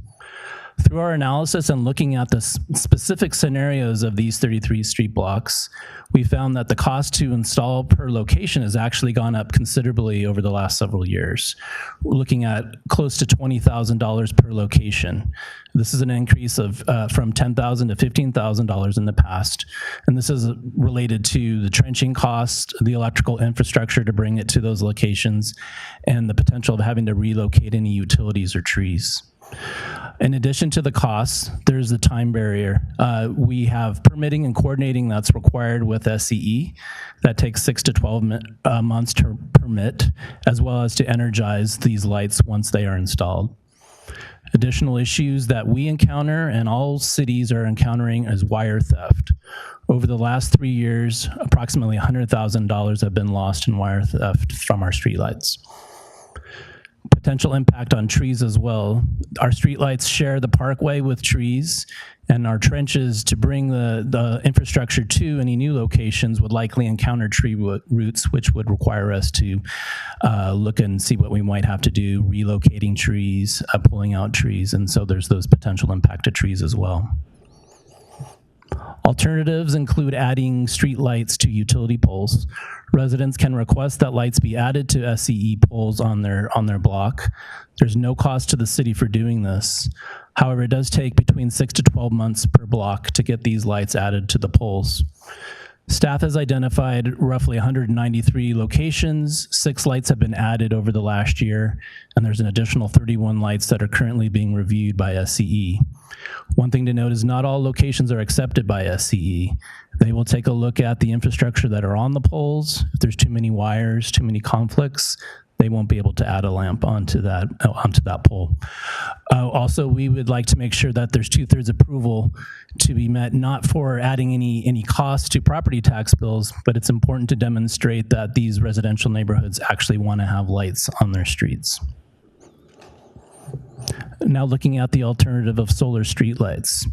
Through our analysis and looking at the specific scenarios of these 33 street blocks, we found that the cost to install per location has actually gone up considerably over the last several years. We're looking at close to $20,000 per location. This is an increase of from $10,000 to $15,000 in the past. And this is related to the trenching cost, the electrical infrastructure to bring it to those locations, and the potential of having to relocate any utilities or trees. In addition to the costs, there's the time barrier. We have permitting and coordinating that's required with SCE. That takes 6 to 12 months to permit, as well as to energize these lights once they are installed. Additional issues that we encounter and all cities are encountering is wire theft. Over the last 3 years, approximately $100,000 have been lost in wire theft from our streetlights. Potential impact on trees as well. Our streetlights share the parkway with trees, and our trenches to bring the infrastructure to any new locations would likely encounter tree roots, which would require us to look and see what we might have to do, relocating trees, pulling out trees, and so there's those potential impact to trees as well. Alternatives include adding street lights to utility poles. Residents can request that lights be added to SCE poles on their block. There's no cost to the city for doing this. However, it does take between 6 to 12 months per block to get these lights added to the poles. Staff has identified roughly 193 locations. 6 lights have been added over the last year, and there's an additional 31 lights that are currently being reviewed by SCE. One thing to note is not all locations are accepted by SCE. They will take a look at the infrastructure that are on the poles. If there's too many wires, too many conflicts, they won't be able to add a lamp onto that pole. Also, we would like to make sure that there's 2/3 approval to be met, not for adding any cost to property tax bills, but it's important to demonstrate that these residential neighborhoods actually want to have lights on their streets. Now looking at the alternative of solar streetlights.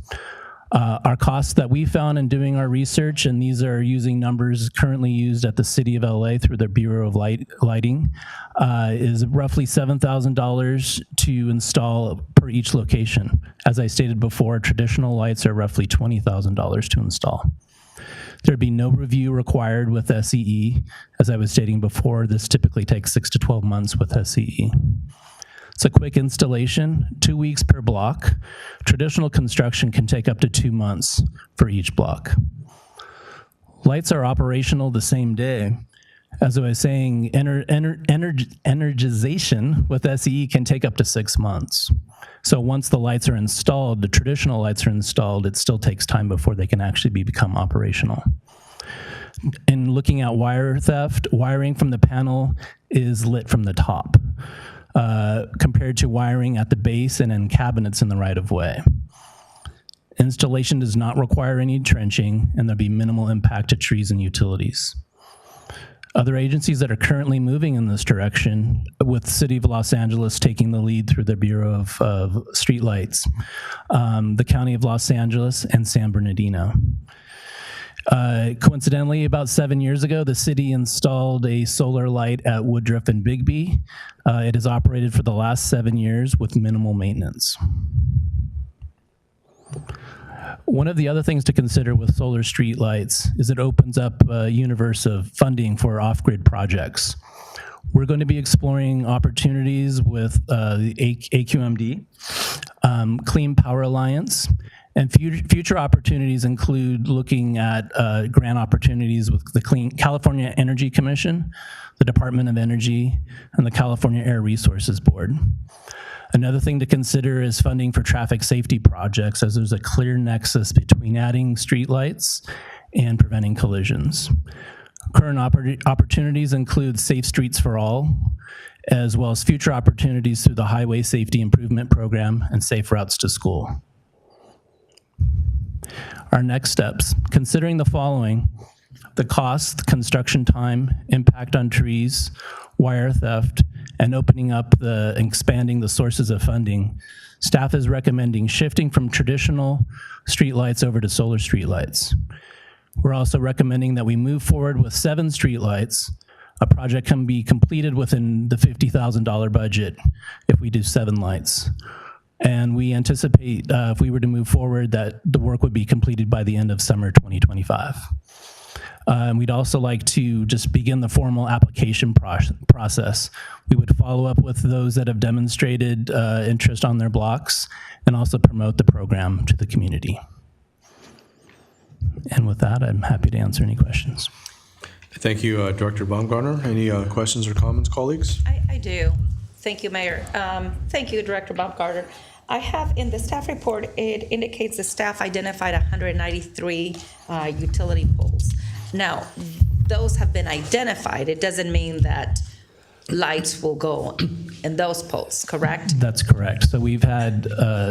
Our costs that we found in doing our research, and these are using numbers currently used at the City of LA through their Bureau of Lighting, is roughly $7,000 to install per each location. As I stated before, traditional lights are roughly $20,000 to install. There'd be no review required with SCE. As I was stating before, this typically takes 6 to 12 months with SCE. It's a quick installation, 2 weeks per block. Traditional construction can take up to 2 months for each block. Lights are operational the same day. As I was saying, energization with SCE can take up to 6 months. So once the lights are installed, the traditional lights are installed, it still takes time before they can actually become operational. In looking at wire theft, wiring from the panel is lit from the top. Compared to wiring at the base and in cabinets in the right-of-way. Installation does not require any trenching, and there'll be minimal impact to trees and utilities. Other agencies that are currently moving in this direction, with the City of Los Angeles taking the lead through the Bureau of Streetlights, the County of Los Angeles, and San Bernardino. Coincidentally, about 7 years ago, the city installed a solar light at Woodruff and Bigby. It has operated for the last 7 years with minimal maintenance. One of the other things to consider with solar street lights is it opens up a universe of funding for off-grid projects. We're going to be exploring opportunities with the AQMD, Clean Power Alliance, And future opportunities include looking at grant opportunities with the California Energy Commission, the Department of Energy, and the California Air Resources Board. Another thing to consider is funding for traffic safety projects, as there's a clear nexus between adding streetlights and preventing collisions. Current opportunities include Safe Streets for All, as well as future opportunities through the Highway Safety Improvement Program and Safe Routes to School. Our next steps, considering the following: the cost, construction time, impact on trees, wire theft, and opening up expanding the sources of funding, staff is recommending shifting from traditional streetlights over to solar streetlights. We're also recommending that we move forward with 7 streetlights. A project can be completed within the $50,000 budget if we do 7 lights. And we anticipate, if we were to move forward, that the work would be completed by the end of summer 2025. And we'd also like to just begin the formal application process. We would follow up with those that have demonstrated interest on their blocks and also promote the program to the community. And with that, I'm happy to answer any questions. Thank you, Director Baumgartner. Any questions or comments, colleagues? I do. Thank you, Mayor. Thank you, Director Baumgartner. I have in the staff report, it indicates the staff identified 193 utility poles. Now, those have been identified. It doesn't mean that lights will go in those poles, correct? That's correct. So we've had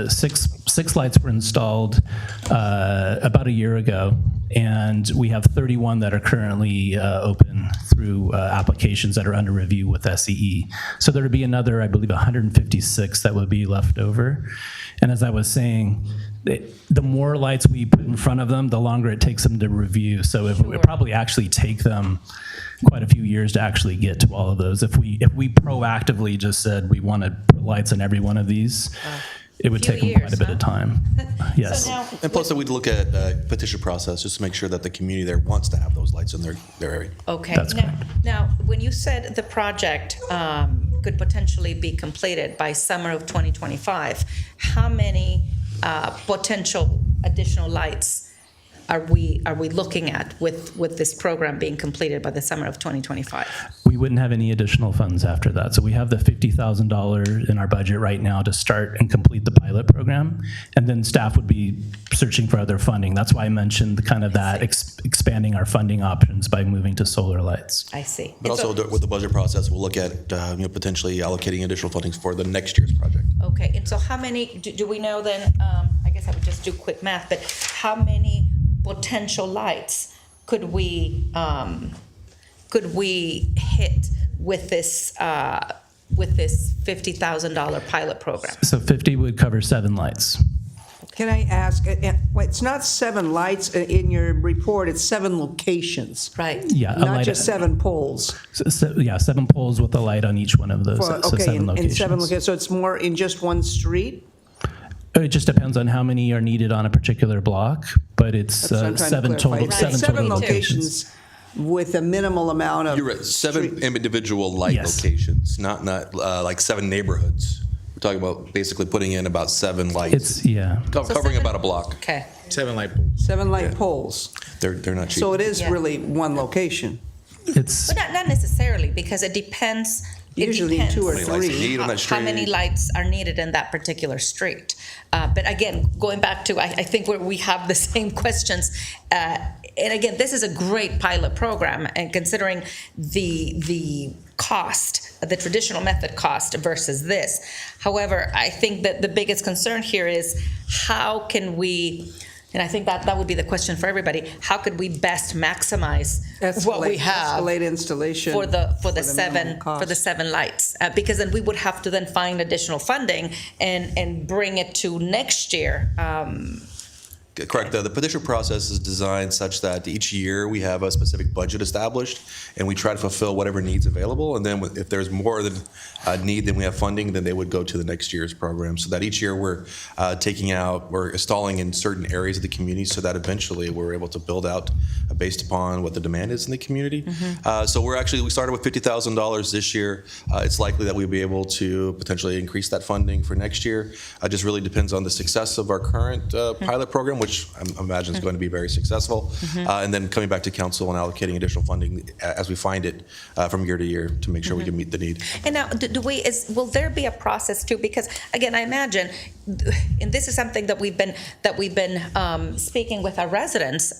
six lights were installed about a year ago, and we have 31 that are currently open through applications that are under review with SEE. So there would be another, I believe, 156 that would be left over. And as I was saying, the more lights we put in front of them, the longer it takes them to review. So it would probably actually take them quite a few years to actually get to all of those. If we proactively just said we want to put lights on every one of these, it would take them quite a bit of time. Yes. So now, And plus, we'd look at petition process just to make sure that the community there wants to have those lights in their area. okay. That's Now, when you said the project could potentially be completed by summer of 2025, how many potential additional lights are we looking at with this program being completed by the summer of 2025? We wouldn't have any additional funds after that. So we have the $50,000 in our budget right now to start and complete the pilot program, and then staff would be searching for other funding. That's why I mentioned the kind of that expanding our funding options by moving to solar lights. I see. But And also so- with the budget process, we'll look at potentially allocating additional funding for the next year's project. Okay, and so how many, do we know then, I guess I would just do quick math, but how many potential lights could we hit with this $50,000 pilot program? So 50 would cover 7 lights. Can I ask, it's not 7 lights in your report, it's 7 locations. Right. Yeah, a Not light- just 7 poles. Yeah, 7 poles with a light on each one of those. So Okay, 7 in locations. 7 locations, so it's more in just one street? It just depends on how many are needed on a particular block, but it's That's what I'm trying to 7 clarify. total. It's 7 7 total locations. locations with a minimal amount of. You're right, 7 individual light Yes. locations, not like 7 neighborhoods. We're talking about basically putting in about 7 lights. It's, yeah. Covering about a block. Okay. 7 light poles. 7 light poles. They're not cheap. So it is Yeah. really one location. It's But not necessarily, because it depends. Usually 2 or How many lights you 3. need on that How many street. lights are needed in that particular street? But again, going back to, I think we have the same questions. And again, this is a great pilot program, and considering the cost, the traditional method cost versus this. However, I think that the biggest concern here is how can we, and I think that would be the question for everybody, how could we best maximize what we have Escalate installation. for the minimum cost. 7 lights, because then we would have to then find additional funding and bring it to next year. Correct. The petition process is designed such that each year we have a specific budget established, and we try to fulfill whatever needs available. And then if there's more than a need than we have funding, then they would go to the next year's program. So that each year we're we're installing in certain areas of the community, so that eventually we're able to build out based upon what the demand is in the community. So we started with $50,000 this year. It's likely that we'll be able to potentially increase that funding for next year. It just really depends on the success of our current pilot program, which I imagine is going to be very successful. And then coming back to council and allocating additional funding as we find it from year to year to make sure we can meet the need. And now, will there be a process too? Because again, I imagine, and this is something that we've been speaking with our residents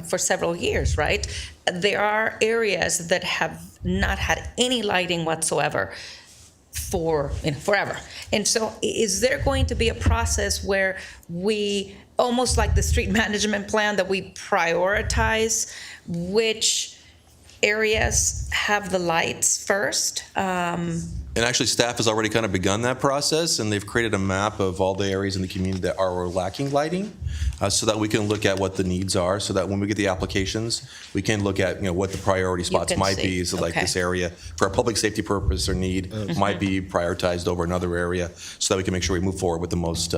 for several years, right? There are areas that have not had any lighting whatsoever forever. And so is there going to be a process where we, almost like the street management plan, that we prioritize which areas have the lights first? And actually, staff has already kind of begun that process, and they've created a map of all the areas in the community that are lacking lighting, so that we can look at what the needs are, so that when we get the applications, we can look at what the priority spots might be. So like this area, for a public safety purpose or need, might be prioritized over another area, so that we can make sure we move forward with the most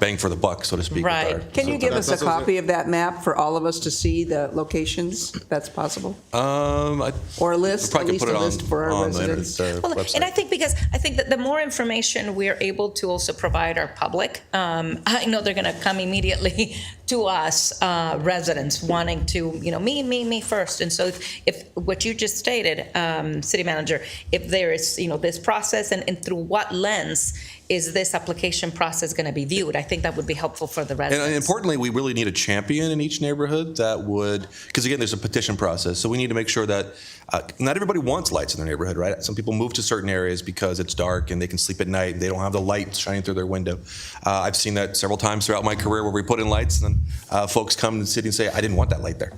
bang for the buck, so to speak. Right. Can you give us a copy of that map for all of us to see the locations? That's possible. Or a list, at least a list for our residents. And I think that the more information we're able to also provide our public, I know they're going to come immediately to us residents wanting to, me first. And so if what you just stated, City Manager, if there is, this process and through what lens is this application process going to be viewed, I think that would be helpful for the residents. And importantly, we really need a champion in each neighborhood that would, because again, there's a petition process, so we need to make sure that not everybody wants lights in their neighborhood, right? Some people move to certain areas because it's dark and they can sleep at night and they don't have the light shining through their window. I've seen that several times throughout my career where we put in lights and then folks come to the city and say, I didn't want that light there.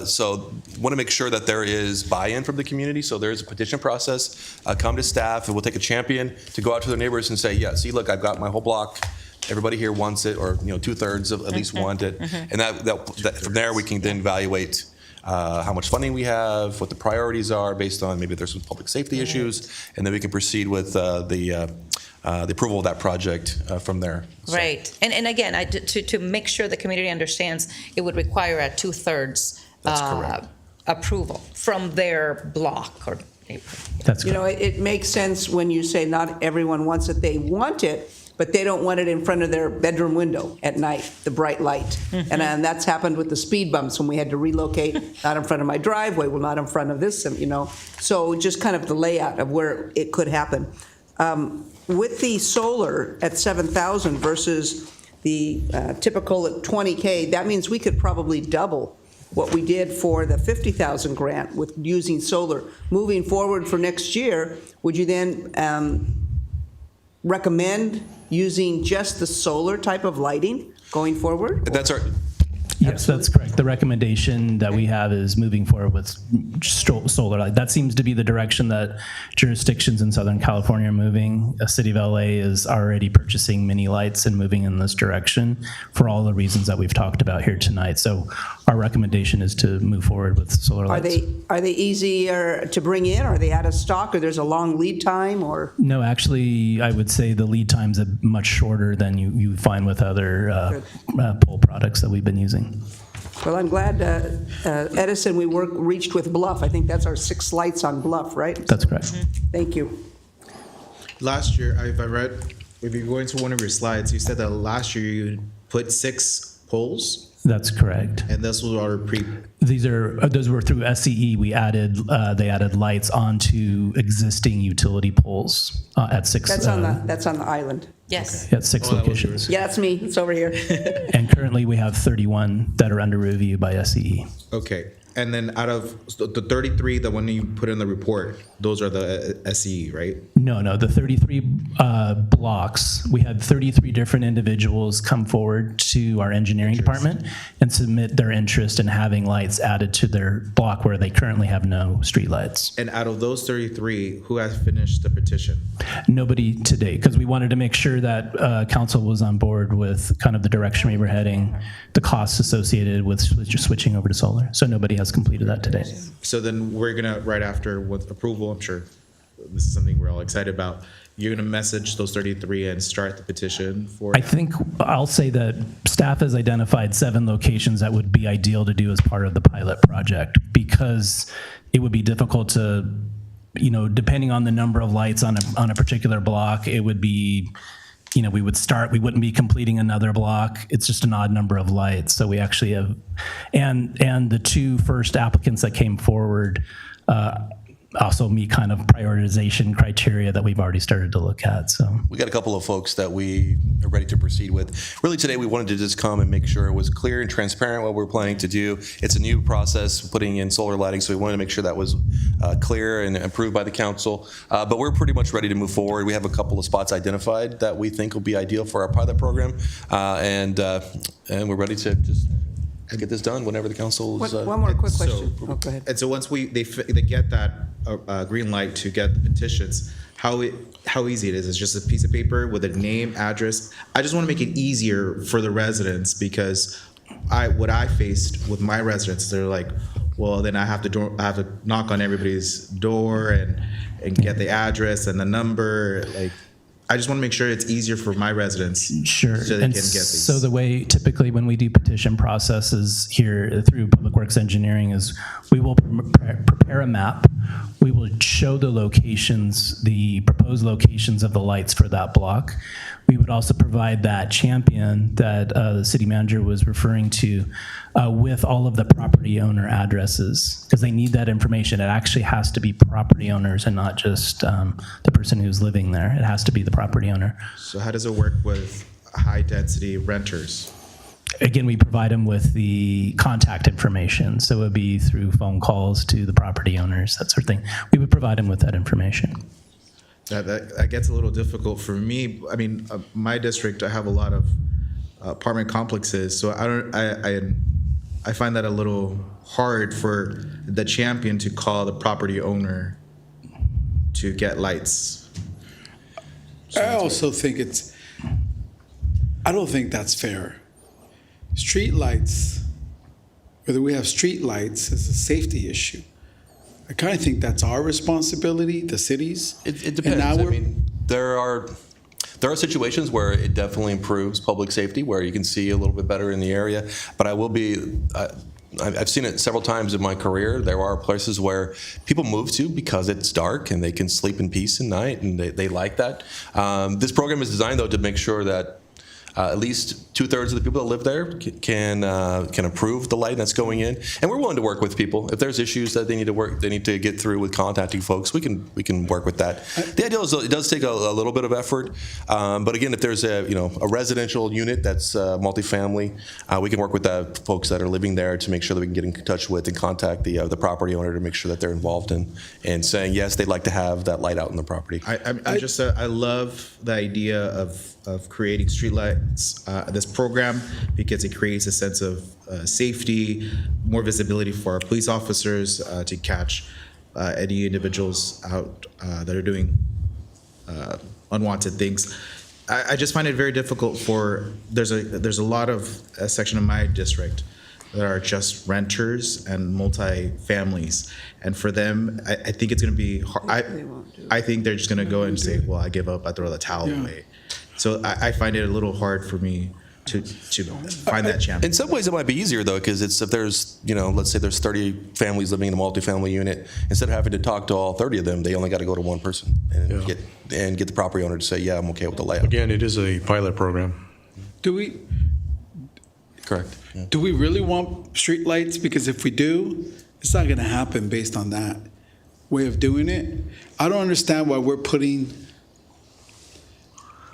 So want to make sure that there is buy-in from the community, so there is a petition process. Come to staff and we'll take a champion to go out to their neighbors and say, yeah, see, look, I've got my whole block. Everybody here wants it, or 2/3 of at least want it. And that from there we can then evaluate how much funding we have, what the priorities are based on maybe there's some public safety issues, and then we can proceed with the approval of that project from there. Right. And again, to make sure the community understands, it would require a 2/3 approval from their block or neighborhood. That's correct. It makes sense when you say not everyone wants it. They want it, but they don't want it in front of their bedroom window at night, the bright light. And that's happened with the speed bumps when we had to relocate, not in front of my driveway, well, not in front of this, So just kind of the layout of where it could happen. With the solar at 7,000 versus the typical at 20K, that means we could probably double what we did for the 50,000 grant with using solar. Moving forward for next year, would you then recommend using just the solar type of lighting going forward? That's our. Yes, that's correct. The recommendation that we have is moving forward with solar light. That seems to be the direction that jurisdictions in Southern California are moving. The City of LA is already purchasing mini lights and moving in this direction for all the reasons that we've talked about here tonight. So our recommendation is to move forward with solar lights. Are they easier to bring in? Are they out of stock, or there's a long lead time, or? No, actually, I would say the lead times are much shorter than you find with other pole products that we've been using. Well, I'm glad, Edison, we reached with Bluff. I think that's our 6 lights on Bluff, right? That's correct. Thank you. Last year, if I read, if you go into one of your slides, you said that last year you put 6 poles. That's correct. And this was our those were through SCE. They added lights onto existing utility poles at 6. That's on the island. Yes. At 6 locations. Yeah, that's me. It's over here. And currently we have 31 that are under review by SCE. Okay. And then out of the 33, the one you put in the report, those are the SCE, right? No, the 33 blocks, we had 33 different individuals come forward to our engineering department and submit their interest in having lights added to their block where they currently have no streetlights. And out of those 33, who has finished the petition? Nobody to date, because we wanted to make sure that council was on board with kind of the direction we were heading, the costs associated with switching over to solar. So nobody has completed that today. So then we're gonna, right after with approval, I'm sure this is something we're all excited about, you're gonna message those 33 and start the petition for? I think I'll say that staff has identified 7 locations that would be ideal to do as part of the pilot project, because it would be difficult to, depending on the number of lights on a particular block, it would be, we wouldn't be completing another block. It's just an odd number of lights. So we actually have, and the 2 first applicants that came forward also meet kind of prioritization criteria that we've already started to look at. So we got a couple of folks that we are ready to proceed with. Really today we wanted to just come and make sure it was clear and transparent what we're planning to do. It's a new process putting in solar lighting, so we wanted to make sure that was clear and approved by the council. But we're pretty much ready to move forward. We have a couple of spots identified that we think will be ideal for our pilot program, and we're ready to just get this done whenever the council is. One more quick question. Go ahead. And so once they get that green light to get the petitions, how easy it is? It's just a piece of paper with a name, address. I just want to make it easier for the residents, because what I faced with my residents, they're like, well, then I have to knock on everybody's door and get the address and the number. Like, I just want to make sure it's easier for my residents. Sure. So they can get these. So the way typically when we do petition processes here through Public Works Engineering is we will prepare a map. We will show the locations, the proposed locations of the lights for that block. We would also provide that champion that the city manager was referring to with all of the property owner addresses, because they need that information. It actually has to be property owners and not just the person who's living there. It has to be the property owner. So how does it work with high density renters? Again, we provide them with the contact information. So it would be through phone calls to the property owners, that sort of thing. We would provide them with that information. That gets a little difficult for me. I mean, my district, I have a lot of apartment complexes, so I find that a little hard for the champion to call the property owner to get lights. I also think I don't think that's fair. Street lights, whether we have street lights, is a safety issue. I kind of think that's our responsibility, the cities. It depends. I mean, there are situations where it definitely improves public safety, where you can see a little bit better in the area. But I've seen it several times in my career. There are places where people move to because it's dark and they can sleep in peace at night, and they like that. This program is designed, though, to make sure that at least 2/3 of the people that live there can approve the light that's going in, and we're willing to work with people. If there's issues that they need to get through with contacting folks, we can work with that. The idea is it does take a little bit of effort, but again, if there's a residential unit that's multifamily, we can work with the folks that are living there to make sure that we can get in touch with and contact the property owner to make sure that they're involved in saying yes, they'd like to have that light out in the property. I love the idea of creating streetlights, this program, because it creates a sense of safety, more visibility for our police officers to catch any individuals out that are doing unwanted things. I just find it very difficult there's a lot of a section of my district that are just renters and multi-families, and for them, I think it's going to be hard. I think they're just going to go and say, well, I give up, I throw the towel away. So I find it a little hard for me to find that champion. In some ways, it might be easier, though, because if there's, let's say there's 30 families living in a multifamily unit, instead of having to talk to all 30 of them, they only got to go to one person and get the property owner to say, yeah, I'm okay with the layout. Again, it is a pilot program. Correct. Yeah. Do we really want streetlights? Because if we do, it's not going to happen based on that way of doing it. I don't understand why we're putting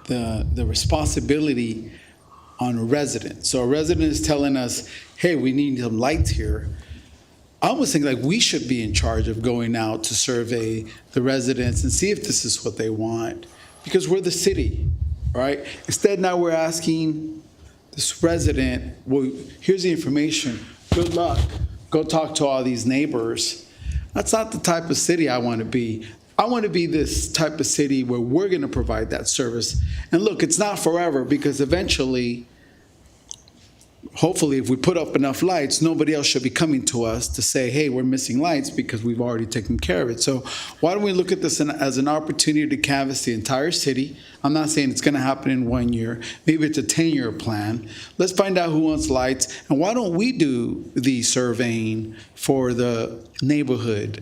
the responsibility on a resident. So a resident is telling us, hey, we need some lights here. I almost think like we should be in charge of going out to survey the residents and see if this is what they want, because we're the city, right? Instead, now we're asking this resident, well, here's the information. Good luck. Go talk to all these neighbors. That's not the type of city I want to be. I want to be this type of city where we're going to provide that service. And look, it's not forever, because eventually, hopefully, if we put up enough lights, nobody else should be coming to us to say, hey, we're missing lights, because we've already taken care of it. So why don't we look at this as an opportunity to canvass the entire city? I'm not saying it's going to happen in 1 year. Maybe it's a 10-year plan. Let's find out who wants lights. And why don't we do the surveying for the neighborhood?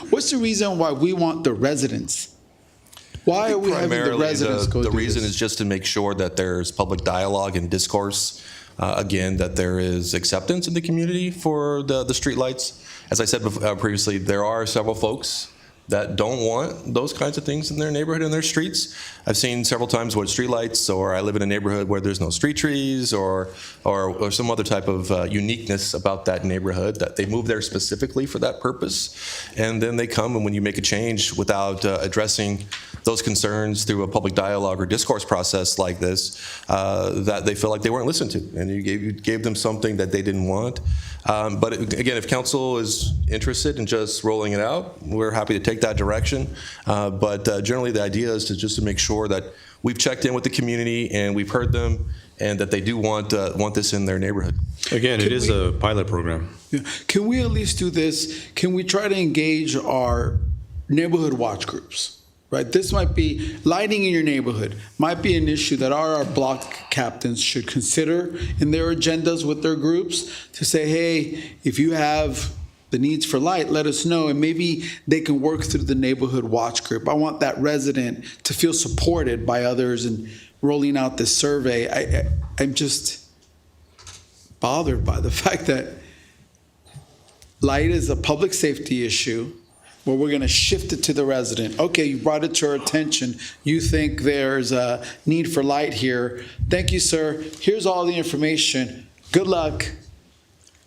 What's the reason why we want the residents? Why are we having the residents go do this? The reason is just to make sure that there's public dialogue and discourse. Again, that there is acceptance in the community for the streetlights. As I said previously, there are several folks that don't want those kinds of things in their neighborhood and their streets. I've seen several times where streetlights, or I live in a neighborhood where there's no street trees, or some other type of uniqueness about that neighborhood, that they move there specifically for that purpose. And then they come, and when you make a change without addressing those concerns through a public dialogue or discourse process like this, that they feel like they weren't listened to, and you gave them something that they didn't want. But again, if council is interested in just rolling it out, we're happy to take that direction. But generally, the idea is to make sure that we've checked in with the community and we've heard them, and that they do want this in their neighborhood. Again, it is a pilot program. Yeah. Can we at least do this? Can we try to engage our neighborhood watch groups? Right, this might be lighting in your neighborhood, might be an issue that our block captains should consider in their agendas with their groups, to say, hey, if you have the needs for light, let us know, and maybe they can work through the neighborhood watch group. I want that resident to feel supported by others in rolling out this survey. I'm just bothered by the fact that light is a public safety issue, where we're going to shift it to the resident. Okay, you brought it to our attention. You think there's a need for light here. Thank you, sir. Here's all the information. Good luck.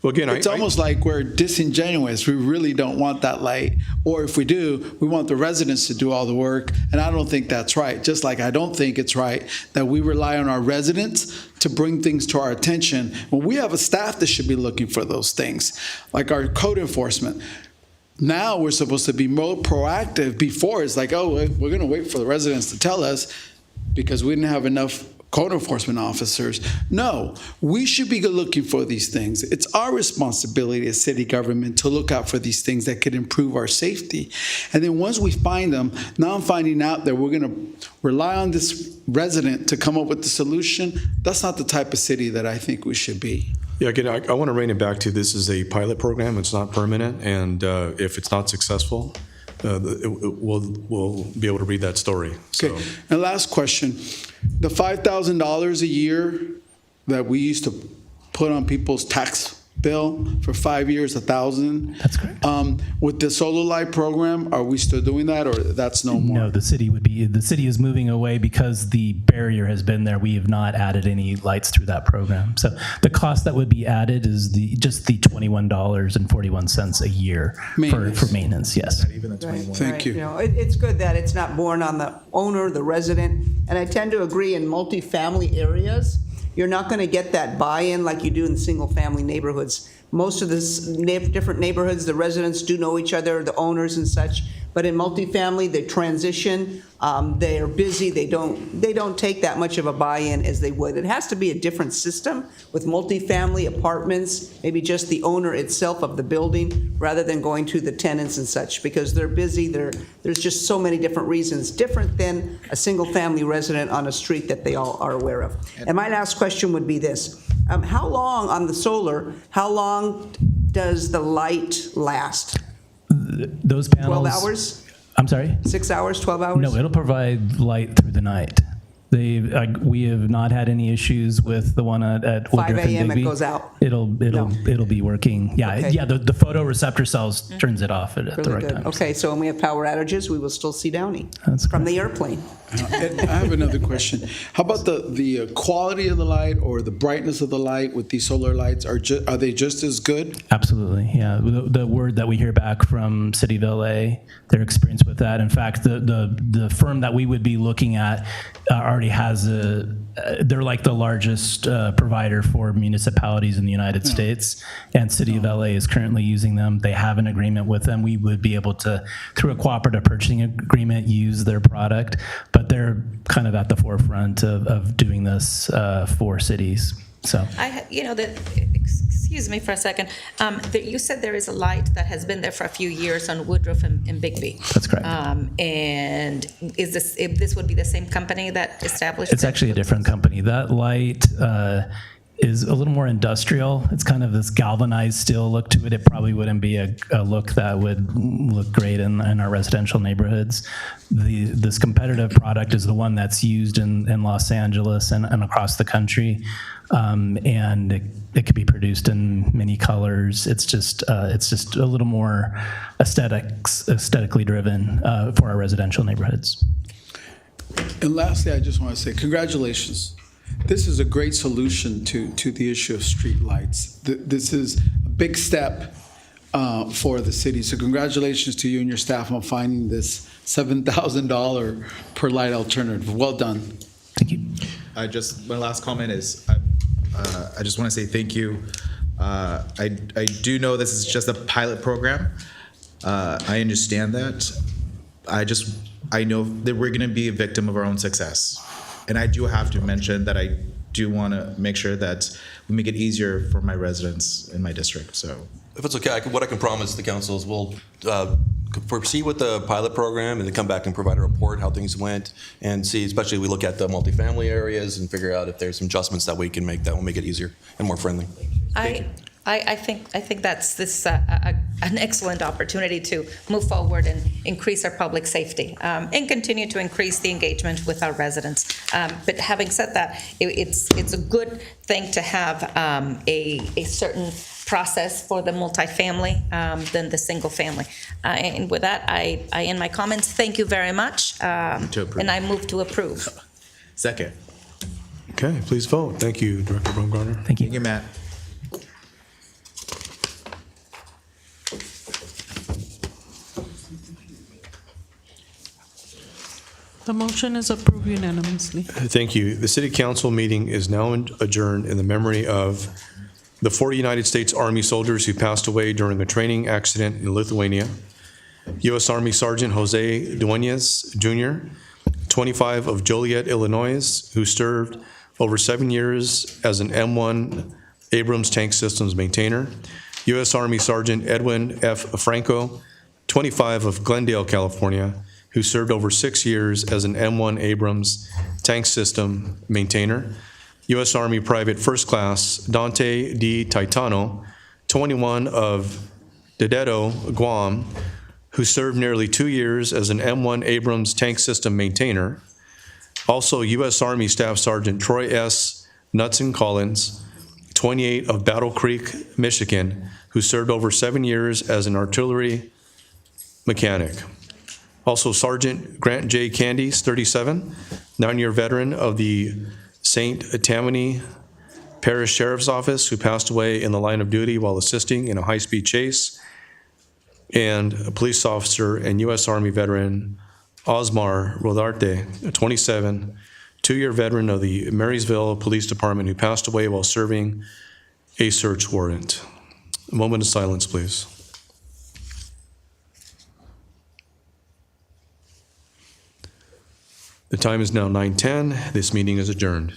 Well, again, it's almost like we're disingenuous. We really don't want that light. Or if we do, we want the residents to do all the work. And I don't think that's right. Just like I don't think it's right that we rely on our residents to bring things to our attention when we have a staff that should be looking for those things, like our code enforcement. Now we're supposed to be more proactive. Before, it's like, oh, we're going to wait for the residents to tell us because we didn't have enough code enforcement officers. No, we should be looking for these things. It's our responsibility as city government to look out for these things that could improve our safety. And then once we find them, now I'm finding out that we're going to rely on this resident to come up with the solution. That's not the type of city that I think we should be. Yeah, again, I want to rein it back to, this is a pilot program. It's not permanent, and if it's not successful, we'll be able to read that story. Okay, so. And last question. The $5,000 a year that we used to put on people's tax bill for 5 years, $1,000. That's correct. With the solar light program, are we still doing that, or that's no more? No, the city is moving away because the barrier has been there. We have not added any lights through that program. So the cost that would be added is just the $21.41 a year for maintenance. Yes. Thank you. You know, it's good that it's not borne on the owner, the resident, and I tend to agree in multifamily areas, you're not going to get that buy-in like you do in single-family neighborhoods. Most of the different neighborhoods, the residents do know each other, the owners and such. But in multifamily, they transition. They are busy. They don't take that much of a buy-in as they would. It has to be a different system with multifamily apartments, maybe just the owner itself of the building, rather than going to the tenants and such, because they're busy. There's just so many different reasons, different than a single-family resident on a street that they all are aware of. And my last question would be this: how long on the solar? How long does the light last? Those panels. 12 hours? I'm sorry? 6 hours, 12 hours? No, it'll provide light through the night. We have not had any issues with the one at 5 a.m. it goes out. It'll be working. Yeah, Okay. yeah. The photoreceptor cells turns it off at the right time. Okay, so when we have power outages, we will still see Downey from the airplane. And I have another question. How about the quality of the light or the brightness of the light with these solar lights? Are they just as good? Absolutely, yeah. The word that we hear back from City of LA, their experience with that. In fact, the firm that we would be looking at already has they're like the largest provider for municipalities in the United States, and City of LA is currently using them. They have an agreement with them. We would be able to, through a cooperative purchasing agreement, use their product, but they're kind of at the forefront of doing this for cities. So, excuse me for a second. You said there is a light that has been there for a few years on Woodruff and Bigby. That's correct. And if this would be the same company that established it's actually a different company. That light is a little more industrial. It's kind of this galvanized steel look to it. It probably wouldn't be a look that would look great in our residential neighborhoods. This competitive product is the one that's used in Los Angeles and across the country, and it could be produced in many colors. It's just a little more aesthetically driven for our residential neighborhoods. And lastly, I just want to say congratulations. This is a great solution to the issue of street lights. This is a big step for the city. So congratulations to you and your staff on finding this $7,000 per light alternative. Well done. Thank you. My last comment is, I just want to say thank you. I do know this is just a pilot program. I understand that. I know that we're going to be a victim of our own success. And I do have to mention that I do want to make sure that we make it easier for my residents in my district. So, if it's okay, what I can promise the council is we'll proceed with the pilot program and then come back and provide a report how things went and see, especially we look at the multifamily areas and figure out if there's some adjustments that we can make that will make it easier and more friendly. I think that's an excellent opportunity to move forward and increase our public safety and continue to increase the engagement with our residents. But having said that, it's a good thing to have a certain process for the multifamily than the single family. And with that, I end my comments. Thank you very much. And I move to approve. Second. Okay, please vote. Thank you, Director Baumgartner. Thank you. Thank you, Matt. The motion is approved unanimously. Thank you. The City Council meeting is now adjourned in the memory of the 40 United States Army soldiers who passed away during a training accident in Lithuania, U.S. Army Sergeant Jose Dueñas, Jr., 25 of Joliet, Illinois, who served over 7 years as an M1 Abrams Tank Systems maintainer, U.S. Army Sergeant Edwin F. Franco, 25 of Glendale, California, who served over 6 years as an M1 Abrams Tank System maintainer, U.S. Army Private First Class Dante D. Titano, 21 of Dededo, Guam, who served nearly 2 years as an M1 Abrams Tank System maintainer. Also, U.S. Army Staff Sergeant Troy S. Knudsen Collins, 28 of Battle Creek, Michigan, who served over 7 years as an artillery mechanic. Also, Sergeant Grant J. Candies, 37, 9-year veteran of the St. Tammany Parish Sheriff's Office, who passed away in the line of duty while assisting in a high-speed chase, and a police officer and U.S. Army veteran Osmar Rodarte, 27, 2-year veteran of the Marysville Police Department, who passed away while serving a search warrant. A moment of silence, please. The time is now 9:10. This meeting is adjourned.